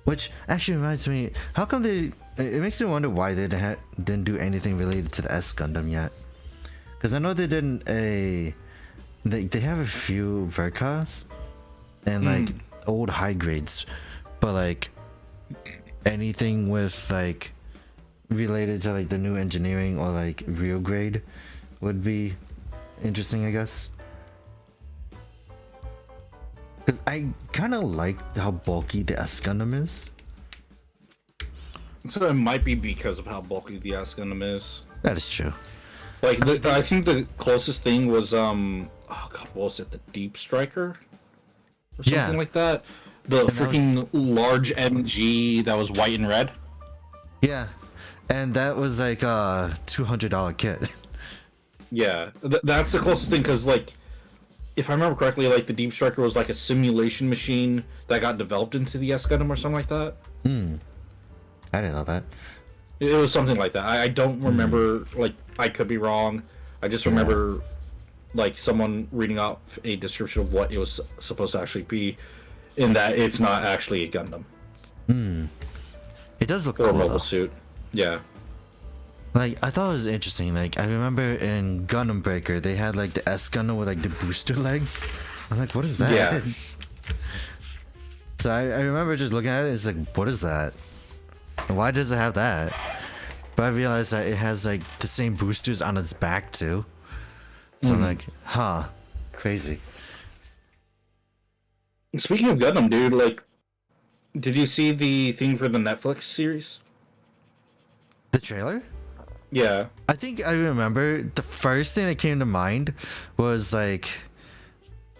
Speaker 2: Which actually reminds me, how come it makes me wonder why they didn't do anything related to the S Gundam yet. Because I know they didn't they have a few Verkas and like old high grades, but like anything with like related to like the new engineering or like real grade would be interesting, I guess. Because I kind of like how bulky the S Gundam is.
Speaker 1: So it might be because of how bulky the S Gundam is.
Speaker 2: That is true.
Speaker 1: Like I think the closest thing was oh god, what was it? The Deep Striker or something like that. The freaking large MG that was white and red.
Speaker 2: Yeah, and that was like a $200 kit.
Speaker 1: Yeah, that's the closest thing, because like, if I remember correctly, like the Deep Striker was like a simulation machine that got developed into the S Gundam or something like that.
Speaker 2: I didn't know that.
Speaker 1: It was something like that. I don't remember. Like, I could be wrong. I just remember like someone reading out a description of what it was supposed to actually be, in that it's not actually a Gundam.
Speaker 2: It does look
Speaker 1: or
Speaker 2: cool,
Speaker 1: a mobile
Speaker 2: though.
Speaker 1: suit. Yeah.
Speaker 2: Like, I thought it was interesting. Like, I remember in Gundam Breaker, they had like the S Gundam with like the booster legs. I'm like, what is that?
Speaker 1: Yeah.
Speaker 2: So I remember just looking at it. It's like, what is that? And why does it have that? But I realized that it has like the same boosters on its back too. So I'm like, huh, crazy.
Speaker 1: Speaking of Gundam, dude, like, did you see the thing for the Netflix series?
Speaker 2: The trailer?
Speaker 1: Yeah.
Speaker 2: I think I remember the first thing that came to mind was like,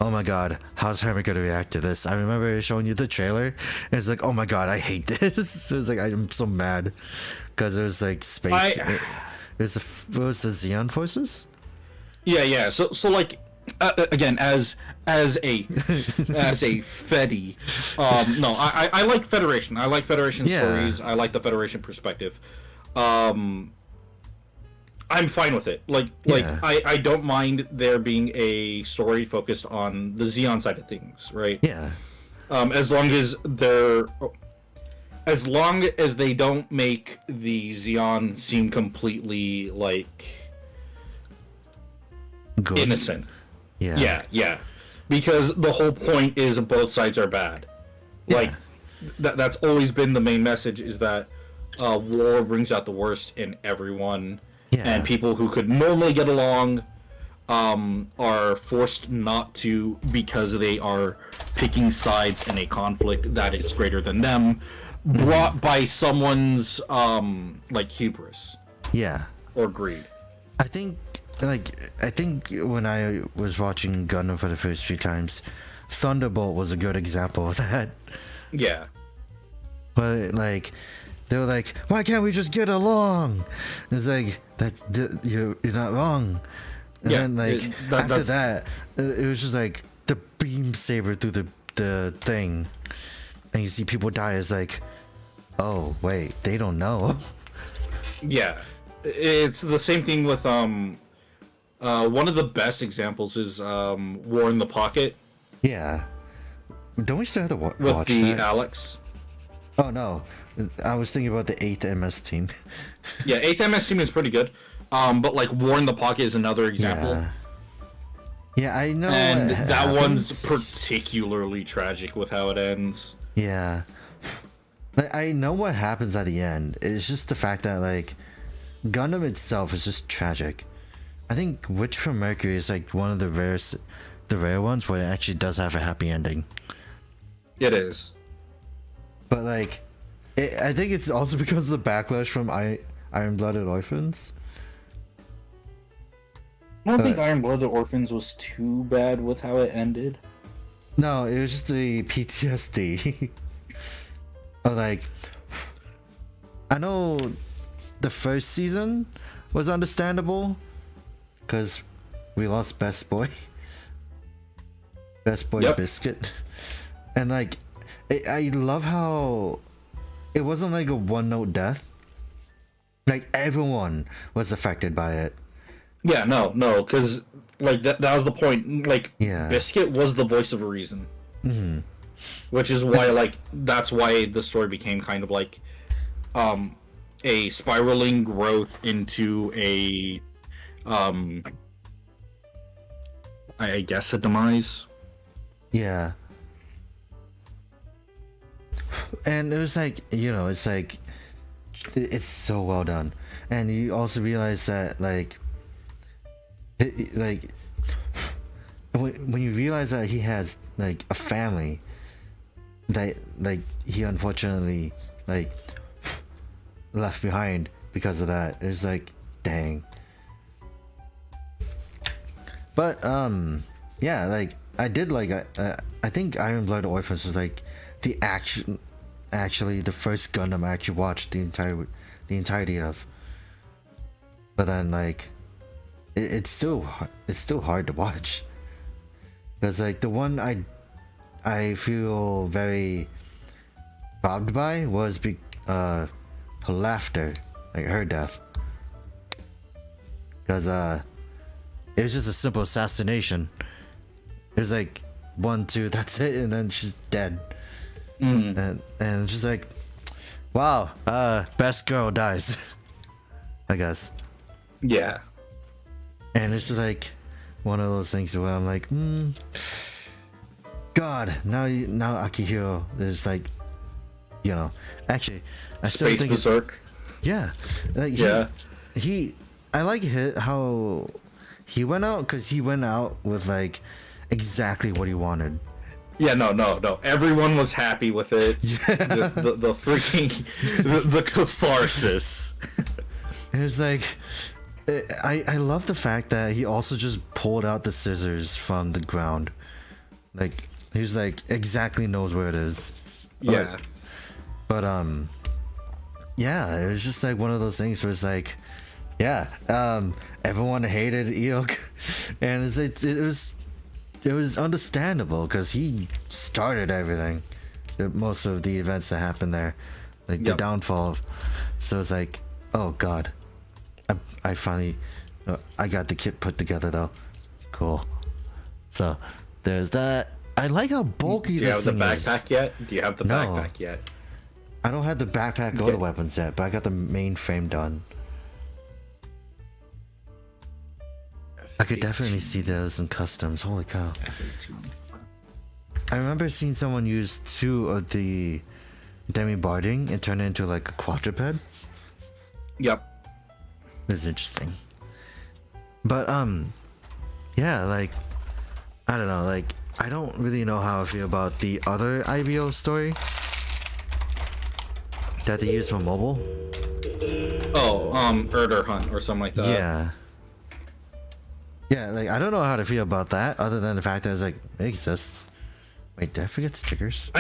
Speaker 2: oh my god, how's Hermit gonna react to this? I remember showing you the trailer, and it's like, oh my god, I hate this. It was like, I'm so mad because it was like space. It was the Xeon forces.
Speaker 1: Yeah. So like, again, as a Fedi, no, I like Federation. I like Federation stories. I like the Federation perspective. I'm fine with it. Like I don't mind there being a story focused on the Xeon side of things, right?
Speaker 2: Yeah.
Speaker 1: As long as they don't make the Xeon seem completely like
Speaker 2: Good.
Speaker 1: innocent.
Speaker 2: Yeah.
Speaker 1: Because the whole point is both sides are bad. Like that's always been the main message, is that war brings out the worst in everyone. Yeah. And people who could normally get along are forced not to because they are picking sides in a conflict that is greater than them, brought by someone's like hubris
Speaker 2: Yeah.
Speaker 1: or greed.
Speaker 2: I think when I was watching Gundam for the first few times, Thunderbolt was a good example of that.
Speaker 1: Yeah.
Speaker 2: But like, they were like, "Why can't we just get along?" It's like you're not wrong. And
Speaker 1: Yeah,
Speaker 2: then like after that, it was just like the beam saber through the thing, and you see people die. It's like, oh wait, they don't know.
Speaker 1: Yeah, it's the same thing with one of the best examples is War in the Pocket.
Speaker 2: Yeah. Don't we still have to watch
Speaker 1: with the
Speaker 2: that?
Speaker 1: Alex?
Speaker 2: Oh no, I was thinking about the 8th MS team.
Speaker 1: Yeah, 8th MS team is pretty good. But like War in the Pocket is another example.
Speaker 2: Yeah, I know.
Speaker 1: And that one's particularly tragic with how it ends.
Speaker 2: Yeah. Like, I know what happens at the end. It's just the fact that like Gundam itself is just tragic. I think Witch from Mercury is like one of the rare ones where it actually does have a happy ending.
Speaker 1: It is.
Speaker 2: But like, I think it's also because of the backlash from Iron-Blooded Orphans.
Speaker 1: I don't think Iron-Blooded Orphans was too bad with how it ended.
Speaker 2: No, it was just the PTSD. Like, I know the first season was understandable because we lost Best Boy. Best Boy Biscuit. And like, I love how it wasn't like a one-note death. Like, everyone was affected by it.
Speaker 1: Yeah, no, because like that was the point. Like, Biscuit was the voice of reason.
Speaker 2: Mm-hmm.
Speaker 1: Which is why, like, that's why the story became kind of like a spiraling growth into a I guess a demise.
Speaker 2: Yeah. And it was like, you know, it's like it's so well done. And you also realize that like when you realize that he has like a family that like he unfortunately like left behind because of that, it's like, dang. But yeah, like I did like I think Iron-Blooded Orphans was like the actually the first Gundam I actually watched the entirety of. But then like it's still hard to watch, because like the one I feel very bothered by was her laughter, like her death, because it was just a simple assassination. It was like 1, 2, that's it, and then she's dead. And it's just like, wow, best girl dies. I guess.
Speaker 1: Yeah.
Speaker 2: And it's just like one of those things where I'm like, God, now Akihiro is like, you know, actually, I still
Speaker 1: Space
Speaker 2: think
Speaker 1: Berserk.
Speaker 2: Yeah, like I like how he went out, because he went out with like exactly what he wanted.
Speaker 1: Yeah, no. Everyone was happy with it. Yeah. Just the freaking the catharsis.
Speaker 2: And it's like, I love the fact that he also just pulled out the scissors from the ground. Like, he's like exactly knows where it is.
Speaker 1: Yeah.
Speaker 2: But yeah, it was just like one of those things where it's like, yeah, everyone hated Eok, and it was understandable because he started everything, most of the events that happened there, like the downfall. So it's like, oh God, I finally, I got the kit put together though. Cool. So there's that. I like how bulky this thing is.
Speaker 1: Do you have the backpack yet? Do you have the backpack yet?
Speaker 2: I don't have the backpack or the weapons yet, but I got the main frame done. I could definitely see those in customs. Holy cow. I remember seeing someone use 2 of the Demi Barding and turn it into like a quadruped.
Speaker 1: Yep.
Speaker 2: It's interesting. But yeah, like I don't know, like I don't really know how I feel about the other IBO story that they used for mobile.
Speaker 1: Oh, Herder Hunt or something like that.
Speaker 2: Yeah. Yeah, like I don't know how to feel about that other than the fact that it's like it exists. Wait, did I forget stickers?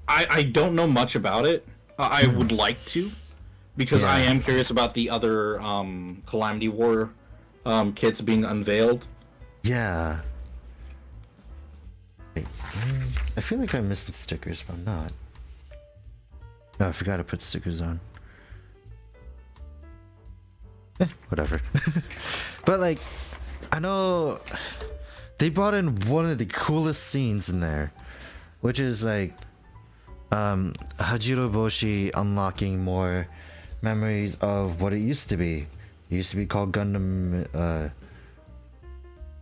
Speaker 1: I don't know much about it. I would like to, because I am curious about the other Calamity War kits being unveiled.
Speaker 2: Yeah. Wait, I feel like I'm missing stickers, but I'm not. Oh, I forgot to put stickers on. Whatever. But like, I know they brought in one of the coolest scenes in there, which is like Hajiro Boshi unlocking more memories of what it used to be. It used to be called Gundam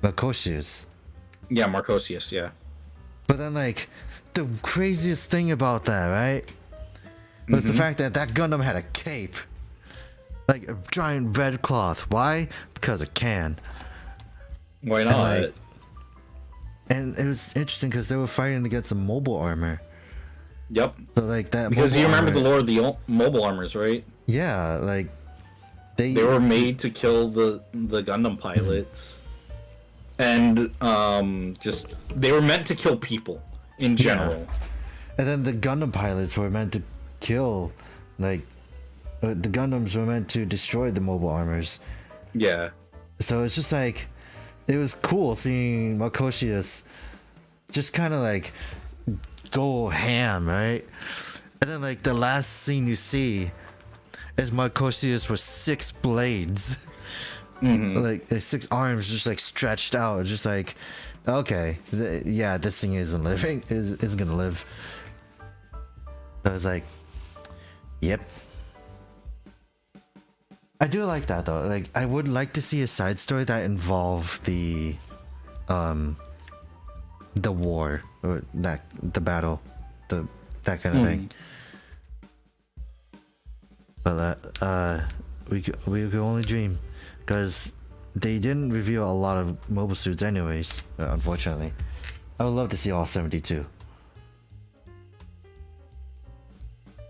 Speaker 2: Marcosius.
Speaker 1: Yeah, Marcosius, yeah.
Speaker 2: But then like the craziest thing about that, right, was the fact that that Gundam had a cape. Like a giant red cloth. Why? Because it can.
Speaker 1: Why not?
Speaker 2: And it was interesting because they were fighting against the mobile armor.
Speaker 1: Yep.
Speaker 2: So like that.
Speaker 1: Because you remember the lore of the mobile armors, right?
Speaker 2: Yeah, like they
Speaker 1: were made to kill the Gundam pilots, and just they were meant to kill people in general.
Speaker 2: Yeah. And then the Gundam pilots were meant to kill, like, the Gundams were meant to destroy the mobile armors.
Speaker 1: Yeah.
Speaker 2: So it's just like, it was cool seeing Marcosius just kind of like go ham, right? And then like the last scene you see is Marcosius with 6 blades. Like 6 arms just like stretched out, just like, okay, yeah, this thing isn't living, is gonna live. I was like, yep. I do like that though. Like I would like to see a side story that involved the war, or the battle, that kind of thing. But we could only dream, because they didn't reveal a lot of mobile suits anyways, unfortunately. I would love to see all 72.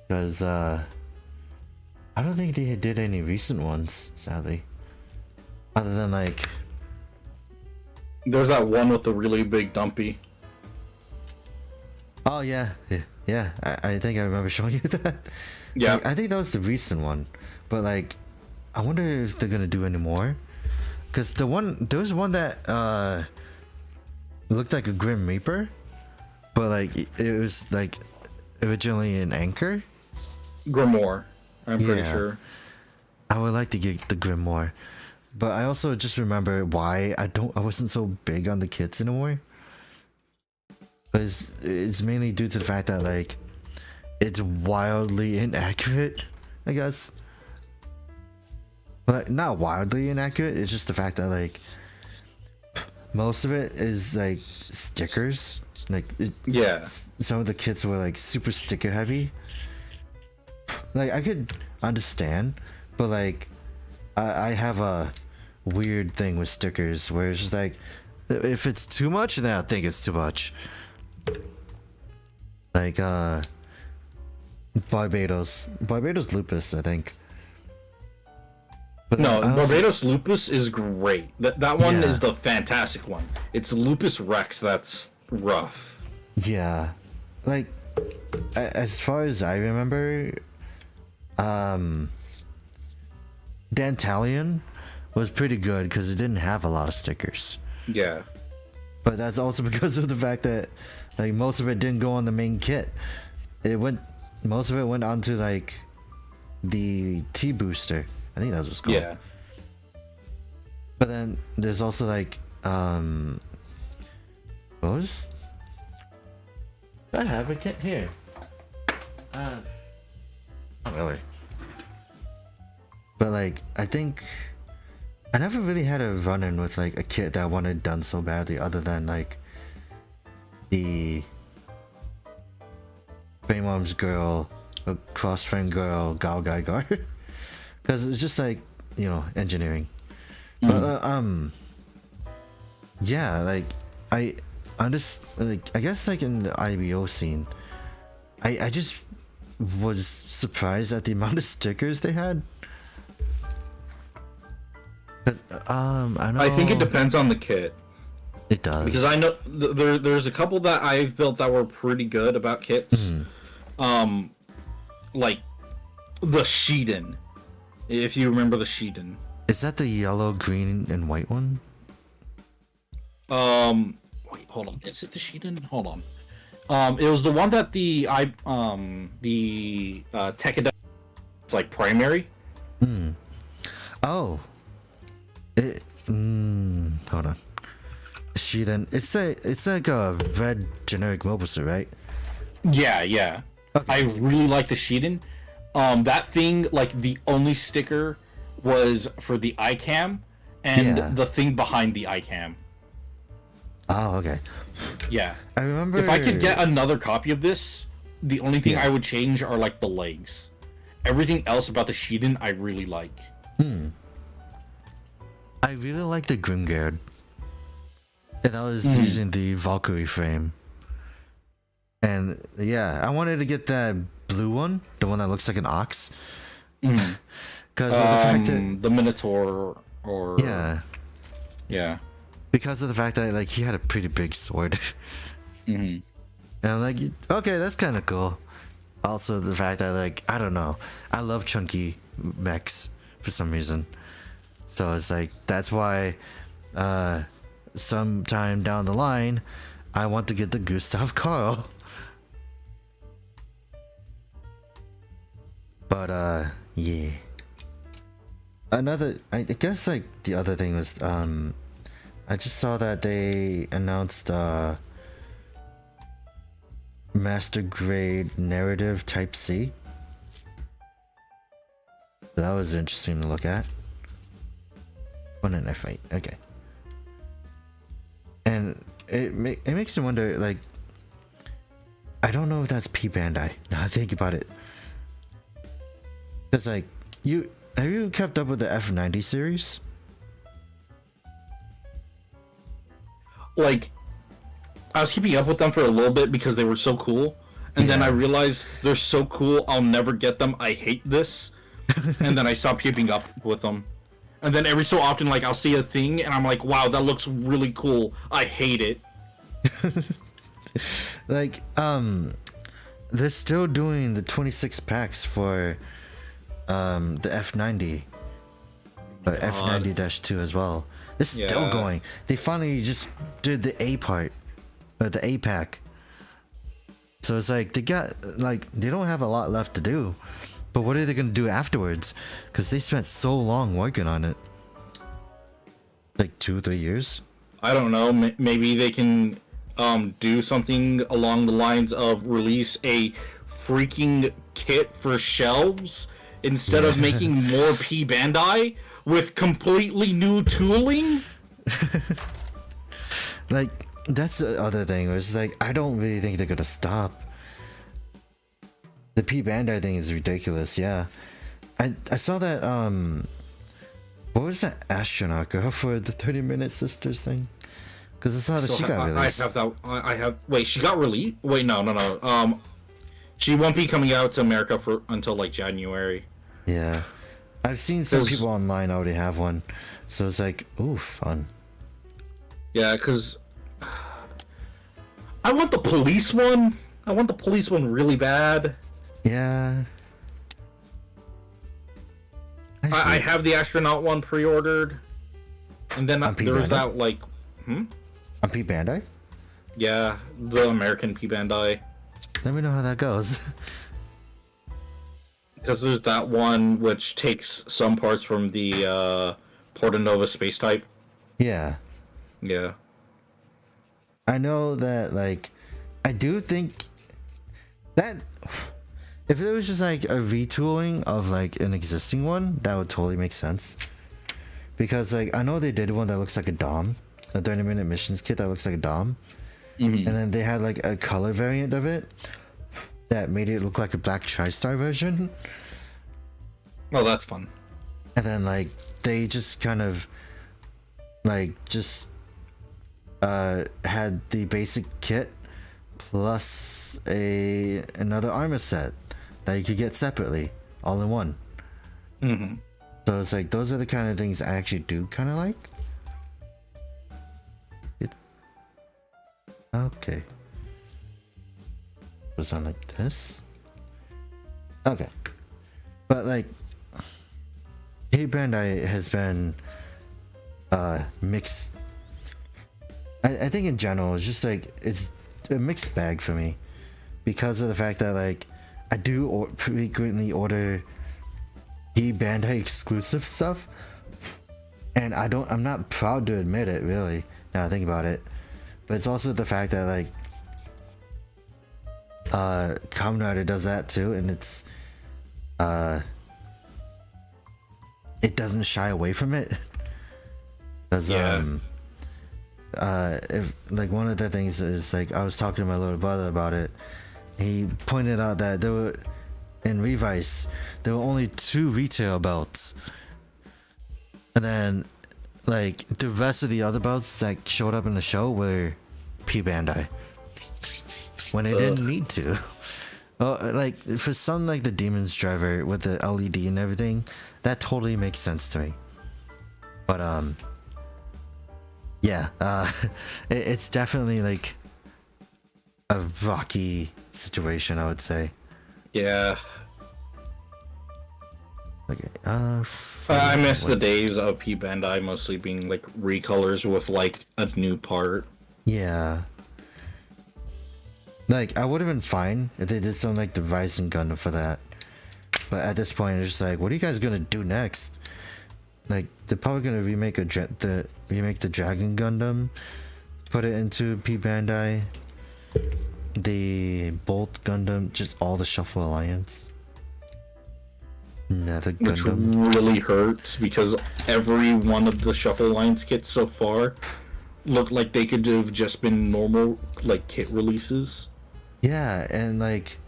Speaker 2: Because I don't think they did any recent ones, sadly. Other than like,
Speaker 1: there's that one with the really big dumpy.
Speaker 2: oh yeah. I think I remember showing you that.
Speaker 1: Yeah.
Speaker 2: Like, I think that was the recent one, but like, I wonder if they're gonna do any more. Cause there was one that looked like a Grim Reaper, but like it was like originally an anchor.
Speaker 1: Grimoire, I'm pretty sure.
Speaker 2: I would like to get the Grimoire, but I also just remember why I wasn't so big on the kits anymore. Because it's mainly due to the fact that like it's wildly inaccurate, I guess. But not wildly inaccurate, it's just the fact that like most of it is like stickers. Like some of the kits were like super sticker heavy. Like I could understand, but like I have a weird thing with stickers where it's just like, if it's too much, then I think it's too much. Like Barbados Lupus, I think. But
Speaker 1: no, Barbados Lupus is great. That one is the fantastic one. It's Lupus Rex that's rough.
Speaker 2: Yeah, like as far as I remember, Dantalion was pretty good because it didn't have a lot of stickers.
Speaker 1: Yeah.
Speaker 2: But that's also because of the fact that like most of it didn't go on the main kit. Most of it went onto like the T booster. I think that's what's called.
Speaker 1: Yeah.
Speaker 2: But then there's also like what was? I have a kit here. Not really. But like I think I never really had a run-in with like a kit that I wanted done so badly, other than like the Baymom's girl, cross-friend girl, Gao Gai Gar. Because it's just like, you know, engineering. But Yeah, like I like I guess like in the IBO scene, I just was surprised at the amount of stickers they had. Cause I know
Speaker 1: I think it depends on the kit.
Speaker 2: it does
Speaker 1: Because I know there's a couple that I've built that were pretty good about kits. Like the Sheeden, if you remember the Sheeden.
Speaker 2: Is that the yellow, green, and white one?
Speaker 1: Wait, hold on. Is it the Sheeden? Hold on. It was the one that the Tekada, it's like primary.
Speaker 2: Oh. It. Hold on. Sheeden. It's like a red generic mobile suit, right?
Speaker 1: Yeah, yeah.
Speaker 2: Okay.
Speaker 1: I really like the Sheeden. That thing, like the only sticker was for the iCam and
Speaker 2: Yeah.
Speaker 1: the thing behind the iCam.
Speaker 2: Oh, okay.
Speaker 1: Yeah.
Speaker 2: I remember
Speaker 1: If I could get another copy of this, the only thing
Speaker 2: Yeah.
Speaker 1: I would change are like the legs. Everything else about the Sheeden I really like.
Speaker 2: I really like the Grimgard. And I was using the Valkyrie frame. And yeah, I wanted to get that blue one, the one that looks like an ox. Because of the fact that
Speaker 1: The Minotaur or
Speaker 2: yeah, because of the fact that like he had a pretty big sword. And I'm like, okay, that's kind of cool. Also the fact that like I don't know, I love chunky mechs for some reason. So it's like that's why sometime down the line I want to get the Gustav Karl. But yeah. Another I guess like the other thing was I just saw that they announced Master Grade Narrative Type C. That was interesting to look at. When did I fight? Okay. And it makes me wonder, like, I don't know if that's P Bandai. Now I think about it. Cause like have you kept up with the F90 series?
Speaker 1: like I was keeping up with them for a little bit because they were so cool, and then I realized they're so cool I'll never get them. I hate this, and then I stopped keeping up with them. And then every so often, like I'll see a thing and I'm like, wow, that looks really cool. I hate it.
Speaker 2: Like they're still doing the 26 packs for the F90. But F90-2 as well. It's still going. They finally just did the A part. Or the A pack. So it's like they don't have a lot left to do. But what are they gonna do afterwards? Because they spent so long working on it. Like 2-3 years?
Speaker 1: I don't know. Maybe they can do something along the lines of release a freaking kit for shelves instead of making more P Bandai with completely new tooling.
Speaker 2: Like that's the other thing. Was like I don't really think they're gonna stop. The P Bandai thing is ridiculous. Yeah, I saw that. What was that astronaut girl for the 30-minute sisters thing? Because I saw that she got released.
Speaker 1: I have that. I have. Wait, she got released? Wait, no. She won't be coming out to America until like January.
Speaker 2: Yeah, I've seen some people online already have one, so it's like, ooh, fun.
Speaker 1: Yeah, because I want the police one. I want the police one really bad.
Speaker 2: Yeah.
Speaker 1: I have the astronaut one pre-ordered, and then there was that like,
Speaker 2: On P Bandai?
Speaker 1: Yeah, the American P Bandai.
Speaker 2: Let me know how that goes.
Speaker 1: Because there's that one which takes some parts from the Portanova space type.
Speaker 2: Yeah.
Speaker 1: Yeah.
Speaker 2: I know that, like, I do think that if it was just like a retooling of like an existing one, that would totally make sense. Because like I know they did one that looks like a Dom, a 30-minute missions kit that looks like a Dom, and then they had like a color variant of it that made it look like a Black TriStar version.
Speaker 1: Oh, that's fun.
Speaker 2: And then like they just kind of like just had the basic kit plus another armor set that you could get separately, all in one.
Speaker 1: Mm-hmm.
Speaker 2: So it's like those are the kind of things I actually do kind of like. Okay. Was on like this. Okay. But like, Bandai has been mixed. I think in general it's just like it's a mixed bag for me because of the fact that like I do frequently order Bandai exclusive stuff, and I'm not proud to admit it really now I think about it, but it's also the fact that like Kamen Rider does that too, and it's it doesn't shy away from it. Because if like one of the things is like I was talking to my little brother about it, he pointed out that there were in Revice there were only 2 retail belts, and then like the rest of the other belts that showed up in the show were Bandai when it didn't need to. Oh, like for some like the Demon's Driver with the LED and everything, that totally makes sense to me. But yeah, it's definitely like a rocky situation, I would say.
Speaker 1: Yeah.
Speaker 2: Okay.
Speaker 1: I miss the days of Bandai mostly being like recolors with like a new part.
Speaker 2: Yeah. Like I would have been fine if they did something like the Rising Gundam for that. But at this point, it's just like, what are you guys gonna do next? Like they're probably gonna remake the Dragon Gundam, put it into Bandai, the Bolt Gundam, just all the Shuffle Alliance. Another Gundam.
Speaker 1: Which really hurts because every one of the Shuffle Alliance kits so far looked like they could have just been normal like kit releases.
Speaker 2: Yeah, and like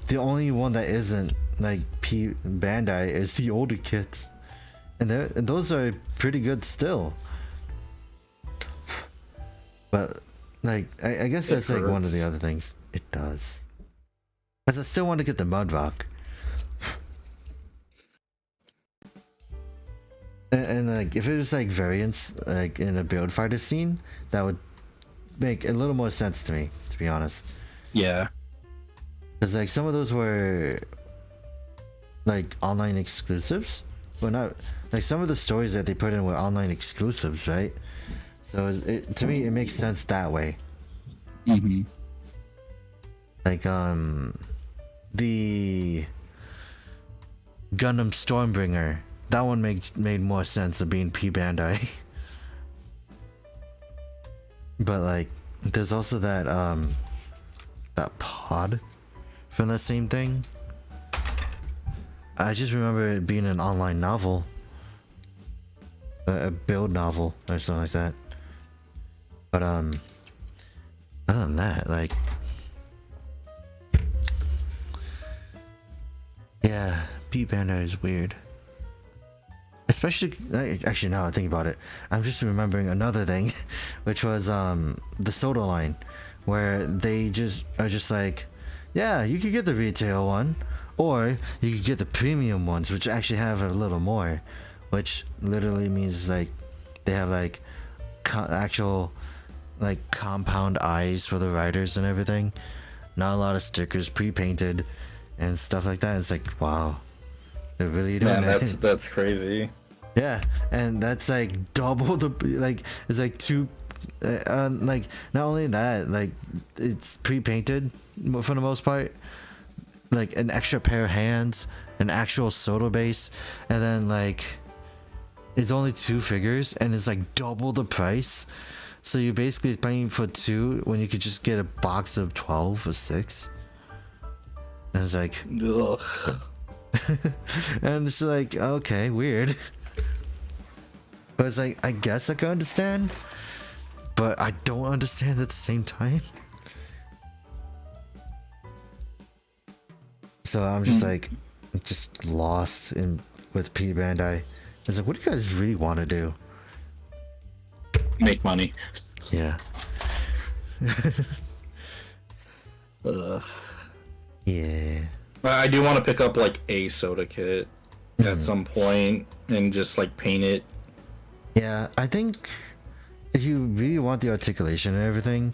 Speaker 2: the only one that isn't like Bandai is the older kits, and those are pretty good still. But like I guess that's like one of the other things. It does, because I still want to get the Mudrock. And like if it was like variants like in a build fighter scene, that would make a little more sense to me, to be honest.
Speaker 1: Yeah.
Speaker 2: Because like some of those were like online exclusives. Well, not like some of the stories that they put in were online exclusives, right? So to me it makes sense that way.
Speaker 1: Mm-hmm.
Speaker 2: Like the Gundam Stormbringer, that one made more sense of being Bandai. But like there's also that pod from that same thing. I just remember it being an online novel, a build novel or something like that. But other than that, like, yeah, Bandai is weird. Especially, actually, now I think about it, I'm just remembering another thing, which was the soda line, where they just are just like, yeah, you could get the retail one, or you could get the premium ones, which actually have a little more, which literally means like they have like actual like compound eyes for the riders and everything, not a lot of stickers, pre-painted and stuff like that. It's like, wow, they're really doing it.
Speaker 1: That's crazy.
Speaker 2: Yeah, and that's like double the like. It's like two, like not only that, like it's pre-painted for the most part, like an extra pair of hands, an actual soda base, and then like it's only 2 figures, and it's like double the price. So you're basically paying for 2 when you could just get a box of 12 or 6. And it's like,
Speaker 1: ugh.
Speaker 2: and it's like, okay, weird. But it's like, I guess I can understand, but I don't understand at the same time. So I'm just like, just lost with Bandai. It's like, what do you guys really want to do?
Speaker 1: Make money.
Speaker 2: Yeah. Yeah.
Speaker 1: I do want to pick up like a soda kit at some point and just like paint it.
Speaker 2: Yeah, I think if you really want the articulation and everything,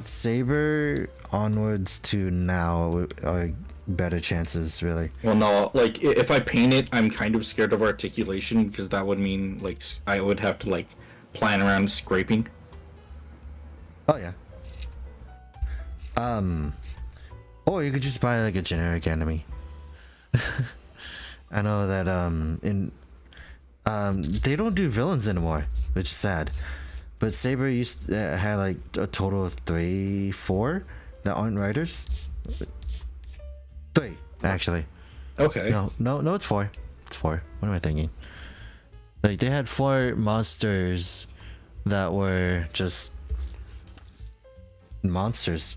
Speaker 2: Saber onwards to now are better chances, really.
Speaker 1: Well, no, like if I paint it, I'm kind of scared of articulation because that would mean like I would have to like plan around scraping.
Speaker 2: Oh yeah. Or you could just buy like a generic enemy. I know that they don't do villains anymore, which is sad. But Saber used had like a total of 4 that aren't writers. 3 actually.
Speaker 1: Okay.
Speaker 2: No, it's 4. It's 4. What am I thinking? Like they had 4 monsters that were just monsters.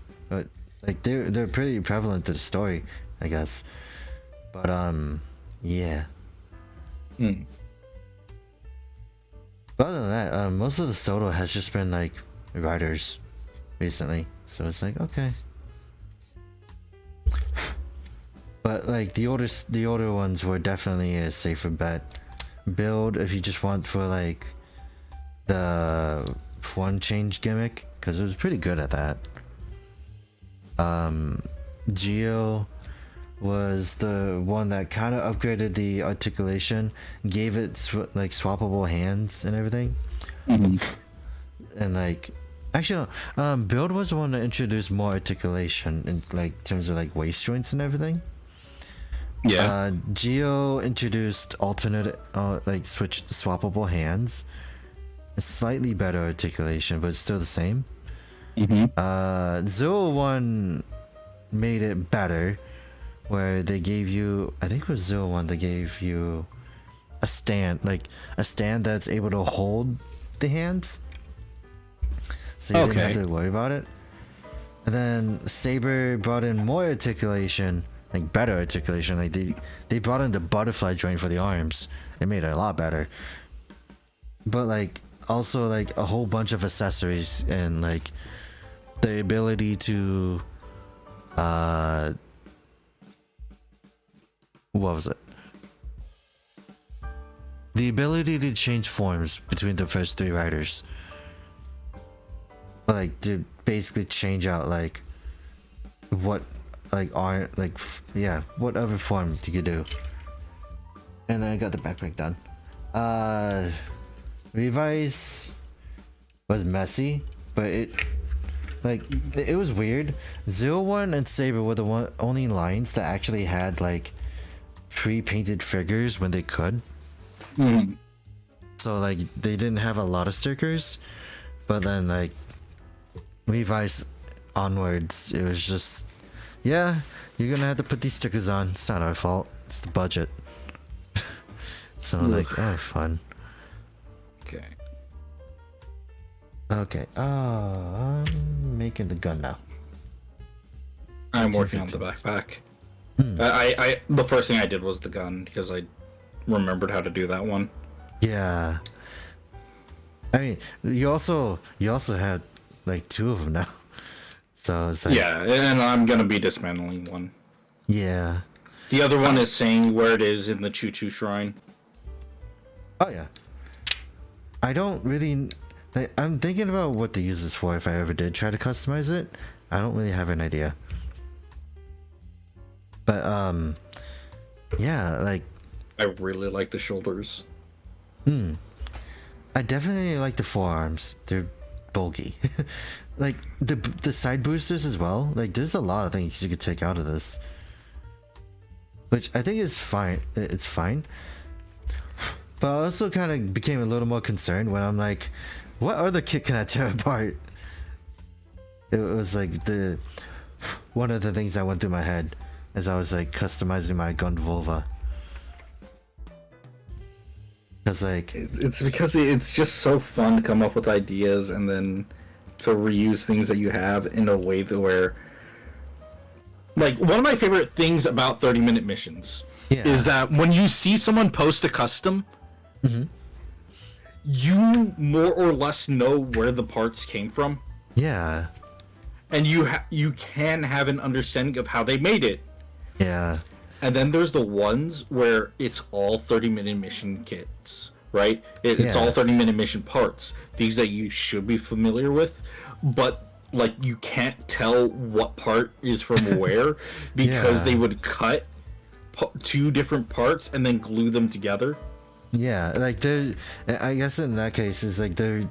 Speaker 2: Like they're pretty prevalent to the story, I guess. But yeah. But other than that, most of the solo has just been like writers recently, so it's like okay. But like the older ones were definitely a safer bet. Build if you just want for like the one change gimmick, because it was pretty good at that. Geo was the one that kind of upgraded the articulation, gave it like swappable hands and everything. And like actually no, Build was the one that introduced more articulation in like terms of like waist joints and everything.
Speaker 1: Yeah.
Speaker 2: Geo introduced alternate like switched swappable hands, a slightly better articulation, but it's still the same. 01 made it better, where they gave you, I think it was 01, they gave you a stand that's able to hold the hands, so you didn't have to worry about it. And then Saber brought in more articulation, like better articulation. Like they brought in the butterfly joint for the arms. It made it a lot better. But like also like a whole bunch of accessories and like the ability to what was it? The ability to change forms between the first 3 riders. Like to basically change out like what like aren't like yeah, what other form you could do. And then I got the backpack done. Revise was messy, but it was weird. 01 and Saber were the only lines that actually had like pre-painted figures when they could. So like they didn't have a lot of stickers, but then like Revise onwards, it was just yeah, you're gonna have to put these stickers on. It's not our fault. It's the budget. So like, oh, fun. Okay. I'm making the gun now.
Speaker 1: I'm working on the backpack. I the first thing I did was the gun because I remembered how to do that one.
Speaker 2: Yeah. I mean, you also had like 2 of them now. So it's like
Speaker 1: yeah, and I'm gonna be dismantling one.
Speaker 2: Yeah.
Speaker 1: The other one is saying where it is in the CHUCHU shrine.
Speaker 2: Oh yeah. I don't really. I'm thinking about what to use this for if I ever did try to customize it. I don't really have an idea. But yeah, like
Speaker 1: I really like the shoulders.
Speaker 2: I definitely like the forearms. They're bulky. Like the side boosters as well. Like there's a lot of things you could take out of this, which I think is fine. It's fine. But I also kind of became a little more concerned when I'm like, what other kit can I tear apart? It was like one of the things that went through my head as I was like customizing my gun vulva. Cause like
Speaker 1: it's because it's just so fun to come up with ideas and then to reuse things that you have in a way that where, like, one of my favorite things about 30-minute missions is that when you see someone post a custom, you more or less know where the parts came from,
Speaker 2: Yeah.
Speaker 1: and you can have an understanding of how they made it.
Speaker 2: Yeah.
Speaker 1: And then there's the ones where it's all 30-minute mission kits, right? It's
Speaker 2: Yeah.
Speaker 1: all 30-minute mission parts. These that you should be familiar with, but like you can't tell what part is from where because
Speaker 2: Yeah.
Speaker 1: they would cut two different parts and then glue them together.
Speaker 2: Yeah, like they're, I guess in that case, it's like they're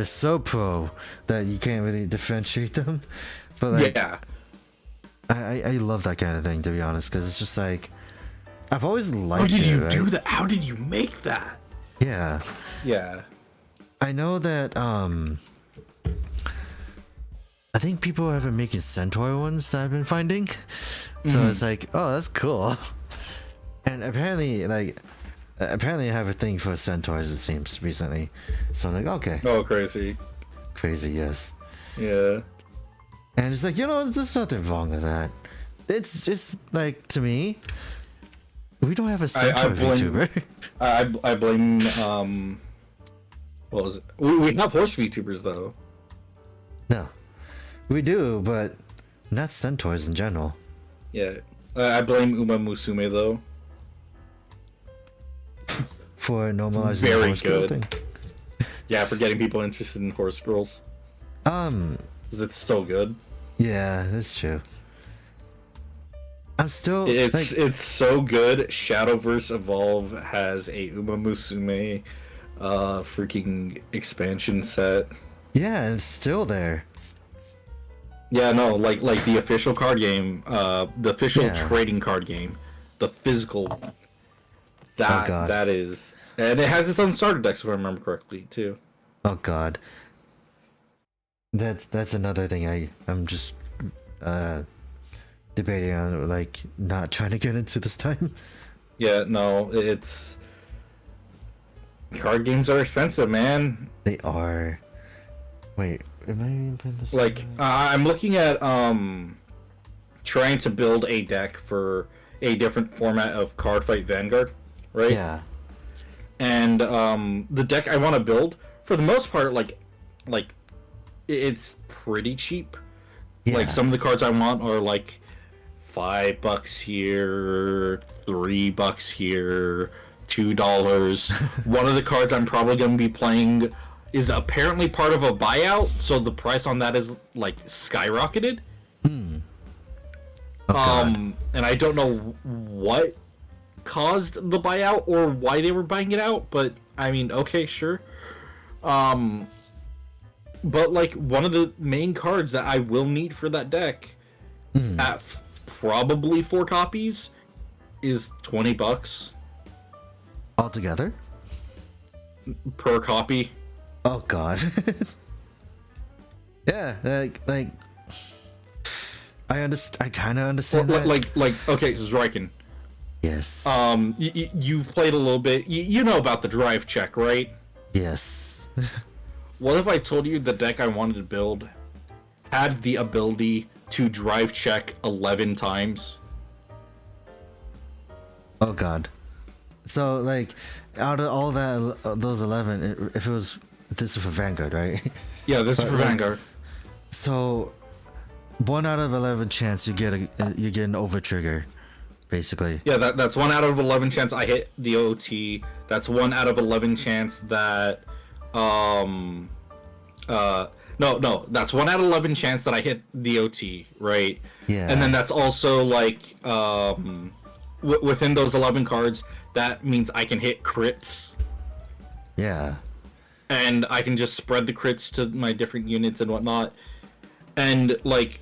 Speaker 2: so pro that you can't really differentiate them. But like,
Speaker 1: Yeah.
Speaker 2: I love that kind of thing, to be honest, because it's just like, I've always liked
Speaker 1: How did you
Speaker 2: right?
Speaker 1: do that? How did you make that?
Speaker 2: Yeah.
Speaker 1: Yeah.
Speaker 2: I know that, I think people have been making Centaur ones that I've been finding. So it's like, oh, that's cool. And apparently I have a thing for Centaurs, it seems, recently. So I'm like, okay.
Speaker 1: Oh, crazy.
Speaker 2: Crazy, yes.
Speaker 1: Yeah.
Speaker 2: And it's like, there's nothing wrong with that. It's just like, to me, we don't have a Centaur VTuber.
Speaker 1: I blame what was it? We have horse VTubers though.
Speaker 2: No, we do, but not Centaurs in general.
Speaker 1: Yeah, I blame Uma Musume though.
Speaker 2: For normalizing the
Speaker 1: Very
Speaker 2: horse girl
Speaker 1: good.
Speaker 2: thing.
Speaker 1: Yeah, for getting people interested in horse girls. 'Cause it's so good.
Speaker 2: Yeah, that's true. I'm still
Speaker 1: It's so good. Shadowverse Evolve has a Uma Musume freaking expansion set.
Speaker 2: yeah, it's still there.
Speaker 1: Yeah, no, like the official card game, the official
Speaker 2: Yeah.
Speaker 1: trading card game, the physical.
Speaker 2: God.
Speaker 1: That is, and it has its own starter decks if I remember correctly too.
Speaker 2: Oh god. That's another thing I'm just debating on, like, not trying to get into this time.
Speaker 1: Yeah, no, it's card games are expensive, man.
Speaker 2: They are. Wait, am I even putting this?
Speaker 1: Like I'm looking at trying to build a deck for a different format of Card Fight Vanguard, right?
Speaker 2: Yeah.
Speaker 1: And the deck I want to build, for the most part, like it's pretty cheap.
Speaker 2: Yeah.
Speaker 1: Like some of the cards I want are like $5 here, $3 here, $2. One of the cards I'm probably going to be playing is apparently part of a buyout, so the price on that is like skyrocketed.
Speaker 2: Oh, God.
Speaker 1: And I don't know what caused the buyout or why they were buying it out, but I mean, okay, sure. But like one of the main cards that I will need for that deck at probably 4 copies is $20
Speaker 2: Altogether?
Speaker 1: per copy.
Speaker 2: Oh god. Yeah, like I kind of understand that.
Speaker 1: Like okay, Zryken.
Speaker 2: Yes.
Speaker 1: You've played a little bit. You know about the drive check, right?
Speaker 2: Yes.
Speaker 1: What if I told you the deck I wanted to build had the ability to drive check 11 times?
Speaker 2: Oh god. So like, out of all that, those 11, if it was, this is for Vanguard, right?
Speaker 1: Yeah, this is for Vanguard.
Speaker 2: So 1 out of 11 chance you get an over trigger, basically.
Speaker 1: Yeah, that's 1 out of 11 chance I hit the OT. That's 1 out of 11 chance that no, that's 1 out of 11 chance that I hit the OT, right?
Speaker 2: Yeah.
Speaker 1: And then that's also like within those 11 cards, that means I can hit crits,
Speaker 2: Yeah.
Speaker 1: and I can just spread the crits to my different units and whatnot. And like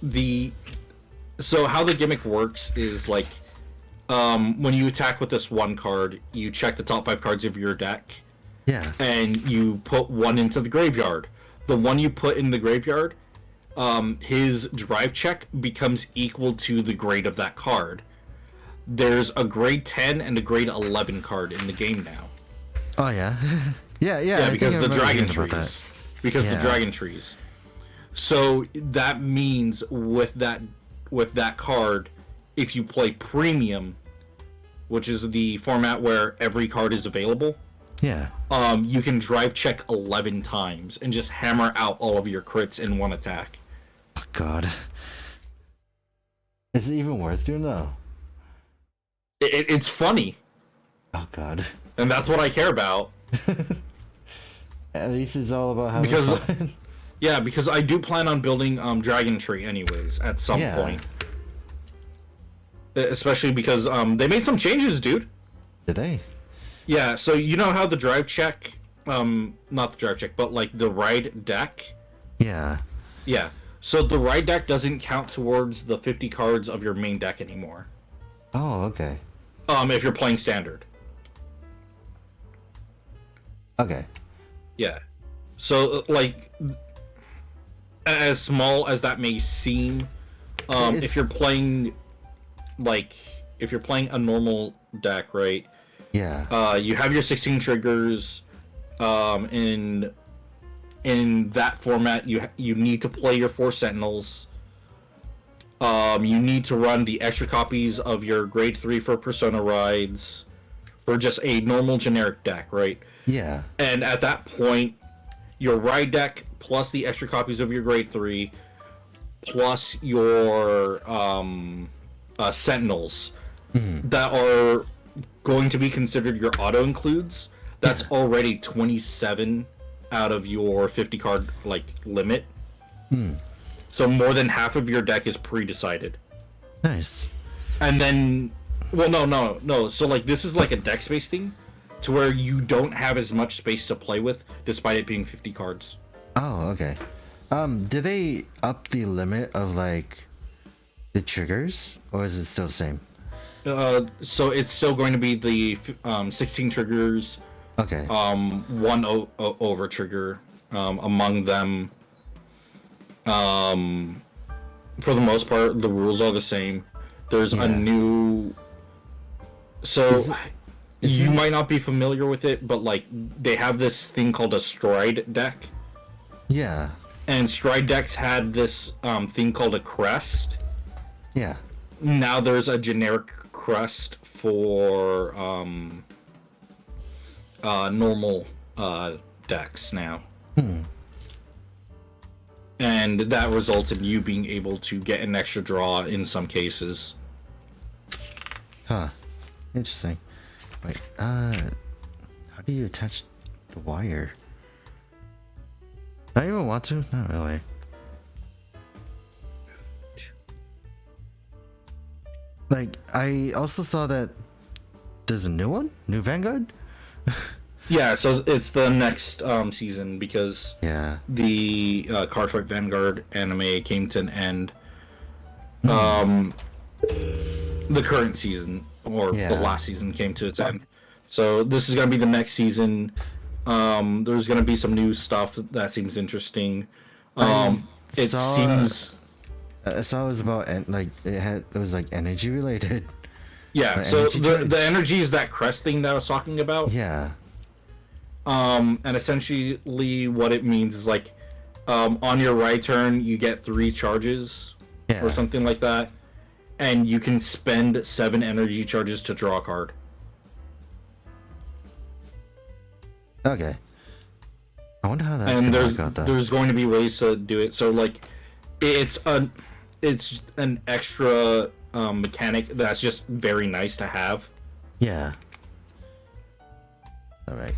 Speaker 1: so how the gimmick works is like when you attack with this one card, you check the top 5 cards of your deck,
Speaker 2: Yeah.
Speaker 1: and you put 1 into the graveyard. The one you put in the graveyard, his drive check becomes equal to the grade of that card. There's a grade 10 and a grade 11 card in the game now.
Speaker 2: Oh yeah. yeah.
Speaker 1: Yeah,
Speaker 2: I
Speaker 1: because
Speaker 2: think I
Speaker 1: the
Speaker 2: remember
Speaker 1: dragon
Speaker 2: hearing about that.
Speaker 1: trees. Because
Speaker 2: Yeah.
Speaker 1: the dragon trees. So that means with that card, if you play premium, which is the format where every card is available,
Speaker 2: Yeah.
Speaker 1: You can drive check 11 times and just hammer out all of your crits in one attack.
Speaker 2: Oh god. Is it even worth doing though?
Speaker 1: It's funny.
Speaker 2: Oh god.
Speaker 1: And that's what I care about.
Speaker 2: At least it's all about having fun.
Speaker 1: Yeah, because I do plan on building Dragon Tree anyways at some point. Especially because they made some changes, dude.
Speaker 2: Did they?
Speaker 1: Yeah, so you know how the drive check, not the drive check, but like the ride deck?
Speaker 2: Yeah.
Speaker 1: Yeah. So the ride deck doesn't count towards the 50 cards of your main deck anymore.
Speaker 2: Oh, okay.
Speaker 1: If you're playing standard.
Speaker 2: Okay.
Speaker 1: Yeah. So, like, as small as that may seem, if you're playing, like, if you're playing a normal deck, right?
Speaker 2: Yeah.
Speaker 1: You have your 16 triggers. In that format, you need to play your 4 Sentinels. You need to run the extra copies of your grade 3 for Persona rides, or just a normal generic deck, right?
Speaker 2: Yeah.
Speaker 1: And at that point, your ride deck plus the extra copies of your grade 3 plus your Sentinels that are going to be considered your auto includes, that's already 27 out of your 50 card like limit. So more than half of your deck is pre-decided.
Speaker 2: Nice.
Speaker 1: And then, well, no. So like this is like a deck space thing, to where you don't have as much space to play with, despite it being 50 cards.
Speaker 2: Oh, okay. Did they up the limit of like the triggers, or is it still the same?
Speaker 1: So it's still going to be the 16 triggers.
Speaker 2: Okay.
Speaker 1: One over trigger. Among them, for the most part, the rules are the same. There's a new. So you might not be familiar with it, but like they have this thing called a stride deck.
Speaker 2: Yeah.
Speaker 1: And stride decks had this thing called a crest.
Speaker 2: Yeah.
Speaker 1: Now there's a generic crest for normal decks now. And that results in you being able to get an extra draw in some cases.
Speaker 2: Huh. Interesting. Wait, how do you attach the wire? I even want to? Not really. Like, I also saw that there's a new one? New Vanguard?
Speaker 1: Yeah, so it's the next season because the Cardfight Vanguard anime came to an end. The current season, or the last season, came to its end. So this is going to be the next season. There's going to be some new stuff that seems interesting. I
Speaker 2: saw it was about like it was like energy related.
Speaker 1: Yeah, so the energy is that crest thing that I was talking about.
Speaker 2: Yeah.
Speaker 1: And essentially what it means is like on your right turn you get 3 charges or something like that, and you can spend 7 energy charges to draw a card.
Speaker 2: Okay. I wonder how that's gonna work out though.
Speaker 1: There's going to be ways to do it. So like it's an extra mechanic that's just very nice to have.
Speaker 2: Yeah. Alright.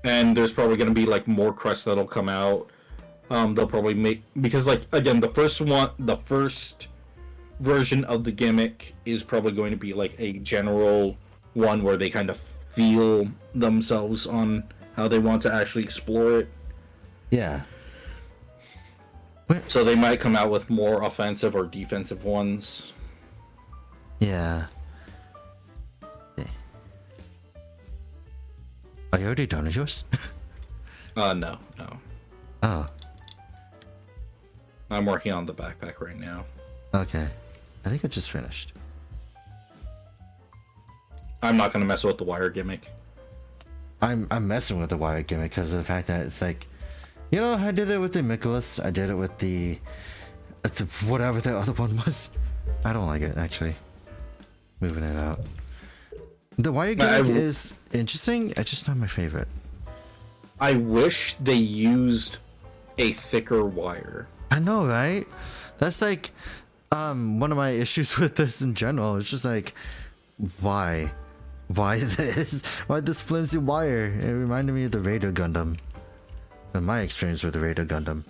Speaker 1: And there's probably going to be like more crests that'll come out. They'll probably make, because like again the first version of the gimmick is probably going to be like a general one where they kind of feel themselves on how they want to actually explore it.
Speaker 2: Yeah.
Speaker 1: So they might come out with more offensive or defensive ones.
Speaker 2: Yeah. Are you already done with yours?
Speaker 1: No.
Speaker 2: Oh.
Speaker 1: I'm working on the backpack right now.
Speaker 2: Okay. I think I just finished.
Speaker 1: I'm not gonna mess with the wire gimmick.
Speaker 2: I'm messing with the wire gimmick because of the fact that it's like, you know, I did it with the Nicholas. I did it with the whatever the other one was. I don't like it actually. Moving it out. The wire
Speaker 1: I-
Speaker 2: gimmick is interesting. It's just not my favorite.
Speaker 1: I wish they used a thicker wire.
Speaker 2: I know, right? That's like one of my issues with this in general. It's just like, why this? Why this flimsy wire? It reminded me of the Raider Gundam. And my experience with the Raider Gundam.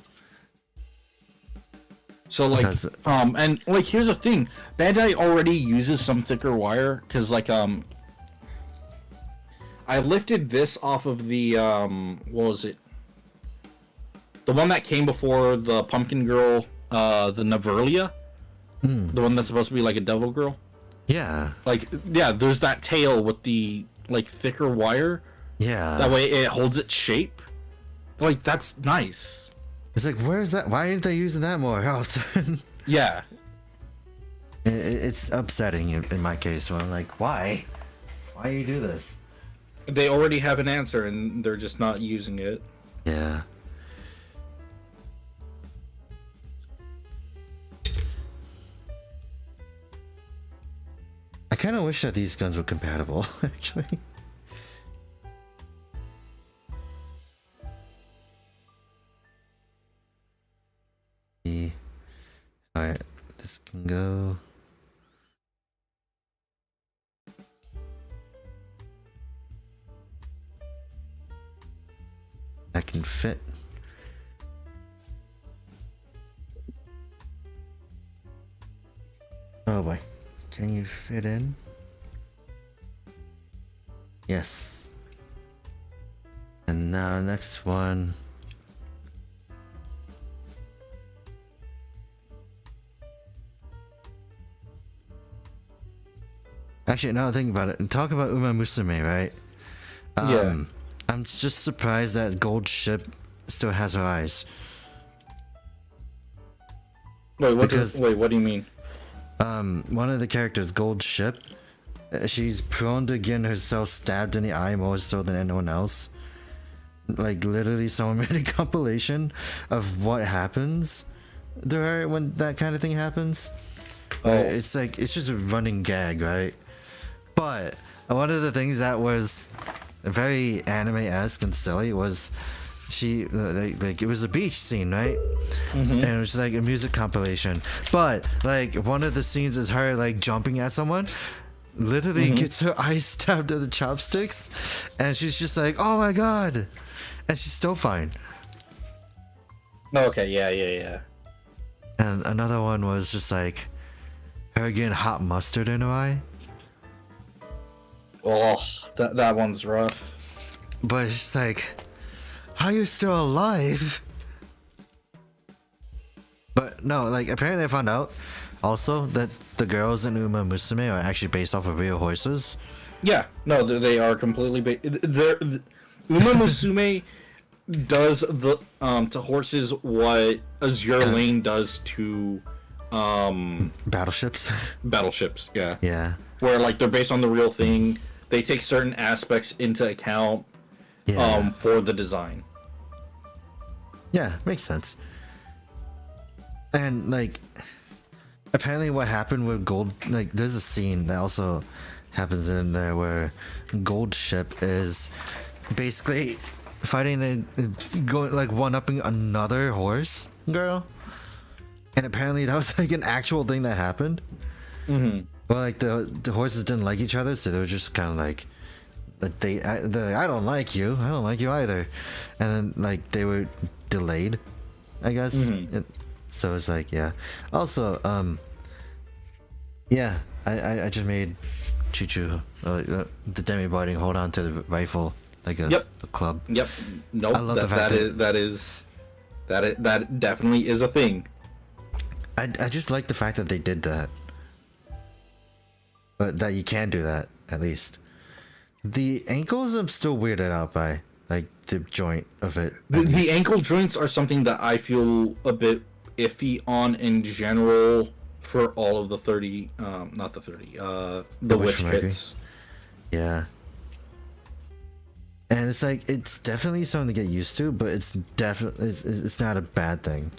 Speaker 1: So like,
Speaker 2: Because-
Speaker 1: and like, here's the thing: Bandai already uses some thicker wire, because like, I lifted this off of the what was it? The one that came before the Pumpkin Girl, the Naverlia, the one that's supposed to be like a devil girl.
Speaker 2: Yeah,
Speaker 1: Like, yeah, there's that tail with the like thicker wire.
Speaker 2: yeah.
Speaker 1: That way, it holds its shape. Like, that's nice.
Speaker 2: It's like, where's that? Why aren't they using that more often?
Speaker 1: Yeah.
Speaker 2: It's upsetting in my case when I'm like, why? Why you do this?
Speaker 1: They already have an answer, and they're just not using it.
Speaker 2: Yeah. I kind of wish that these guns were compatible, actually. Alright, this can go. That can fit. Oh boy. Can you fit in? Yes. And now next one. Actually, now think about it. Talk about Uma Musume, right?
Speaker 1: Yeah.
Speaker 2: I'm just surprised that Gold Ship still has her eyes.
Speaker 1: Wait, what?
Speaker 2: Because-
Speaker 1: What do you mean?
Speaker 2: One of the characters, Gold Ship, she's prone to getting herself stabbed in the eye more so than anyone else. Like, literally, someone made a compilation of what happens to her when that kind of thing happens.
Speaker 1: Oh.
Speaker 2: It's like, it's just a running gag, right? But one of the things that was very anime-esque and silly was she like it was a beach scene, right? And it was like a music compilation, but like one of the scenes is her like jumping at someone, literally gets her eyes stabbed at the chopsticks, and she's just like, oh my god, and she's still fine.
Speaker 1: Okay, yeah.
Speaker 2: And another one was just like her getting hot mustard in her eye,
Speaker 1: Oh, that one's rough.
Speaker 2: but it's just like, how are you still alive? But no, like apparently I found out also that the girls in Uma Musume are actually based off of real horses.
Speaker 1: Yeah, no, they are completely. Uma Musume does the to horses what Azure Lane does to
Speaker 2: Battleships.
Speaker 1: battleships. Yeah,
Speaker 2: Yeah.
Speaker 1: where like they're based on the real thing. They take certain aspects into account
Speaker 2: Yeah.
Speaker 1: for the design.
Speaker 2: Yeah, makes sense. And like apparently what happened with Gold, like there's a scene that also happens in there where Gold Ship is basically fighting and going like one-upping another horse girl. And apparently that was like an actual thing that happened. Well, like the horses didn't like each other, so they were just kind of like, I don't like you, I don't like you either, and then like they were delayed, I guess. So it's like, yeah. Also, yeah, I just made CHUCHU, the Demi Barding, hold on to the rifle like a club.
Speaker 1: Yep. Nope.
Speaker 2: I love the fact
Speaker 1: that definitely is a thing.
Speaker 2: I just like the fact that they did that. But that you can do that, at least. The ankles I'm still weirded out by. Like, the joint of it.
Speaker 1: The ankle joints are something that I feel a bit iffy on in general for all of the 30, not the 30, the witch kits.
Speaker 2: Yeah. And it's like, it's definitely something to get used to, but it's definitely, it's not a bad thing.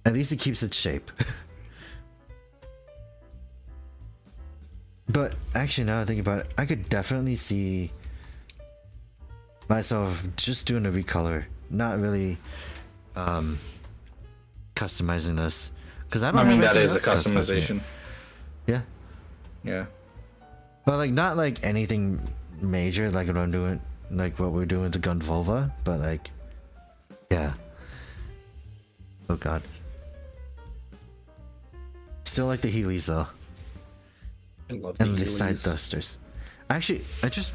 Speaker 2: At least it keeps its shape. But actually, now I think about it, I could definitely see myself just doing a recolor, not really customizing this, because I don't.
Speaker 1: I mean,
Speaker 2: have
Speaker 1: that is a
Speaker 2: anything else
Speaker 1: customization.
Speaker 2: Yeah,
Speaker 1: Yeah.
Speaker 2: but like not like anything major, like what I'm doing, like what we're doing with the gun vulva, but like, yeah. Oh god. Still like the Heelys though.
Speaker 1: I love
Speaker 2: And the
Speaker 1: Heelys.
Speaker 2: side thrusters. Actually, I just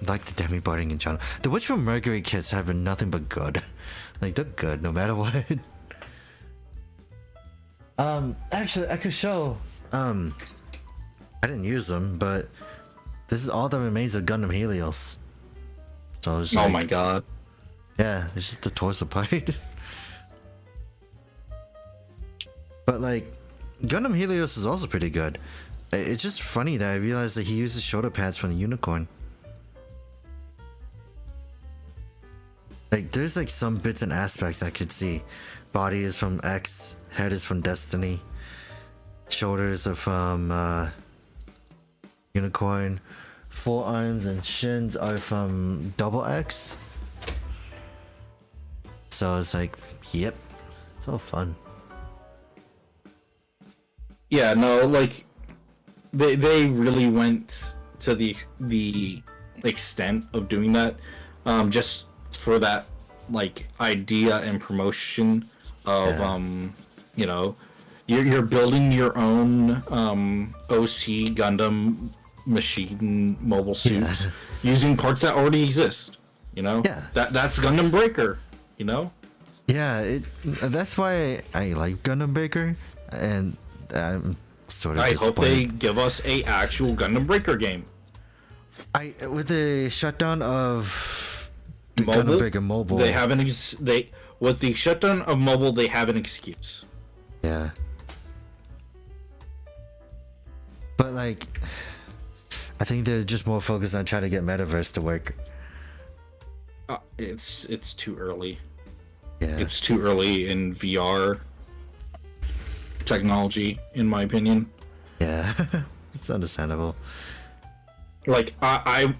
Speaker 2: like the Demi Barding in general. The Witch from Mercury kits have been nothing but good. Like they're good no matter what. Actually I could show I didn't use them, but this is all that remains of Gundam Helios. So it's
Speaker 1: Oh
Speaker 2: like,
Speaker 1: my god.
Speaker 2: yeah, it's just the torso part. But like Gundam Helios is also pretty good. It's just funny that I realized that he uses shoulder pads from the unicorn. Like there's like some bits and aspects I could see. Body is from X, head is from Destiny, shoulders are from unicorn, forearms and shins are from Double X. So it's like, yep, it's all fun.
Speaker 1: Yeah, no, like they really went to the extent of doing that, just for that like idea and promotion of you know, you're building your own OC Gundam machine mobile suits using parts that already exist. You know, that's Gundam Breaker. You know,
Speaker 2: that's why I like Gundam Breaker, and I'm sort of.
Speaker 1: I hope they give us a actual Gundam Breaker game.
Speaker 2: With the shutdown of the
Speaker 1: mobile,
Speaker 2: Gundam Breaker mobile,
Speaker 1: they have with the shutdown of mobile, they have an excuse.
Speaker 2: Yeah. But like, I think they're just more focused on trying to get Metaverse to work.
Speaker 1: It's too early.
Speaker 2: Yeah.
Speaker 1: It's too early in VR technology, in my opinion.
Speaker 2: Yeah, it's understandable.
Speaker 1: Like I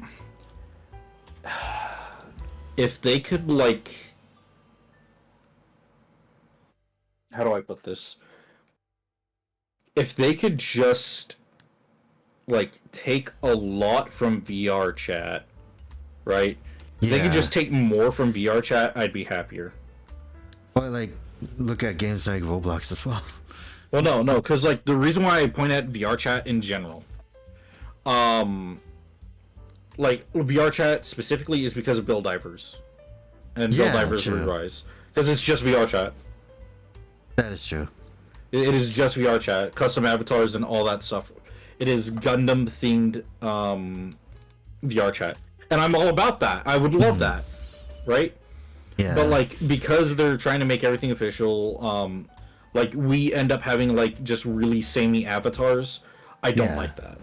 Speaker 1: if they could like, how do I put this? If they could just like take a lot from VR chat, right? If they could just take more from VR chat, I'd be happier.
Speaker 2: Or like look at games like Roblox as well.
Speaker 1: Well, no, because like the reason why I point at VR chat in general, like VR chat specifically, is because of Build Divers and Build Divers Rise, because it's just VR chat.
Speaker 2: That is true.
Speaker 1: It is just VR chat, custom avatars, and all that stuff. It is Gundam themed VR chat, and I'm all about that. I would love that, right?
Speaker 2: Yeah.
Speaker 1: But like, because they're trying to make everything official, like we end up having like just really samey avatars. I don't like that.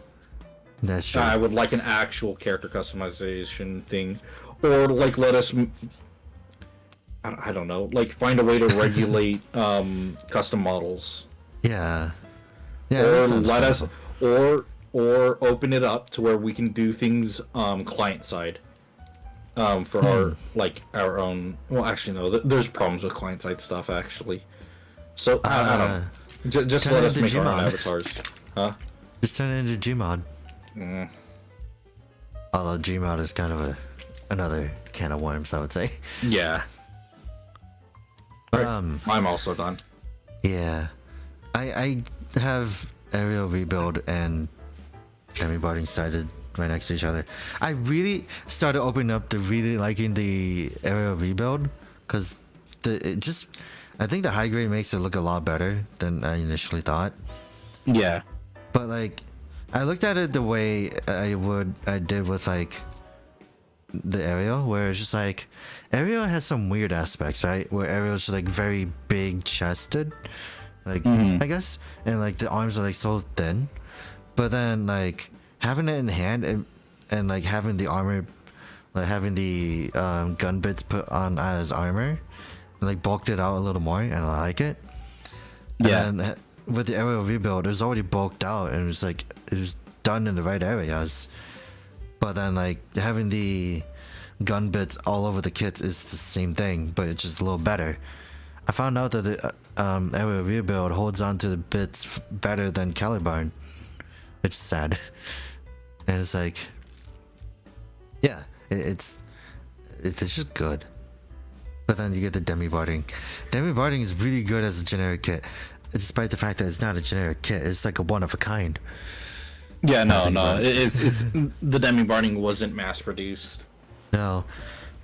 Speaker 2: That's true.
Speaker 1: I would like an actual character customization thing, or like let us. I don't know, like find a way to regulate custom models.
Speaker 2: Yeah.
Speaker 1: Or let us, or open it up to where we can do things client side. For our own. Well, actually, no. There's problems with client side stuff actually. So I don't know. Just let us make our own avatars, huh?
Speaker 2: Just turn it into Gmod. Although Gmod is kind of another can of worms, I would say.
Speaker 1: Yeah.
Speaker 2: But,
Speaker 1: I'm also done.
Speaker 2: Yeah, I have Aerial Rebuild and Demi Barding sided right next to each other. I really started opening up to really liking the Aerial Rebuild because I think the high grade makes it look a lot better than I initially thought.
Speaker 1: Yeah.
Speaker 2: But like, I looked at it the way I did with like the Aerial, where it's just like Aerial has some weird aspects, right? Where Aerial's just like very big chested, like I guess, and like the arms are like so thin. But then like having it in hand and like having the armor, like having the gun bits put on as armor, and like bulked it out a little more, and I like it.
Speaker 1: Yeah.
Speaker 2: And with the Aerial Rebuild, it was already bulked out, and it was like it was done in the right areas. But then like having the gun bits all over the kits is the same thing, but it's just a little better. I found out that the area rebuild holds on to the bits better than Caliburn. It's sad. And it's like, yeah, it's just good. But then you get the Demi Barding. Demi Barding is really good as a generic kit, despite the fact that it's not a generic kit. It's like a one of a kind.
Speaker 1: Yeah, no. It's the Demi Barding wasn't mass produced.
Speaker 2: No,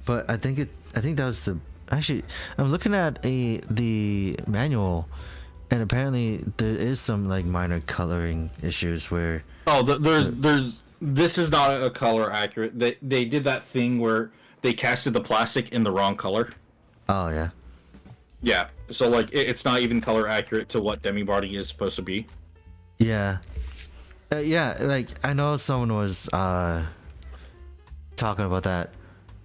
Speaker 2: but I think that was the. Actually, I'm looking at the manual, and apparently there is some like minor coloring issues where.
Speaker 1: Oh, there's this is not a color accurate. They did that thing where they casted the plastic in the wrong color.
Speaker 2: Oh yeah.
Speaker 1: Yeah, so like it's not even color accurate to what Demi Barding is supposed to be.
Speaker 2: Yeah. Yeah, like I know someone was talking about that.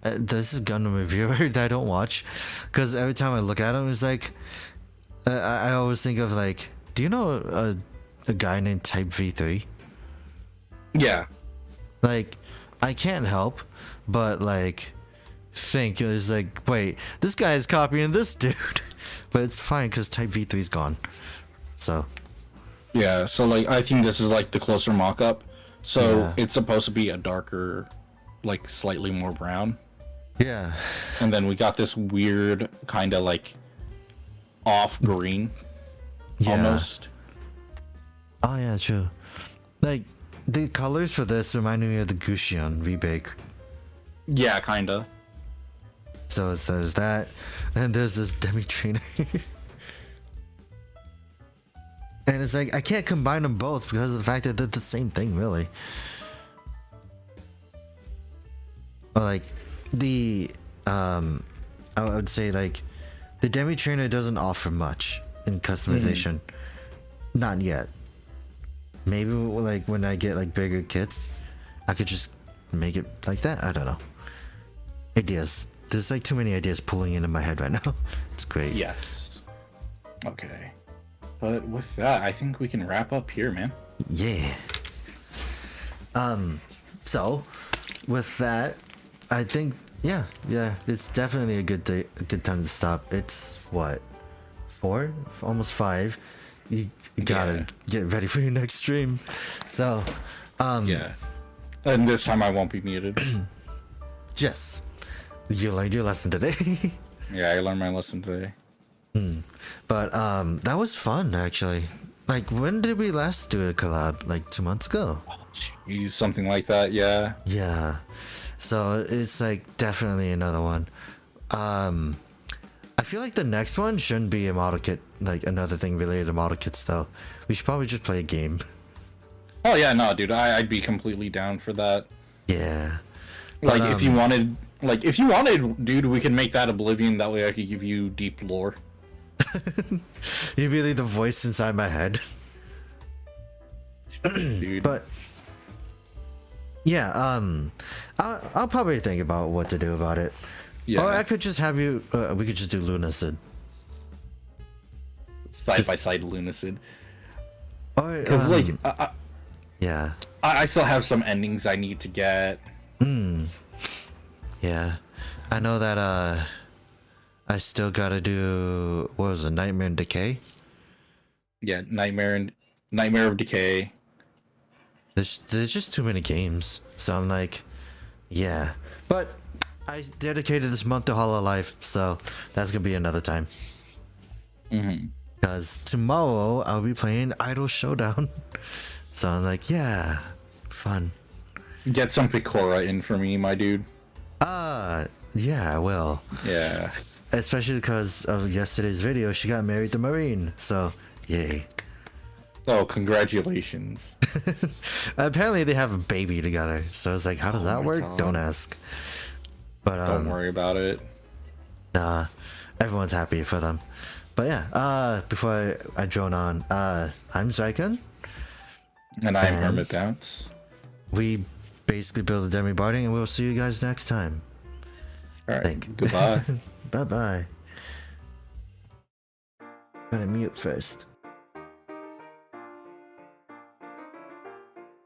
Speaker 2: This is Gundam reviewer that I don't watch, because every time I look at him, it's like I always think of like, do you know a guy named Type V3?
Speaker 1: Yeah.
Speaker 2: Like, I can't help but like think it's like, wait, this guy is copying this dude, but it's fine because Type V3's gone. So.
Speaker 1: Yeah, so like I think this is like the closer mock-up. So it's supposed to be a darker, like slightly more brown.
Speaker 2: Yeah.
Speaker 1: And then we got this weird kind of like off green. Almost.
Speaker 2: Oh yeah, true. Like the colors for this remind me of the Gusion remake.
Speaker 1: Yeah, kinda.
Speaker 2: So it says that, and there's this Demi trainer. And it's like I can't combine them both because of the fact that they're the same thing, really. Or like the I would say like the Demi trainer doesn't offer much in customization. Not yet. Maybe like when I get like bigger kits, I could just make it like that. I don't know. Ideas. There's like too many ideas pulling into my head right now. It's great.
Speaker 1: Yes. Okay. But with that, I think we can wrap up here, man.
Speaker 2: Yeah. So with that, I think yeah, it's definitely a good day, a good time to stop. It's what, 4, almost 5. You gotta get ready for your next stream. So,
Speaker 1: yeah. And this time I won't be muted.
Speaker 2: Yes, you learned your lesson today.
Speaker 1: Yeah, I learned my lesson today.
Speaker 2: But that was fun actually. Like, when did we last do a collab? Like 2 months ago.
Speaker 1: Jeez, something like that. Yeah.
Speaker 2: Yeah. So it's like definitely another one. I feel like the next one shouldn't be a model kit, like another thing related to model kits though. We should probably just play a game.
Speaker 1: Oh yeah, no, dude, I'd be completely down for that.
Speaker 2: Yeah.
Speaker 1: Like
Speaker 2: But,
Speaker 1: if you wanted, dude, we could make that Oblivion. That way I could give you deep lore.
Speaker 2: You'd be like the voice inside my head.
Speaker 1: Dude.
Speaker 2: But yeah, I'll probably think about what to do about it.
Speaker 1: Yeah.
Speaker 2: Or I could just have you. We could just do Lunacid.
Speaker 1: Side by side Lunacid.
Speaker 2: Or
Speaker 1: Because like,
Speaker 2: yeah.
Speaker 1: I still have some endings I need to get.
Speaker 2: Yeah, I know that. I still gotta do, what was it, Nightmare and Decay?
Speaker 1: Yeah, Nightmare of Decay.
Speaker 2: There's just too many games, so I'm like, yeah. But I dedicated this month to Hollow Life, so that's gonna be another time. Because tomorrow I'll be playing Idol Showdown, so I'm like, yeah, fun.
Speaker 1: Get some Picora in for me, my dude.
Speaker 2: Yeah, I will.
Speaker 1: Yeah.
Speaker 2: Especially because of yesterday's video, she got married to Marine, so yay.
Speaker 1: Oh, congratulations.
Speaker 2: Apparently they have a baby together, so it's like, how does that work?
Speaker 1: God.
Speaker 2: Don't ask. But
Speaker 1: Don't worry about it.
Speaker 2: Nah, everyone's happy for them. But yeah, before I drone on, I'm Zryken.
Speaker 1: And I'm Hermit Bounce.
Speaker 2: We basically build a Demi Barding, and we'll see you guys next time.
Speaker 1: Alright, goodbye.
Speaker 2: Bye bye. Gotta mute first.